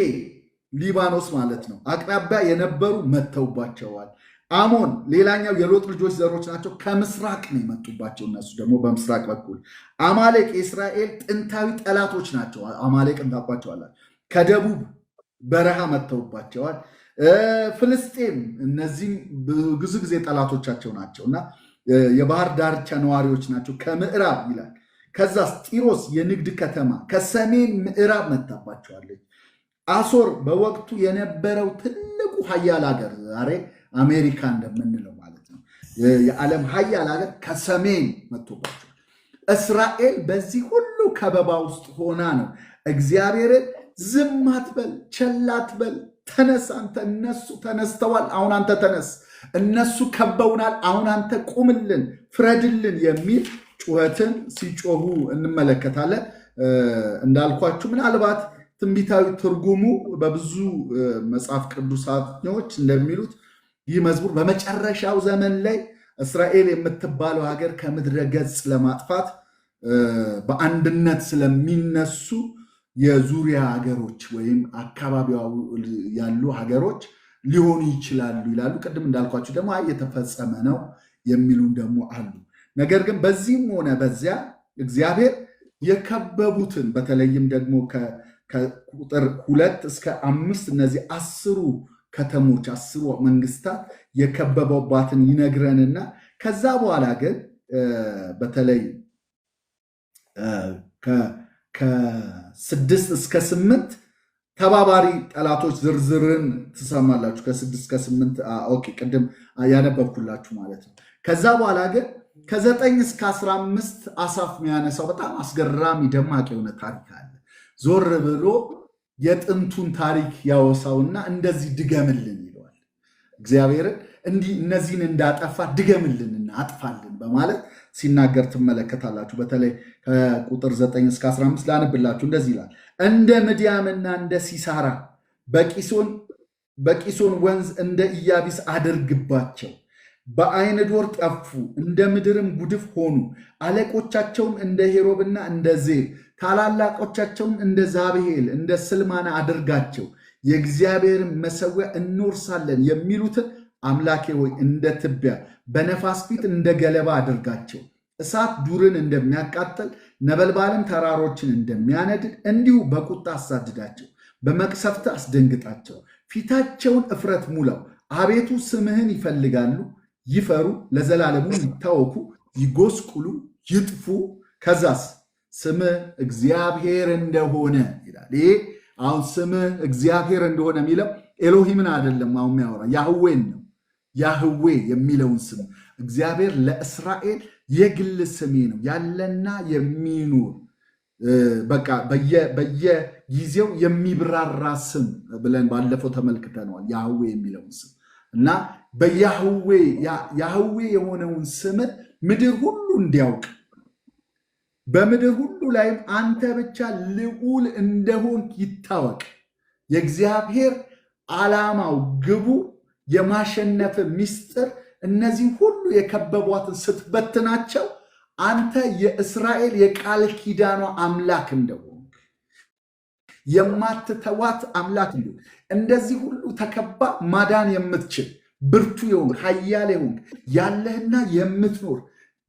ሊባኖስ ማለት ነው አቅራቢያ የነበሩ መጥተውባቸዋል። አሞን ሌላኛው የሎጥ ልጆች ዘሮች ናቸው። ከምስራቅ ነው የመጡባቸው። እነሱ ደግሞ በምስራቅ በኩል አማሌቅ የእስራኤል ጥንታዊ ጠላቶች ናቸው። አማሌቅን ታውቋቸዋላችሁ። ከደቡብ በረሃ መጥተውባቸዋል። ፍልስጤም እነዚህም ብዙ ጊዜ ጠላቶቻቸው ናቸው እና የባህር ዳርቻ ነዋሪዎች ናቸው። ከምዕራብ ይላል። ከዛስ ጢሮስ የንግድ ከተማ ከሰሜን ምዕራብ መታባቸዋለች። አሶር በወቅቱ የነበረው ትልቁ ሀያል ሀገር ዛሬ አሜሪካ እንደምንለው ማለት ነው። የዓለም ሀያል ሀገር ከሰሜን መጥቶባቸዋል። እስራኤል በዚህ ሁሉ ከበባ ውስጥ ሆና ነው እግዚአብሔርን ዝም አትበል፣ ቸል አትበል፣ ተነስ አንተ። እነሱ ተነስተዋል፣ አሁን አንተ ተነስ። እነሱ ከበውናል፣ አሁን አንተ ቁምልን፣ ፍረድልን የሚል ጩኸትን ሲጮሁ እንመለከታለን። እንዳልኳችሁ ምናልባት ትንቢታዊ ትርጉሙ በብዙ መጽሐፍ ቅዱሳኞች እንደሚሉት ይህ መዝሙር በመጨረሻው ዘመን ላይ እስራኤል የምትባለው ሀገር ከምድረ ገጽ ለማጥፋት በአንድነት ስለሚነሱ የዙሪያ ሀገሮች ወይም አካባቢው ያሉ ሀገሮች ሊሆኑ ይችላሉ ይላሉ። ቅድም እንዳልኳችሁ ደግሞ የተፈጸመ ነው የሚሉን ደግሞ አሉ። ነገር ግን በዚህም ሆነ በዚያ እግዚአብሔር የከበቡትን በተለይም ደግሞ ከቁጥር 2 እስከ 5 እነዚህ 10 ከተሞች 10 መንግስታት የከበበባትን ይነግረንና ከዛ በኋላ ግን በተለይ ከ6 እስከ 8 ተባባሪ ጠላቶች ዝርዝርን ትሰማላችሁ። ከ6 እስከ 8 ኦኬ፣ ቅድም ያነበብኩላችሁ ማለት ነው። ከዛ በኋላ ግን ከ9 እስከ 15 አሳፍ የሚያነሳው በጣም አስገራሚ ደማቅ የሆነ ታሪክ አለ። ዞር ብሎ የጥንቱን ታሪክ ያወሳውና እንደዚህ ድገምልን ይለዋል እግዚአብሔርን። እንዲህ እነዚህን እንዳጠፋ ድገምልንና አጥፋልን በማለት ሲናገር ትመለከታላችሁ። በተለይ ከቁጥር 9 እስከ 15 ላንብላችሁ። እንደዚህ ይላል፣ እንደ ምድያምና እንደ ሲሳራ በቂሶን ወንዝ እንደ ኢያቢስ አድርግባቸው። በአይንዶር ጠፉ፣ እንደ ምድርም ጉድፍ ሆኑ። አለቆቻቸውም እንደ ሄሮብና እንደ ዜብ፣ ታላላቆቻቸውም እንደ ዛብሄል እንደ ስልማና አድርጋቸው። የእግዚአብሔርን መሠዊያ እንወርሳለን የሚሉትን አምላኬ ሆይ እንደ ትቢያ በነፋስ ፊት እንደ ገለባ አድርጋቸው። እሳት ዱርን እንደሚያቃጥል ነበልባልም ተራሮችን እንደሚያነድድ እንዲሁ በቁጣ አሳድዳቸው፣ በመቅሰፍት አስደንግጣቸው። ፊታቸውን እፍረት ሙላው። አቤቱ ስምህን ይፈልጋሉ፣ ይፈሩ፣ ለዘላለሙ ይታወኩ፣ ይጎስቁሉ፣ ይጥፉ። ከዛስ ስምህ እግዚአብሔር እንደሆነ ይላል። ይሄ አሁን ስምህ እግዚአብሔር እንደሆነ የሚለው ኤሎሂምን አይደለም። አሁን የሚያወራ ያህዌን ነው። ያህዌ የሚለውን ስም እግዚአብሔር ለእስራኤል የግል ስሜ ነው፣ ያለና የሚኖር በቃ በየጊዜው የሚብራራ ስም ብለን ባለፈው ተመልክተነዋል። ያህዌ የሚለውን ስም እና ያህዌ የሆነውን ስም ምድር ሁሉ እንዲያውቅ በምድር ሁሉ ላይም አንተ ብቻ ልዑል እንደሆን ይታወቅ። የእግዚአብሔር ዓላማው ግቡ የማሸነፍ ምስጢር እነዚህ ሁሉ የከበቧትን ስትበትናቸው አንተ የእስራኤል የቃል ኪዳኗ አምላክ እንደሆን የማትተዋት አምላክ እንደሆን እንደዚህ ሁሉ ተከባ ማዳን የምትችል ብርቱ የሆንክ ኃያል የሆንክ ያለህና የምትኖር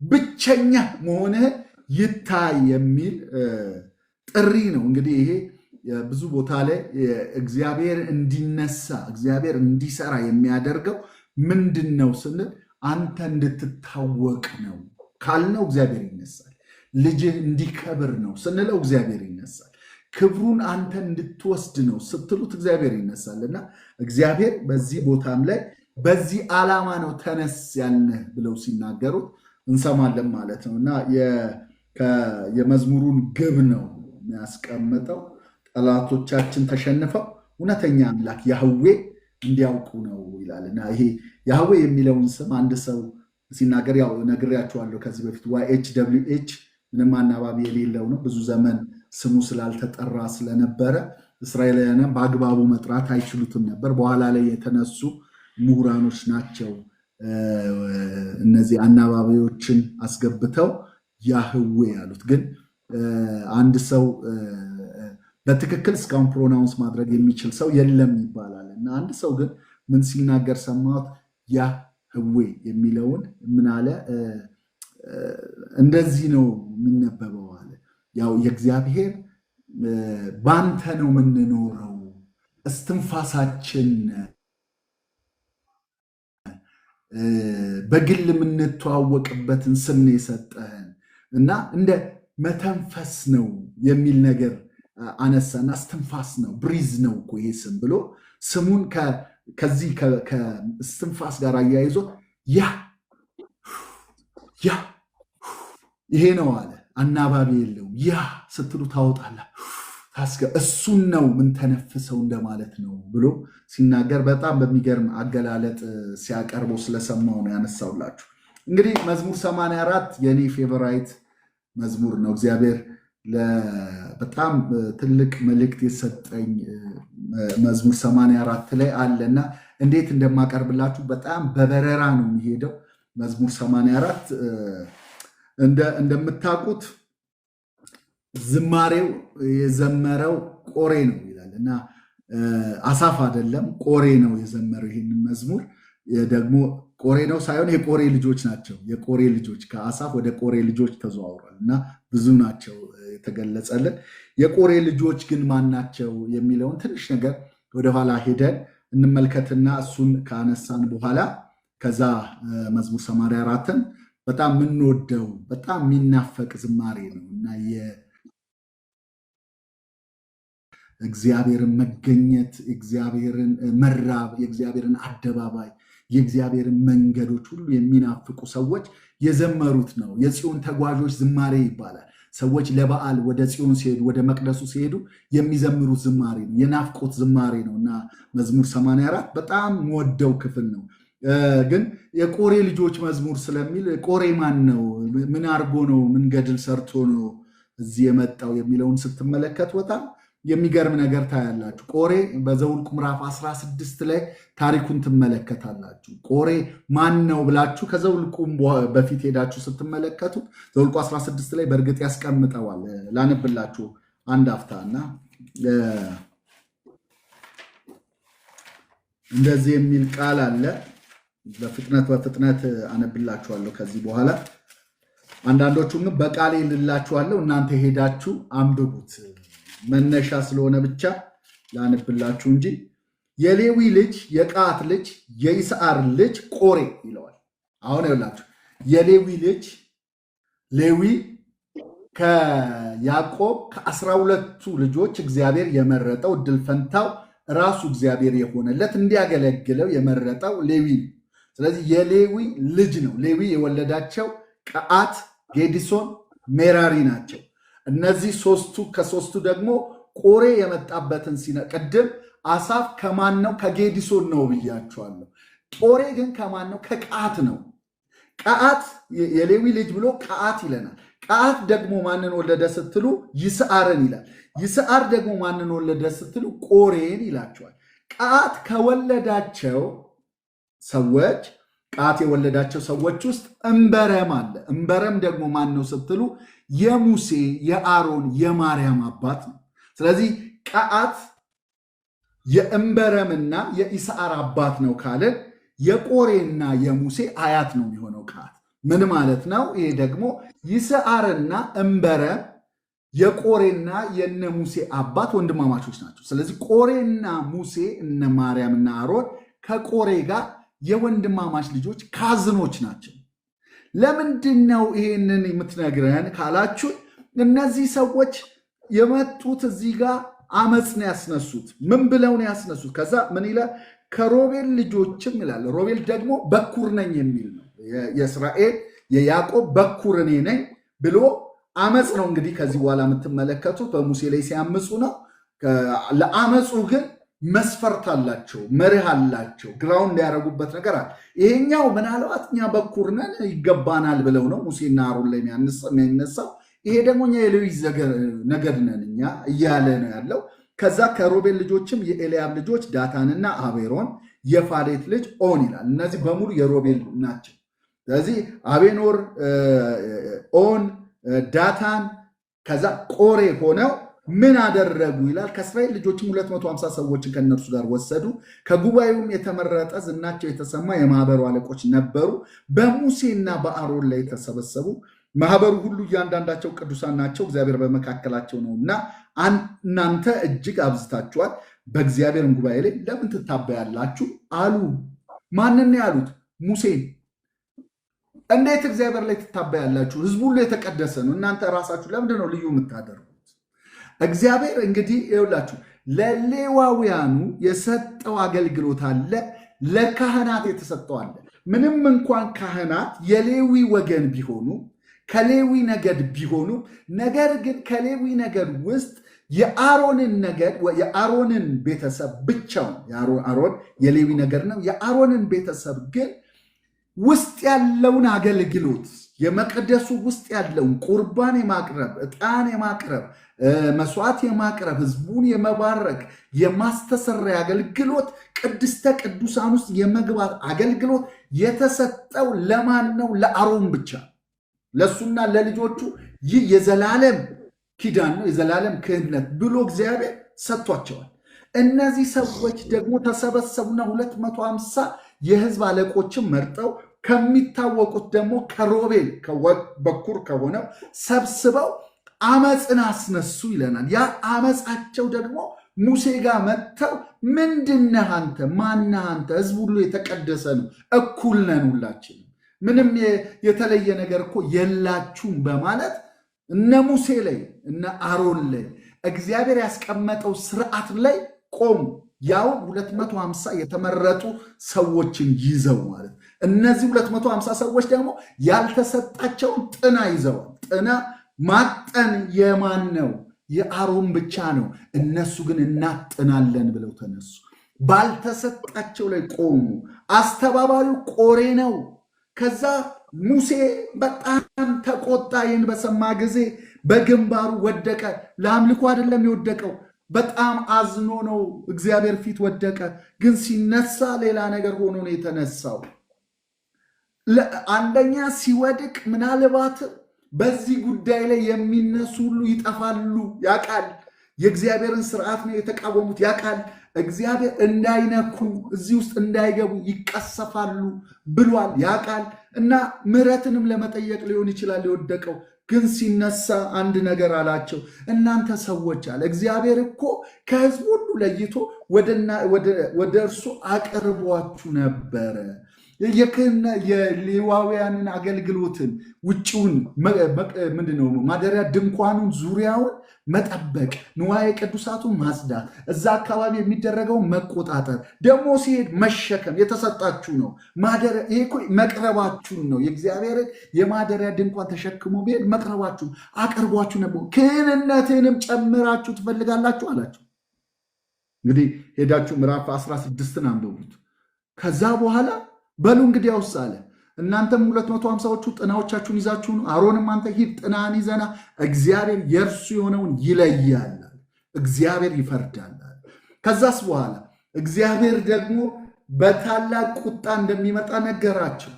ብቸኛ መሆንህን ይታይ የሚል ጥሪ ነው። እንግዲህ ይሄ ብዙ ቦታ ላይ እግዚአብሔር እንዲነሳ እግዚአብሔር እንዲሰራ የሚያደርገው ምንድን ነው ስንል አንተ እንድትታወቅ ነው ካልነው እግዚአብሔር ይነሳል። ልጅህ እንዲከብር ነው ስንለው እግዚአብሔር ይነሳል። ክብሩን አንተ እንድትወስድ ነው ስትሉት እግዚአብሔር ይነሳል። እና እግዚአብሔር በዚህ ቦታም ላይ በዚህ ዓላማ ነው ተነስ ያልነህ ብለው ሲናገሩት እንሰማለን ማለት ነው። እና የመዝሙሩን ግብ ነው የሚያስቀምጠው። ጠላቶቻችን ተሸንፈው እውነተኛ አምላክ ያህዌ እንዲያውቁ ነው ይላል። እና ይሄ ያህዌ የሚለውን ስም አንድ ሰው ሲናገር ያው ነግሬያቸዋለሁ ከዚህ በፊት YHWH ምንም አናባቢ የሌለው ነው። ብዙ ዘመን ስሙ ስላልተጠራ ስለነበረ እስራኤላውያን በአግባቡ መጥራት አይችሉትም ነበር። በኋላ ላይ የተነሱ ምሁራኖች ናቸው እነዚህ አናባቢዎችን አስገብተው ያህዌ ያሉት። ግን አንድ ሰው በትክክል እስካሁን ፕሮናውንስ ማድረግ የሚችል ሰው የለም ይባላል። እና አንድ ሰው ግን ምን ሲናገር ሰማሁት? ያህዌ የሚለውን ምን አለ? እንደዚህ ነው የሚነበበው አለ። ያው የእግዚአብሔር ባንተ ነው የምንኖረው፣ እስትንፋሳችን በግል የምንተዋወቅበትን ስም ነው የሰጠህን እና እንደ መተንፈስ ነው የሚል ነገር አነሳና እስትንፋስ ነው ብሪዝ ነው እኮ ይሄ ስም ብሎ ስሙን ከዚህ ከእስትንፋስ ጋር አያይዞ ያ ይሄ ነው አለ። አናባቢ የለውም። ያ ስትሉ ታወጣላ እሱን ነው ምን ተነፍሰው እንደማለት ነው ብሎ ሲናገር በጣም በሚገርም አገላለጥ ሲያቀርበው ስለሰማው ነው ያነሳውላችሁ። እንግዲህ መዝሙር 84 የኔ ፌቨራይት መዝሙር ነው። እግዚአብሔር በጣም ትልቅ መልእክት የሰጠኝ መዝሙር 84 ላይ አለና እንዴት እንደማቀርብላችሁ በጣም በበረራ ነው የሚሄደው። መዝሙር 84 እንደምታውቁት ዝማሬው የዘመረው ቆሬ ነው ይላል እና አሳፍ አይደለም፣ ቆሬ ነው የዘመረው። ይህንን መዝሙር ደግሞ ቆሬ ነው ሳይሆን የቆሬ ልጆች ናቸው። የቆሬ ልጆች ከአሳፍ ወደ ቆሬ ልጆች ተዘዋውሯል እና ብዙ ናቸው የተገለጸልን። የቆሬ ልጆች ግን ማን ናቸው የሚለውን ትንሽ ነገር ወደኋላ ሄደን እንመልከትና እሱን ካነሳን በኋላ ከዛ መዝሙር 84ን በጣም የምንወደው በጣም የሚናፈቅ ዝማሬ ነው እና እግዚአብሔርን መገኘት፣ እግዚአብሔርን መራብ፣ የእግዚአብሔርን አደባባይ፣ የእግዚአብሔርን መንገዶች ሁሉ የሚናፍቁ ሰዎች የዘመሩት ነው። የጽዮን ተጓዦች ዝማሬ ይባላል። ሰዎች ለበዓል ወደ ጽዮን ሲሄዱ፣ ወደ መቅደሱ ሲሄዱ የሚዘምሩት ዝማሬ ነው። የናፍቆት ዝማሬ ነው እና መዝሙር 84 በጣም ወደው ክፍል ነው። ግን የቆሬ ልጆች መዝሙር ስለሚል ቆሬ ማን ነው? ምን አርጎ ነው? ምን ገድል ሰርቶ ነው እዚህ የመጣው የሚለውን ስትመለከት በጣም የሚገርም ነገር ታያላችሁ። ቆሬ በዘኍልቍ ምዕራፍ 16 ላይ ታሪኩን ትመለከታላችሁ። ቆሬ ማን ነው ብላችሁ ከዘኍልቍ በፊት ሄዳችሁ ስትመለከቱት ዘኍልቍ 16 ላይ በእርግጥ ያስቀምጠዋል። ላነብላችሁ አንድ አፍታና እንደዚህ የሚል ቃል አለ። በፍጥነት አነብላችኋለሁ ከዚህ በኋላ። አንዳንዶቹም በቃሌ ልላችኋለሁ፣ እናንተ ሄዳችሁ አንብቡት። መነሻ ስለሆነ ብቻ ላንብላችሁ እንጂ የሌዊ ልጅ የቀዓት ልጅ የይስዓር ልጅ ቆሬ ይለዋል። አሁን ይኸውላችሁ የሌዊ ልጅ ሌዊ ከያዕቆብ ከ12ቱ ልጆች እግዚአብሔር የመረጠው እድል ፈንታው ራሱ እግዚአብሔር የሆነለት እንዲያገለግለው የመረጠው ሌዊ ነው። ስለዚህ የሌዊ ልጅ ነው። ሌዊ የወለዳቸው ቀዓት፣ ጌዲሶን፣ ሜራሪ ናቸው። እነዚህ ሶስቱ ከሶስቱ ደግሞ ቆሬ የመጣበትን ቅድም አሳፍ ከማን ነው? ከጌዲሶን ነው ብያቸዋለሁ። ቆሬ ግን ከማን ነው? ከቀዓት ነው። ቀዓት የሌዊ ልጅ ብሎ ቀዓት ይለናል። ቀዓት ደግሞ ማንን ወለደ ስትሉ ይስዓርን ይላል። ይስዓር ደግሞ ማንን ወለደ ስትሉ ቆሬን ይላቸዋል። ቀዓት ከወለዳቸው ሰዎች ቀዓት የወለዳቸው ሰዎች ውስጥ እንበረም አለ። እንበረም ደግሞ ማን ነው ስትሉ የሙሴ የአሮን የማርያም አባት ነው። ስለዚህ ቀዓት የእንበረምና የይስዓር አባት ነው ካለን የቆሬና የሙሴ አያት ነው የሚሆነው። ቀዓት ምን ማለት ነው? ይሄ ደግሞ ይስዓርና እንበረም የቆሬና የነ ሙሴ አባት ወንድማማቾች ናቸው። ስለዚህ ቆሬና ሙሴ እነ ማርያምና አሮን ከቆሬ ጋር የወንድማማች ልጆች ካዝኖች ናቸው። ለምንድን ነው ይሄንን የምትነግረን ካላችሁ፣ እነዚህ ሰዎች የመጡት እዚህ ጋር አመፅ ነው ያስነሱት። ምን ብለው ነው ያስነሱት? ከዛ ምን ይላል? ከሮቤል ልጆችም ይላል። ሮቤል ደግሞ በኩር ነኝ የሚል ነው። የእስራኤል የያዕቆብ በኩር እኔ ነኝ ብሎ አመፅ ነው። እንግዲህ ከዚህ በኋላ የምትመለከቱት በሙሴ ላይ ሲያምፁ ነው። ለአመፁ ግን መስፈርት አላቸው፣ መርህ አላቸው። ግራውንድ ያደረጉበት ነገር አለ። ይሄኛው ምናልባት እኛ በኩር ነን ይገባናል ብለው ነው ሙሴና አሮን ላይ የሚያነሳው። ይሄ ደግሞ እኛ የሌዊ ነገድ ነን እኛ እያለ ነው ያለው። ከዛ ከሮቤል ልጆችም የኤልያብ ልጆች ዳታንና አቤሮን፣ የፋሌት ልጅ ኦን ይላል። እነዚህ በሙሉ የሮቤል ናቸው። ስለዚህ አቤኖር፣ ኦን፣ ዳታን ከዛ ቆሬ ሆነው ምን አደረጉ ይላል? ከእስራኤል ልጆችም 250 ሰዎችን ከእነርሱ ጋር ወሰዱ። ከጉባኤውም የተመረጠ ዝናቸው የተሰማ የማህበሩ አለቆች ነበሩ። በሙሴና በአሮን ላይ ተሰበሰቡ። ማህበሩ ሁሉ እያንዳንዳቸው ቅዱሳን ናቸው፣ እግዚአብሔር በመካከላቸው ነው እና እናንተ እጅግ አብዝታችኋል፣ በእግዚአብሔርም ጉባኤ ላይ ለምን ትታበያላችሁ አሉ። ማንን ያሉት? ሙሴን። እንዴት እግዚአብሔር ላይ ትታበያላችሁ? ህዝቡ ሁሉ የተቀደሰ ነው፣ እናንተ ራሳችሁ ለምንድን ነው ልዩ የምታደርጉት? እግዚአብሔር እንግዲህ ይኸውላችሁ ለሌዋውያኑ የሰጠው አገልግሎት አለ፣ ለካህናት የተሰጠው አለ። ምንም እንኳን ካህናት የሌዊ ወገን ቢሆኑ ከሌዊ ነገድ ቢሆኑ፣ ነገር ግን ከሌዊ ነገድ ውስጥ የአሮንን ነገድ የአሮንን ቤተሰብ ብቻውን አሮን የሌዊ ነገድ ነው። የአሮንን ቤተሰብ ግን ውስጥ ያለውን አገልግሎት የመቅደሱ ውስጥ ያለውን ቁርባን የማቅረብ ዕጣን የማቅረብ መስዋዕት የማቅረብ ህዝቡን የመባረክ የማስተሰሪያ አገልግሎት ቅድስተ ቅዱሳን ውስጥ የመግባት አገልግሎት የተሰጠው ለማን ነው? ለአሮን ብቻ። ለሱና ለልጆቹ ይህ የዘላለም ኪዳን ነው፣ የዘላለም ክህነት ብሎ እግዚአብሔር ሰጥቷቸዋል። እነዚህ ሰዎች ደግሞ ተሰበሰቡና 250 የህዝብ አለቆችን መርጠው ከሚታወቁት ደግሞ ከሮቤል በኩር ከሆነው ሰብስበው አመፅን አስነሱ ይለናል። ያ አመፃቸው ደግሞ ሙሴ ጋር መጥተው ምንድነህ አንተ? ማነህ አንተ? ህዝብ ሁሉ የተቀደሰ ነው፣ እኩል ነን፣ ሁላችንም ምንም የተለየ ነገር እኮ የላችሁም በማለት እነ ሙሴ ላይ እነ አሮን ላይ እግዚአብሔር ያስቀመጠው ስርዓት ላይ ቆሙ። ያው 250 የተመረጡ ሰዎችን ይዘው ማለት እነዚህ 250 ሰዎች ደግሞ ያልተሰጣቸውን ጥና ይዘዋል። ጥና ማጠን የማን ነው? የአሮን ብቻ ነው። እነሱ ግን እናጥናለን ብለው ተነሱ። ባልተሰጣቸው ላይ ቆሙ። አስተባባሪው ቆሬ ነው። ከዛ ሙሴ በጣም ተቆጣ። ይህን በሰማ ጊዜ በግንባሩ ወደቀ። ለአምልኮ አይደለም የወደቀው፣ በጣም አዝኖ ነው እግዚአብሔር ፊት ወደቀ። ግን ሲነሳ ሌላ ነገር ሆኖ ነው የተነሳው። አንደኛ ሲወድቅ ምናልባት በዚህ ጉዳይ ላይ የሚነሱ ሁሉ ይጠፋሉ ያውቃል። የእግዚአብሔርን ስርዓት ነው የተቃወሙት ያውቃል። እግዚአብሔር እንዳይነኩ እዚህ ውስጥ እንዳይገቡ ይቀሰፋሉ ብሏል ያውቃል። እና ምሕረትንም ለመጠየቅ ሊሆን ይችላል የወደቀው። ግን ሲነሳ አንድ ነገር አላቸው። እናንተ ሰዎች አለ እግዚአብሔር እኮ ከሕዝብ ሁሉ ለይቶ ወደ እርሱ አቅርቧችሁ ነበረ። የሌዋውያንን አገልግሎትን ውጭውን ምንድነው ማደሪያ ድንኳኑን ዙሪያውን መጠበቅ፣ ንዋየ ቅዱሳቱን ማጽዳት፣ እዛ አካባቢ የሚደረገውን መቆጣጠር፣ ደግሞ ሲሄድ መሸከም የተሰጣችሁ ነው። ይሄ እኮ መቅረባችሁን ነው። የእግዚአብሔርን የማደሪያ ድንኳን ተሸክሞ ቢሄድ መቅረባችሁ አቅርቧችሁ ነበር። ክህንነትንም ጨምራችሁ ትፈልጋላችሁ አላቸው። እንግዲህ ሄዳችሁ ምዕራፍ 16ን አንብቡት። ከዛ በኋላ በሉ እንግዲህ ያውስ አለ እናንተም 250ዎቹ ጥናዎቻችሁን ይዛችሁ ነው። አሮንም አንተ ሂድ ጥናን ይዘና እግዚአብሔር የእርሱ የሆነውን ይለያል፣ እግዚአብሔር ይፈርዳል። ከዛስ በኋላ እግዚአብሔር ደግሞ በታላቅ ቁጣ እንደሚመጣ ነገራቸው።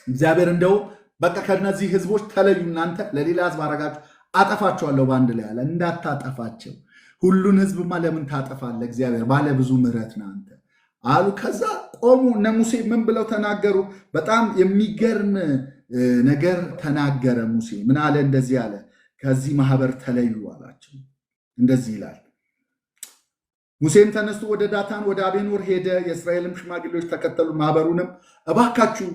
እግዚአብሔር እንደው በቃ ከነዚህ ህዝቦች ተለዩ፣ እናንተ ለሌላ ህዝብ አረጋችሁ፣ አጠፋቸዋለሁ በአንድ ላይ አለ። እንዳታጠፋቸው ሁሉን ህዝብማ ለምን ታጠፋለ? እግዚአብሔር ባለ ብዙ ምሕረት ነው አንተ አሉ። ከዛ ቆሙ። እነ ሙሴ ምን ብለው ተናገሩ? በጣም የሚገርም ነገር ተናገረ ሙሴ። ምን አለ? እንደዚህ አለ፣ ከዚህ ማህበር ተለዩ አላቸው። እንደዚህ ይላል። ሙሴም ተነስቶ ወደ ዳታን ወደ አቤኖር ሄደ። የእስራኤልም ሽማግሌዎች ተከተሉ። ማህበሩንም እባካችሁ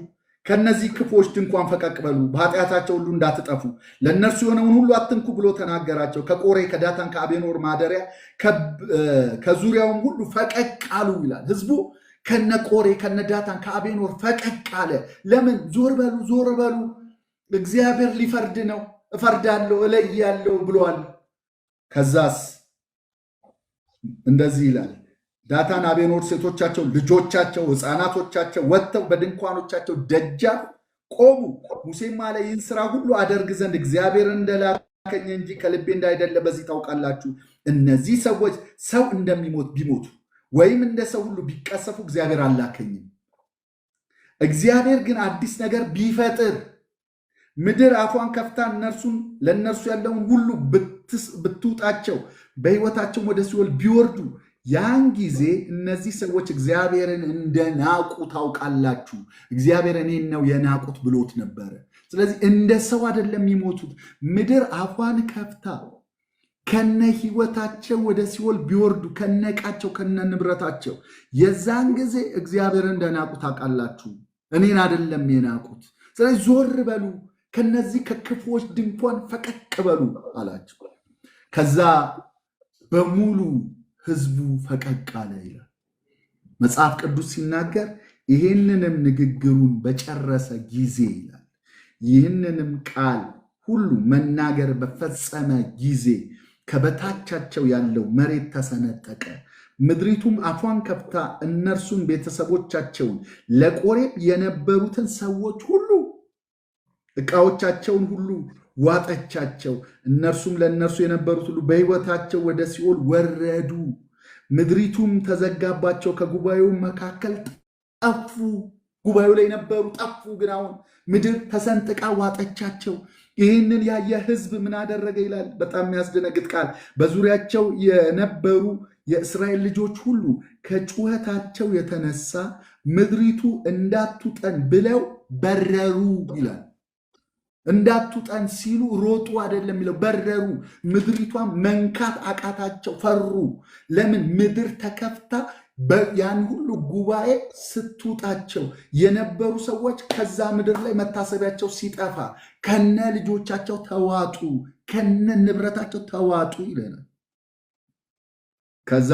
ከነዚህ ክፎች ድንኳን ፈቀቅ በሉ፣ በኃጢአታቸው ሁሉ እንዳትጠፉ ለእነርሱ የሆነውን ሁሉ አትንኩ ብሎ ተናገራቸው። ከቆሬ ከዳታን ከአቤኖር ማደሪያ ከዙሪያውም ሁሉ ፈቀቅ አሉ ይላል። ህዝቡ ከነ ቆሬ ከነ ዳታን ከአቤኖር ፈቀቅ አለ። ለምን? ዞር በሉ ዞር በሉ፣ እግዚአብሔር ሊፈርድ ነው፣ እፈርዳለሁ እለያለሁ ብሏል። ከዛስ እንደዚህ ይላል። ዳታን አቤኖር ሴቶቻቸው፣ ልጆቻቸው፣ ሕፃናቶቻቸው ወጥተው በድንኳኖቻቸው ደጃፍ ቆሙ። ሙሴም አለ ይህን ስራ ሁሉ አደርግ ዘንድ እግዚአብሔር እንደላከኝ እንጂ ከልቤ እንዳይደለ በዚህ ታውቃላችሁ። እነዚህ ሰዎች ሰው እንደሚሞት ቢሞቱ ወይም እንደ ሰው ሁሉ ቢቀሰፉ እግዚአብሔር አላከኝም። እግዚአብሔር ግን አዲስ ነገር ቢፈጥር ምድር አፏን ከፍታ ለእነርሱ ያለውን ሁሉ ብትውጣቸው በሕይወታቸው ወደ ሲኦል ቢወርዱ ያን ጊዜ እነዚህ ሰዎች እግዚአብሔርን እንደናቁ ታውቃላችሁ። እግዚአብሔር እኔን ነው የናቁት ብሎት ነበረ። ስለዚህ እንደ ሰው አይደለም የሚሞቱት። ምድር አፏን ከፍታ ከነ ሕይወታቸው ወደ ሲኦል ቢወርዱ ከነቃቸው ከነ ንብረታቸው የዛን ጊዜ እግዚአብሔርን እንደናቁ ታውቃላችሁ። እኔን አይደለም የናቁት። ስለዚህ ዞር በሉ፣ ከነዚህ ከክፉዎች ድንኳን ፈቀቅ በሉ አላቸው። ከዛ በሙሉ ህዝቡ ፈቀቅ አለ ይላል መጽሐፍ ቅዱስ ሲናገር። ይህንንም ንግግሩን በጨረሰ ጊዜ ይላል ይህንንም ቃል ሁሉ መናገር በፈጸመ ጊዜ ከበታቻቸው ያለው መሬት ተሰነጠቀ። ምድሪቱም አፏን ከፍታ እነርሱን ቤተሰቦቻቸውን ለቆሬብ የነበሩትን ሰዎች ሁሉ ዕቃዎቻቸውን ሁሉ ዋጠቻቸው። እነርሱም ለእነርሱ የነበሩት ሁሉ በሕይወታቸው ወደ ሲኦል ወረዱ። ምድሪቱም ተዘጋባቸው፣ ከጉባኤው መካከል ጠፉ። ጉባኤው ላይ ነበሩ፣ ጠፉ። ግን አሁን ምድር ተሰንጥቃ ዋጠቻቸው። ይህንን ያየ ህዝብ ምን አደረገ ይላል። በጣም የሚያስደነግጥ ቃል። በዙሪያቸው የነበሩ የእስራኤል ልጆች ሁሉ ከጩኸታቸው የተነሳ ምድሪቱ እንዳትውጠን ብለው በረሩ ይላል። እንዳትውጠን ሲሉ ሮጡ አይደለም የሚለው፣ በረሩ። ምድሪቷን መንካት አቃታቸው፣ ፈሩ። ለምን? ምድር ተከፍታ ያን ሁሉ ጉባኤ ስትውጣቸው የነበሩ ሰዎች ከዛ ምድር ላይ መታሰቢያቸው ሲጠፋ ከነ ልጆቻቸው ተዋጡ፣ ከነ ንብረታቸው ተዋጡ ይለናል። ከዛ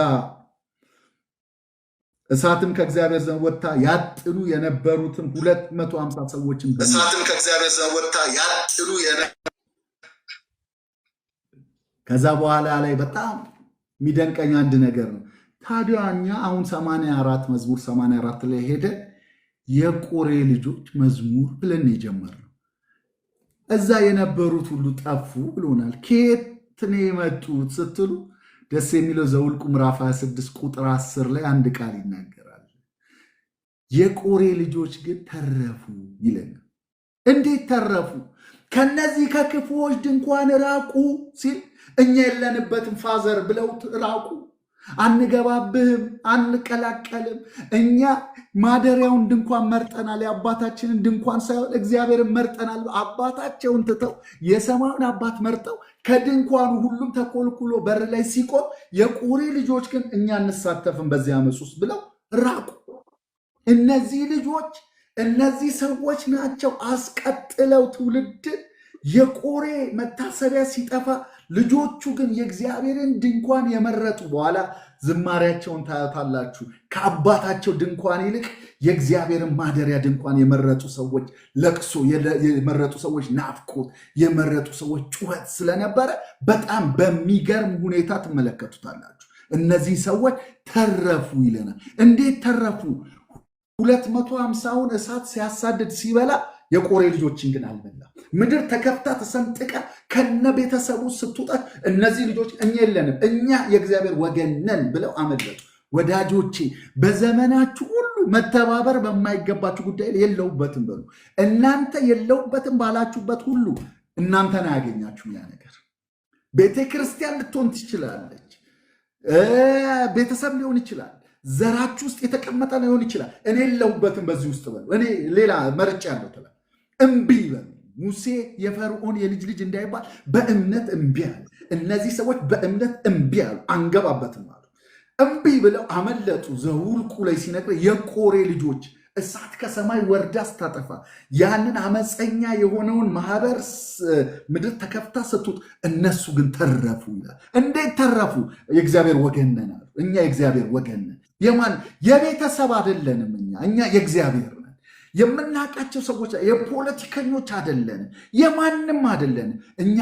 እሳትም ከእግዚአብሔር ዘንድ ወጥታ ያጥሉ የነበሩትን 250 ሰዎችን እሳትም ከእግዚአብሔር ዘንድ ወጥታ ያጥሉ ከዛ በኋላ ላይ በጣም የሚደንቀኝ አንድ ነገር ነው። ታዲያ እኛ አሁን 84 መዝሙር 84 ላይ ሄደ የቆሬ ልጆች መዝሙር ብለን የጀመርነው እዛ የነበሩት ሁሉ ጠፉ ብሎናል። ከየት ነው የመጡት ስትሉ ደስ የሚለው ዘኍልቍ ምዕራፍ 26 ቁጥር 10 ላይ አንድ ቃል ይናገራል። የቆሬ ልጆች ግን ተረፉ ይለናል። እንዴት ተረፉ? ከነዚህ ከክፉዎች ድንኳን ራቁ ሲል እኛ የለንበትም ፋዘር ብለው ራቁ። አንገባብህም፣ አንቀላቀልም። እኛ ማደሪያውን ድንኳን መርጠናል፣ የአባታችንን ድንኳን ሳይሆን እግዚአብሔርን መርጠናል። አባታቸውን ትተው የሰማዩን አባት መርጠው ከድንኳኑ ሁሉም ተኮልኩሎ በር ላይ ሲቆም የቆሬ ልጆች ግን እኛ እንሳተፍም በዚህ ዓመፅ ውስጥ ብለው ራቁ። እነዚህ ልጆች እነዚህ ሰዎች ናቸው አስቀጥለው ትውልድን የቆሬ መታሰቢያ ሲጠፋ ልጆቹ ግን የእግዚአብሔርን ድንኳን የመረጡ። በኋላ ዝማሬያቸውን ታያታላችሁ። ከአባታቸው ድንኳን ይልቅ የእግዚአብሔርን ማደሪያ ድንኳን የመረጡ ሰዎች ለቅሶ፣ የመረጡ ሰዎች ናፍቆት፣ የመረጡ ሰዎች ጩኸት ስለነበረ በጣም በሚገርም ሁኔታ ትመለከቱታላችሁ። እነዚህ ሰዎች ተረፉ ይለናል። እንዴት ተረፉ? 250ውን እሳት ሲያሳድድ ሲበላ የቆሬ ልጆችን ግን አልበላም። ምድር ተከፍታ ተሰንጥቃ ከነ ቤተሰቡ ስትወጣ እነዚህ ልጆች እኛ የለንም፣ እኛ የእግዚአብሔር ወገን ነን ብለው አመለጡ። ወዳጆቼ በዘመናችሁ ሁሉ መተባበር በማይገባችሁ ጉዳይ የለውበትም በሉ። እናንተ የለውበትም ባላችሁበት ሁሉ እናንተን አያገኛችሁም ያ ነገር። ቤተክርስቲያን ልትሆን ትችላለች፣ ቤተሰብ ሊሆን ይችላል፣ ዘራችሁ ውስጥ የተቀመጠ ሊሆን ይችላል። እኔ የለውበትም በዚህ ውስጥ በሉ። እኔ ሌላ መርጫ ያለው ትላል። እምቢ በሉ። ሙሴ የፈርዖን የልጅ ልጅ እንዳይባል በእምነት እምቢ አለ። እነዚህ ሰዎች በእምነት እምቢ አሉ፣ አንገባበትም አሉ። እምቢ ብለው አመለጡ። ዘኍልቍ ላይ ሲነግር የቆሬ ልጆች እሳት ከሰማይ ወርዳ ስታጠፋ ያንን አመፀኛ የሆነውን ማህበር ምድር ተከፍታ ስትውጥ እነሱ ግን ተረፉ ይላል። እንዴት ተረፉ? የእግዚአብሔር ወገን ነን አሉ። እኛ የእግዚአብሔር ወገን ነን። የማን የቤተሰብ አይደለንም። እኛ የእግዚአብሔር ነን። የምናውቃቸው ሰዎች የፖለቲከኞች አይደለንም፣ የማንም አይደለንም። እኛ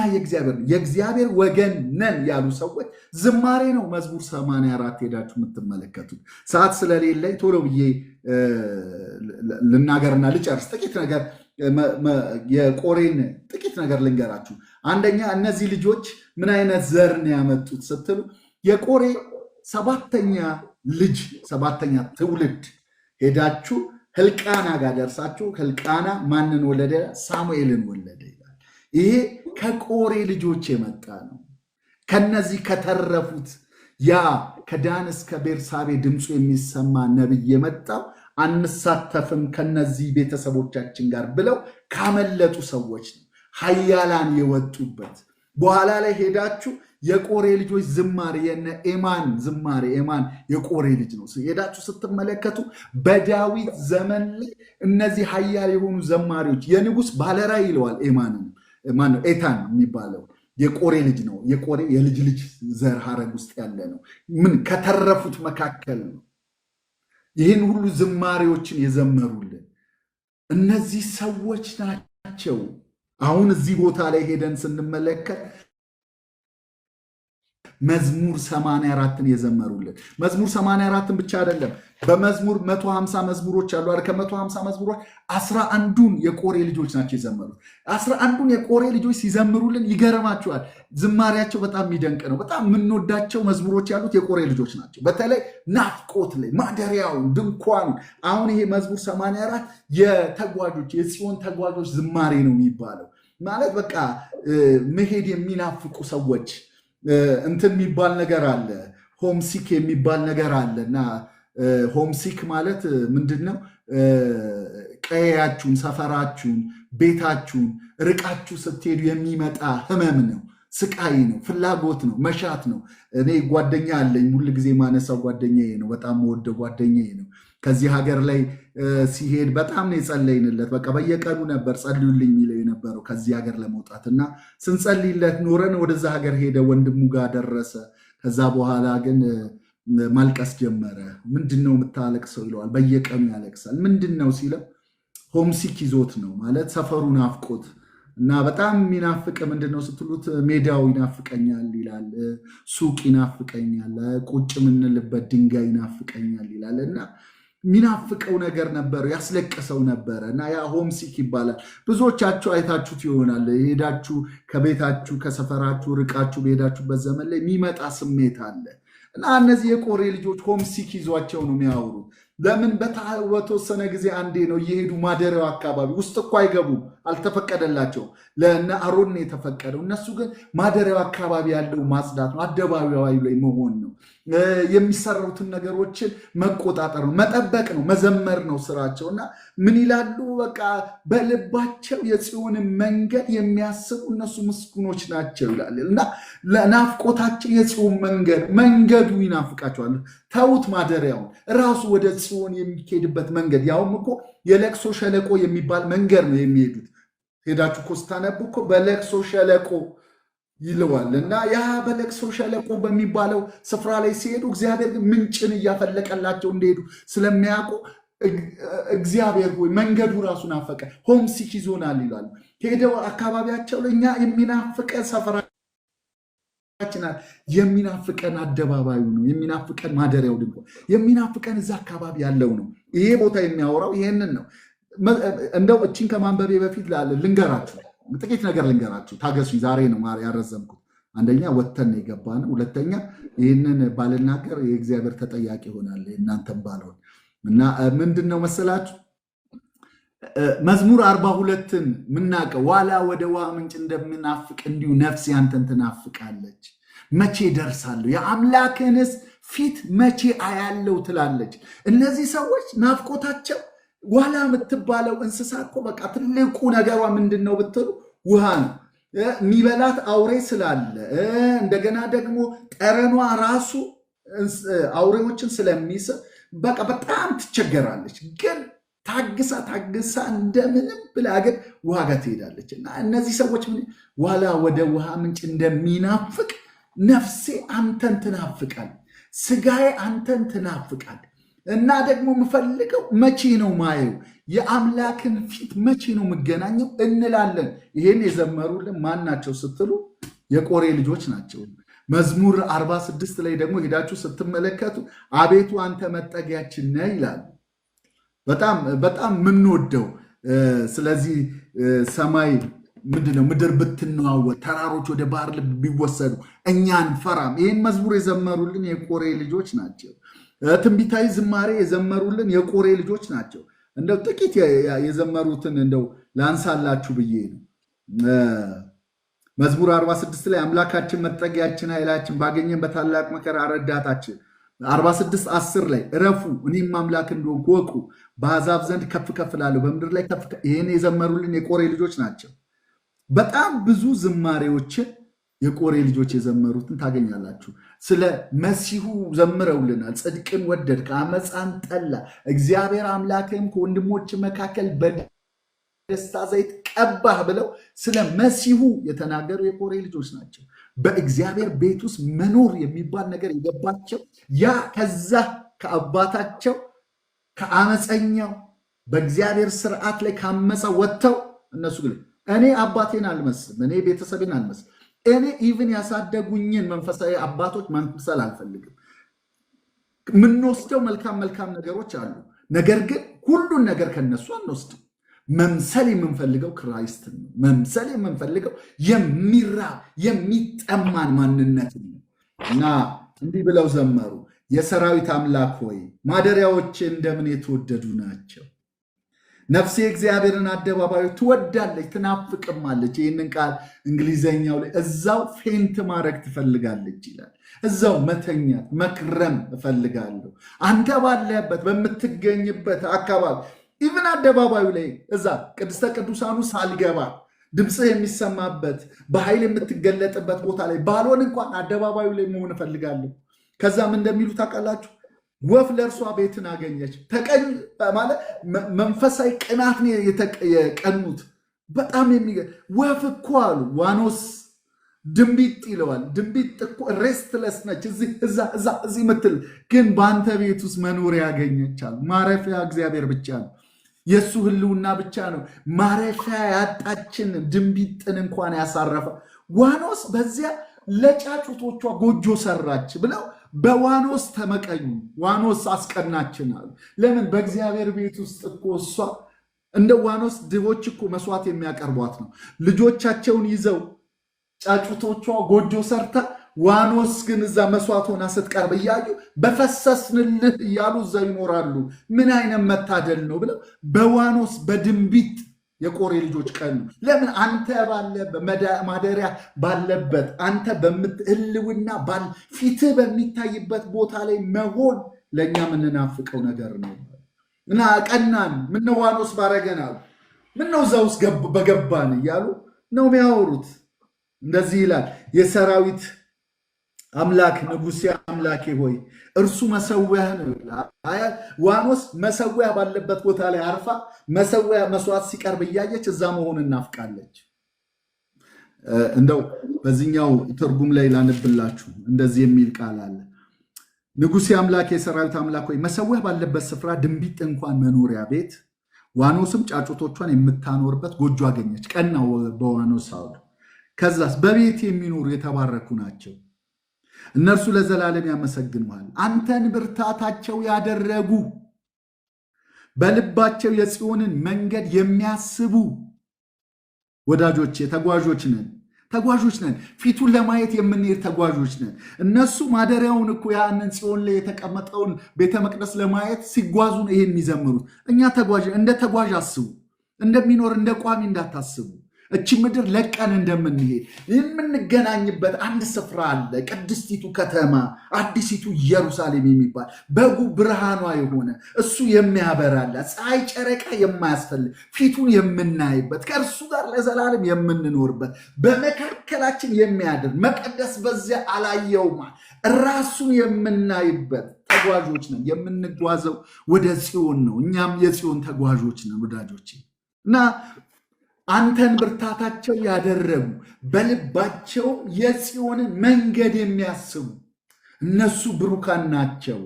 የእግዚአብሔር ወገን ነን ያሉ ሰዎች ዝማሬ ነው። መዝሙር 84 ሄዳችሁ የምትመለከቱት። ሰዓት ስለሌለኝ ቶሎ ብዬ ልናገርና ልጨርስ። ጥቂት ነገር የቆሬን ጥቂት ነገር ልንገራችሁ። አንደኛ እነዚህ ልጆች ምን አይነት ዘር ነው ያመጡት ስትሉ የቆሬ ሰባተኛ ትውልድ ሄዳችሁ ሕልቃና ጋር ደርሳችሁ ሕልቃና ማንን ወለደ? ሳሙኤልን ወለደ ይላል። ይሄ ከቆሬ ልጆች የመጣ ነው። ከነዚህ ከተረፉት ያ ከዳን እስከ ቤርሳቤ ድምፁ የሚሰማ ነቢይ የመጣው አንሳተፍም ከነዚህ ቤተሰቦቻችን ጋር ብለው ካመለጡ ሰዎች ነው ኃያላን የወጡበት። በኋላ ላይ ሄዳችሁ የቆሬ ልጆች ዝማሬ የነ ኤማን ዝማሬ፣ ኤማን የቆሬ ልጅ ነው። ሄዳችሁ ስትመለከቱ በዳዊት ዘመን ላይ እነዚህ ኃያል የሆኑ ዘማሪዎች የንጉሥ ባለራዕይ ይለዋል። ኤማንን ማነው? ኤታን የሚባለው የቆሬ ልጅ ነው። የቆሬ የልጅ ልጅ ዘር ሐረግ ውስጥ ያለ ነው። ምን ከተረፉት መካከል ነው። ይህን ሁሉ ዝማሬዎችን የዘመሩልን እነዚህ ሰዎች ናቸው። አሁን እዚህ ቦታ ላይ ሄደን ስንመለከት መዝሙር 84ን የዘመሩልን። መዝሙር 84ን ብቻ አይደለም፣ በመዝሙር 150 መዝሙሮች አሉ። ከ150 መዝሙሮች 11ዱን የቆሬ ልጆች ናቸው የዘመሩት። 11ዱን የቆሬ ልጆች ሲዘምሩልን ይገርማቸዋል። ዝማሬያቸው በጣም የሚደንቅ ነው። በጣም የምንወዳቸው መዝሙሮች ያሉት የቆሬ ልጆች ናቸው። በተለይ ናፍቆት ላይ ማደሪያውን፣ ድንኳኑ። አሁን ይሄ መዝሙር 84 የተጓዦች የጽዮን ተጓዦች ዝማሬ ነው የሚባለው። ማለት በቃ መሄድ የሚናፍቁ ሰዎች እንትን የሚባል ነገር አለ፣ ሆምሲክ የሚባል ነገር አለ። እና ሆምሲክ ማለት ምንድን ነው? ቀያችሁን፣ ሰፈራችሁን፣ ቤታችሁን ርቃችሁ ስትሄዱ የሚመጣ ህመም ነው። ስቃይ ነው፣ ፍላጎት ነው፣ መሻት ነው። እኔ ጓደኛ አለኝ፣ ሁል ጊዜ ማነሳው ጓደኛዬ ነው። በጣም ወደ ጓደኛዬ ነው። ከዚህ ሀገር ላይ ሲሄድ በጣም ነው የጸለይንለት። በቃ በየቀኑ ነበር ጸልዩልኝ የሚለው የነበረው ከዚህ ሀገር ለመውጣት እና ስንጸልይለት ኖረን ወደዛ ሀገር ሄደ። ወንድሙ ጋር ደረሰ። ከዛ በኋላ ግን ማልቀስ ጀመረ። ምንድን ነው የምታለቅሰው ይለዋል። በየቀኑ ያለቅሳል። ምንድን ነው ሲለው ሆምሲክ ይዞት ነው ማለት ሰፈሩ ናፍቆት እና በጣም የሚናፍቅ ምንድን ነው ስትሉት ሜዳው ይናፍቀኛል ይላል። ሱቅ ይናፍቀኛል፣ ቁጭ የምንልበት ድንጋይ ይናፍቀኛል ይላል እና የሚናፍቀው ነገር ነበረ፣ ያስለቀሰው ነበረ እና ያ ሆምሲክ ይባላል። ብዙዎቻችሁ አይታችሁት ይሆናል። ሄዳችሁ ከቤታችሁ ከሰፈራችሁ ርቃችሁ በሄዳችሁበት ዘመን ላይ የሚመጣ ስሜት አለ እና እነዚህ የቆሬ ልጆች ሆምሲክ ይዟቸው ነው የሚያወሩት። ለምን በተወሰነ ጊዜ አንዴ ነው እየሄዱ ማደሪያው አካባቢ ውስጥ እኮ አይገቡም፣ አልተፈቀደላቸውም። ለእነ አሮን የተፈቀደው። እነሱ ግን ማደሪያው አካባቢ ያለው ማጽዳት ነው፣ አደባባዩ ላይ መሆን ነው፣ የሚሰሩትን ነገሮችን መቆጣጠር ነው፣ መጠበቅ ነው፣ መዘመር ነው ስራቸው። እና ምን ይላሉ? በቃ በልባቸው የጽዮንን መንገድ የሚያስቡ እነሱ ምስጉኖች ናቸው ይላል እና ለናፍቆታቸው የጽዮን መንገዱ ይናፍቃቸዋል። ተዉት ማደሪያውን ራሱ ወደ ጽዮን የሚሄድበት መንገድ ያውም እኮ የለቅሶ ሸለቆ የሚባል መንገድ ነው የሚሄዱት። ሄዳችሁ እኮ ስታነቡ እኮ በለቅሶ ሸለቆ ይለዋል እና ያ በለቅሶ ሸለቆ በሚባለው ስፍራ ላይ ሲሄዱ እግዚአብሔር ግን ምንጭን እያፈለቀላቸው እንደሄዱ ስለሚያውቁ እግዚአብሔር ሆይ መንገዱ ራሱ ናፈቀ፣ ሆምሲክ ይዞናል ይላሉ። ሄደው አካባቢያቸው ለእኛ የሚናፍቀን ሰፈራ የሚናፍቀን አደባባዩ ነው፣ የሚናፍቀን ማደሪያው ድንኳን፣ የሚናፍቀን እዛ አካባቢ ያለው ነው። ይሄ ቦታ የሚያወራው ይሄንን ነው። እንደው እችን ከማንበቤ በፊት ልንገራችሁ፣ ጥቂት ነገር ልንገራችሁ። ታገሱኝ፣ ዛሬ ነው ያረዘምኩት። አንደኛ ወተን የገባ ነው። ሁለተኛ ይህንን ባልናገር የእግዚአብሔር ተጠያቂ ይሆናል እናንተም ባልሆን እና ምንድን ነው መሰላችሁ መዝሙር 42ን ምናቀው ዋላ ወደ ውሃ ምንጭ እንደምናፍቅ እንዲሁ ነፍሴ አንተን ትናፍቃለች። መቼ ደርሳለሁ የአምላክንስ ፊት መቼ አያለው ትላለች። እነዚህ ሰዎች ናፍቆታቸው ዋላ የምትባለው እንስሳ እኮ በቃ ትልቁ ነገሯ ምንድን ነው ብትሉ ውሃ ነው። የሚበላት አውሬ ስላለ እንደገና ደግሞ ጠረኗ ራሱ አውሬዎችን ስለሚስብ በቃ በጣም ትቸገራለች። ግን ታግሳ እንደምንም ብላ ግን ውሃ ጋር ትሄዳለች። እና እነዚህ ሰዎች ዋላ ወደ ውሃ ምንጭ እንደሚናፍቅ ነፍሴ አንተን ትናፍቃል፣ ስጋዬ አንተን ትናፍቃል። እና ደግሞ የምፈልገው መቼ ነው ማየው የአምላክን ፊት መቼ ነው የምገናኘው እንላለን። ይሄን የዘመሩልን ማን ናቸው ስትሉ የቆሬ ልጆች ናቸው። መዝሙር 46 ላይ ደግሞ ሄዳችሁ ስትመለከቱ አቤቱ አንተ መጠጊያችን ነህ ይላል። በጣም የምንወደው ስለዚህ ሰማይ ምንድነው ምድር ብትነዋወጥ ተራሮች ወደ ባህር ልብ ቢወሰዱ እኛ አንፈራም። ይህን መዝሙር የዘመሩልን የቆሬ ልጆች ናቸው። ትንቢታዊ ዝማሬ የዘመሩልን የቆሬ ልጆች ናቸው። እንደው ጥቂት የዘመሩትን እንደው ላንሳላችሁ ብዬ ነው። መዝሙር 46 ላይ አምላካችን መጠጊያችን ኃይላችን ባገኘን በታላቅ መከራ ረዳታችን 46:10 ላይ እረፉ እኔም አምላክ እንደሆንኩ ወቁ በአሕዛብ ዘንድ ከፍ ከፍ እላለሁ በምድር ላይ ከፍ። ይህን የዘመሩልን የቆሬ ልጆች ናቸው። በጣም ብዙ ዝማሬዎችን የቆሬ ልጆች የዘመሩትን ታገኛላችሁ። ስለ መሲሁ ዘምረውልናል። ጽድቅን ወደድክ አመፃን ጠላ እግዚአብሔር አምላክም ከወንድሞች መካከል በደስታ ዘይት ቀባህ ብለው ስለ መሲሁ የተናገሩ የቆሬ ልጆች ናቸው። በእግዚአብሔር ቤት ውስጥ መኖር የሚባል ነገር የገባቸው ያ ከዛ ከአባታቸው ከአመፀኛው በእግዚአብሔር ስርዓት ላይ ካመፀ ወጥተው እነሱ ግን እኔ አባቴን አልመስልም፣ እኔ ቤተሰቤን አልመስልም፣ እኔ ኢቭን ያሳደጉኝን መንፈሳዊ አባቶች መምሰል አልፈልግም። የምንወስደው መልካም ነገሮች አሉ። ነገር ግን ሁሉን ነገር ከነሱ አንወስድም። መምሰል የምንፈልገው ክራይስትን ነው። መምሰል የምንፈልገው የሚራብ የሚጠማን ማንነት ነው። እና እንዲህ ብለው ዘመሩ። የሰራዊት አምላክ ሆይ ማደሪያዎች እንደምን የተወደዱ ናቸው። ነፍሴ እግዚአብሔርን አደባባዩ ትወዳለች ትናፍቅማለች። ይህንን ቃል እንግሊዘኛው ላይ እዛው ፌንት ማድረግ ትፈልጋለች ይላል። እዛው መተኛት መክረም እፈልጋለሁ። አንተ ባለህበት በምትገኝበት አካባቢ ኢቭን አደባባዩ ላይ እዛ ቅድስተ ቅዱሳኑ ሳልገባ ድምፅህ የሚሰማበት በኃይል የምትገለጥበት ቦታ ላይ ባልሆን እንኳን አደባባዩ ላይ መሆን እፈልጋለሁ። ከዛም እንደሚሉ ታውቃላችሁ፣ ወፍ ለእርሷ ቤትን አገኘች። ተቀኝ ማለት መንፈሳዊ ቅናት ነው የቀኑት። በጣም ወፍ እኮ አሉ ዋኖስ ድንቢጥ ይለዋል። ድንቢጥ እኮ ሬስትለስ ነች፣ እዚህ ምትል ግን በአንተ ቤት ውስጥ መኖሪያ ያገኘች አሉ። ማረፊያ እግዚአብሔር ብቻ ነው፣ የእሱ ህልውና ብቻ ነው። ማረፊያ ያጣችን ድንቢጥን እንኳን ያሳረፈ ዋኖስ በዚያ ለጫጩቶቿ ጎጆ ሰራች ብለው በዋኖስ ተመቀኙ። ዋኖስ አስቀናችን አሉ። ለምን? በእግዚአብሔር ቤት ውስጥ እኮ እሷ እንደ ዋኖስ ድሆች እኮ መስዋዕት የሚያቀርቧት ነው። ልጆቻቸውን ይዘው ጫጩቶቿ ጎጆ ሰርታ ዋኖስ ግን እዛ መስዋዕት ሆና ስትቀርብ እያዩ በፈሰስንልህ እያሉ እዛ ይኖራሉ። ምን አይነት መታደል ነው ብለው በዋኖስ በድንቢጥ የቆሬ ልጆች ቀን ነው። ለምን? አንተ ማደሪያ ባለበት አንተ ህልውና ፊትህ በሚታይበት ቦታ ላይ መሆን ለእኛ የምንናፍቀው ነገር ነው እና ቀናን። ምነው ዋኖስ ባረገናል፣ ምነው እዛ ውስጥ በገባን እያሉ ነው የሚያወሩት። እንደዚህ ይላል፣ የሰራዊት አምላክ ንጉሴ አምላኬ ሆይ እርሱ መሰዊያህ ነው። ዋኖስ መሰዊያ ባለበት ቦታ ላይ አርፋ መሰዊያ መስዋዕት ሲቀርብ እያየች እዛ መሆን እናፍቃለች። እንደው በዚህኛው ትርጉም ላይ ላንብላችሁ፣ እንደዚህ የሚል ቃል አለ። ንጉሴ አምላክ የሰራዊት አምላክ ሆይ መሰዊያ ባለበት ስፍራ ድንቢጥ እንኳን መኖሪያ ቤት፣ ዋኖስም ጫጩቶቿን የምታኖርበት ጎጆ አገኘች። ቀናው በዋኖስ አሉ። ከዛስ በቤት የሚኖሩ የተባረኩ ናቸው፣ እነርሱ ለዘላለም ያመሰግኑሃል። አንተን ብርታታቸው ያደረጉ በልባቸው የጽዮንን መንገድ የሚያስቡ ወዳጆቼ ተጓዦች ነን። ፊቱን ለማየት የምንሄድ ተጓዦች ነን። እነሱ ማደሪያውን እኮ ያንን ጽዮን ላይ የተቀመጠውን ቤተ መቅደስ ለማየት ሲጓዙ ነው ይሄን የሚዘምሩት። እኛ እንደ ተጓዥ አስቡ፣ እንደሚኖር እንደ ቋሚ እንዳታስቡ። እቺ ምድር ለቀን እንደምንሄድ የምንገናኝበት አንድ ስፍራ አለ። ቅድስቲቱ ከተማ አዲሲቱ ኢየሩሳሌም የሚባል በጉ ብርሃኗ የሆነ እሱ የሚያበራላት ፀሐይ ጨረቃ የማያስፈልግ ፊቱን የምናይበት ከእርሱ ጋር ለዘላለም የምንኖርበት በመካከላችን የሚያድር መቅደስ በዚያ አላየውማ ራሱን የምናይበት ተጓዦች ነን። የምንጓዘው ወደ ጽዮን ነው። እኛም የጽዮን ተጓዦች ነን ወዳጆቼ እና አንተን ብርታታቸው ያደረጉ በልባቸው የጽዮንን መንገድ የሚያስቡ እነሱ ብሩካን ናቸው።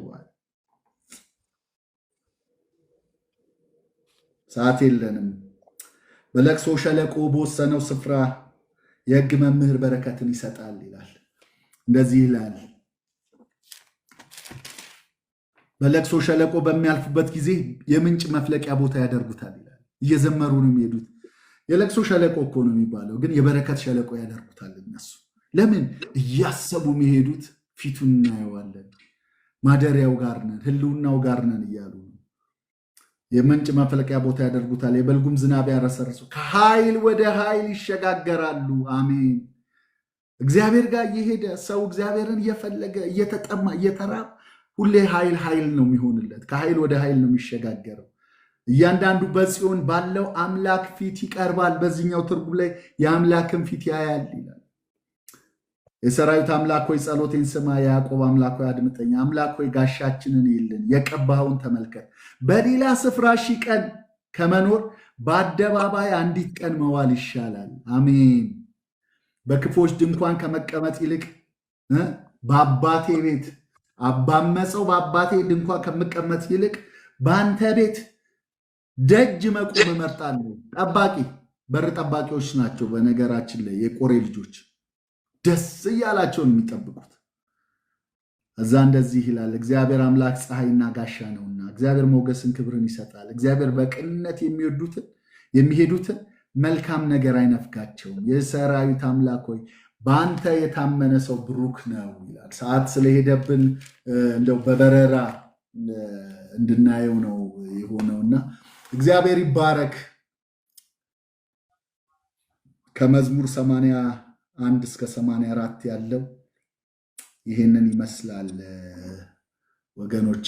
ሰዓት የለንም። በለቅሶ ሸለቆ በወሰነው ስፍራ የሕግ መምህር በረከትን ይሰጣል ይላል። እንደዚህ ይላል፣ በለቅሶ ሸለቆ በሚያልፉበት ጊዜ የምንጭ መፍለቂያ ቦታ ያደርጉታል ይላል። እየዘመሩ ነው የሚሄዱት። የለቅሶ ሸለቆ እኮ ነው የሚባለው፣ ግን የበረከት ሸለቆ ያደርጉታል እነሱ። ለምን? እያሰቡ የሚሄዱት ፊቱን እናየዋለን፣ ማደሪያው ጋር ነን፣ ህልውናው ጋር ነን እያሉ ነው። የምንጭ መፍለቂያ ቦታ ያደርጉታል፣ የበልጉም ዝናብ ያረሰርሱ፣ ከኃይል ወደ ኃይል ይሸጋገራሉ። አሜን። እግዚአብሔር ጋር እየሄደ ሰው እግዚአብሔርን እየፈለገ እየተጠማ እየተራብ ሁሌ ኃይል ነው የሚሆንለት። ከኃይል ወደ ኃይል ነው የሚሸጋገረው። እያንዳንዱ በጽዮን ባለው አምላክ ፊት ይቀርባል። በዚህኛው ትርጉም ላይ የአምላክን ፊት ያያል ይላል። የሰራዊት አምላክ ሆይ ጸሎቴን ስማ፣ የያዕቆብ አምላክ ሆይ አድምጠኝ። አምላክ ሆይ ጋሻችንን ይልን፣ የቀባኸውን ተመልከት። በሌላ ስፍራ 1000 ቀን ከመኖር በአደባባይ አንዲት ቀን መዋል ይሻላል። አሜን። በክፎች ድንኳን ከመቀመጥ ይልቅ በአባቴ ቤት ባመፀው በአባቴ ድንኳን ከመቀመጥ ይልቅ በአንተ ቤት ደጅ መቆም እመርጣለሁ። በር ጠባቂዎች ናቸው። በነገራችን ላይ የቆሬ ልጆች ደስ እያላቸው ነው የሚጠብቁት። እዛ እንደዚህ ይላል፣ እግዚአብሔር አምላክ ፀሐይና ጋሻ ነውና፣ እግዚአብሔር ሞገስን ክብርን ይሰጣል። እግዚአብሔር በቅንነት የሚሄዱትን መልካም ነገር አይነፍጋቸውም። የሰራዊት አምላክ ሆይ በአንተ የታመነ ሰው ብሩክ ነው ይላል። ሰዓት ስለሄደብን እንደው በበረራ እንድናየው ነው የሆነውና እግዚአብሔር ይባረክ። ከመዝሙር 81 እስከ 84 ያለው ይሄንን ይመስላል ወገኖቼ።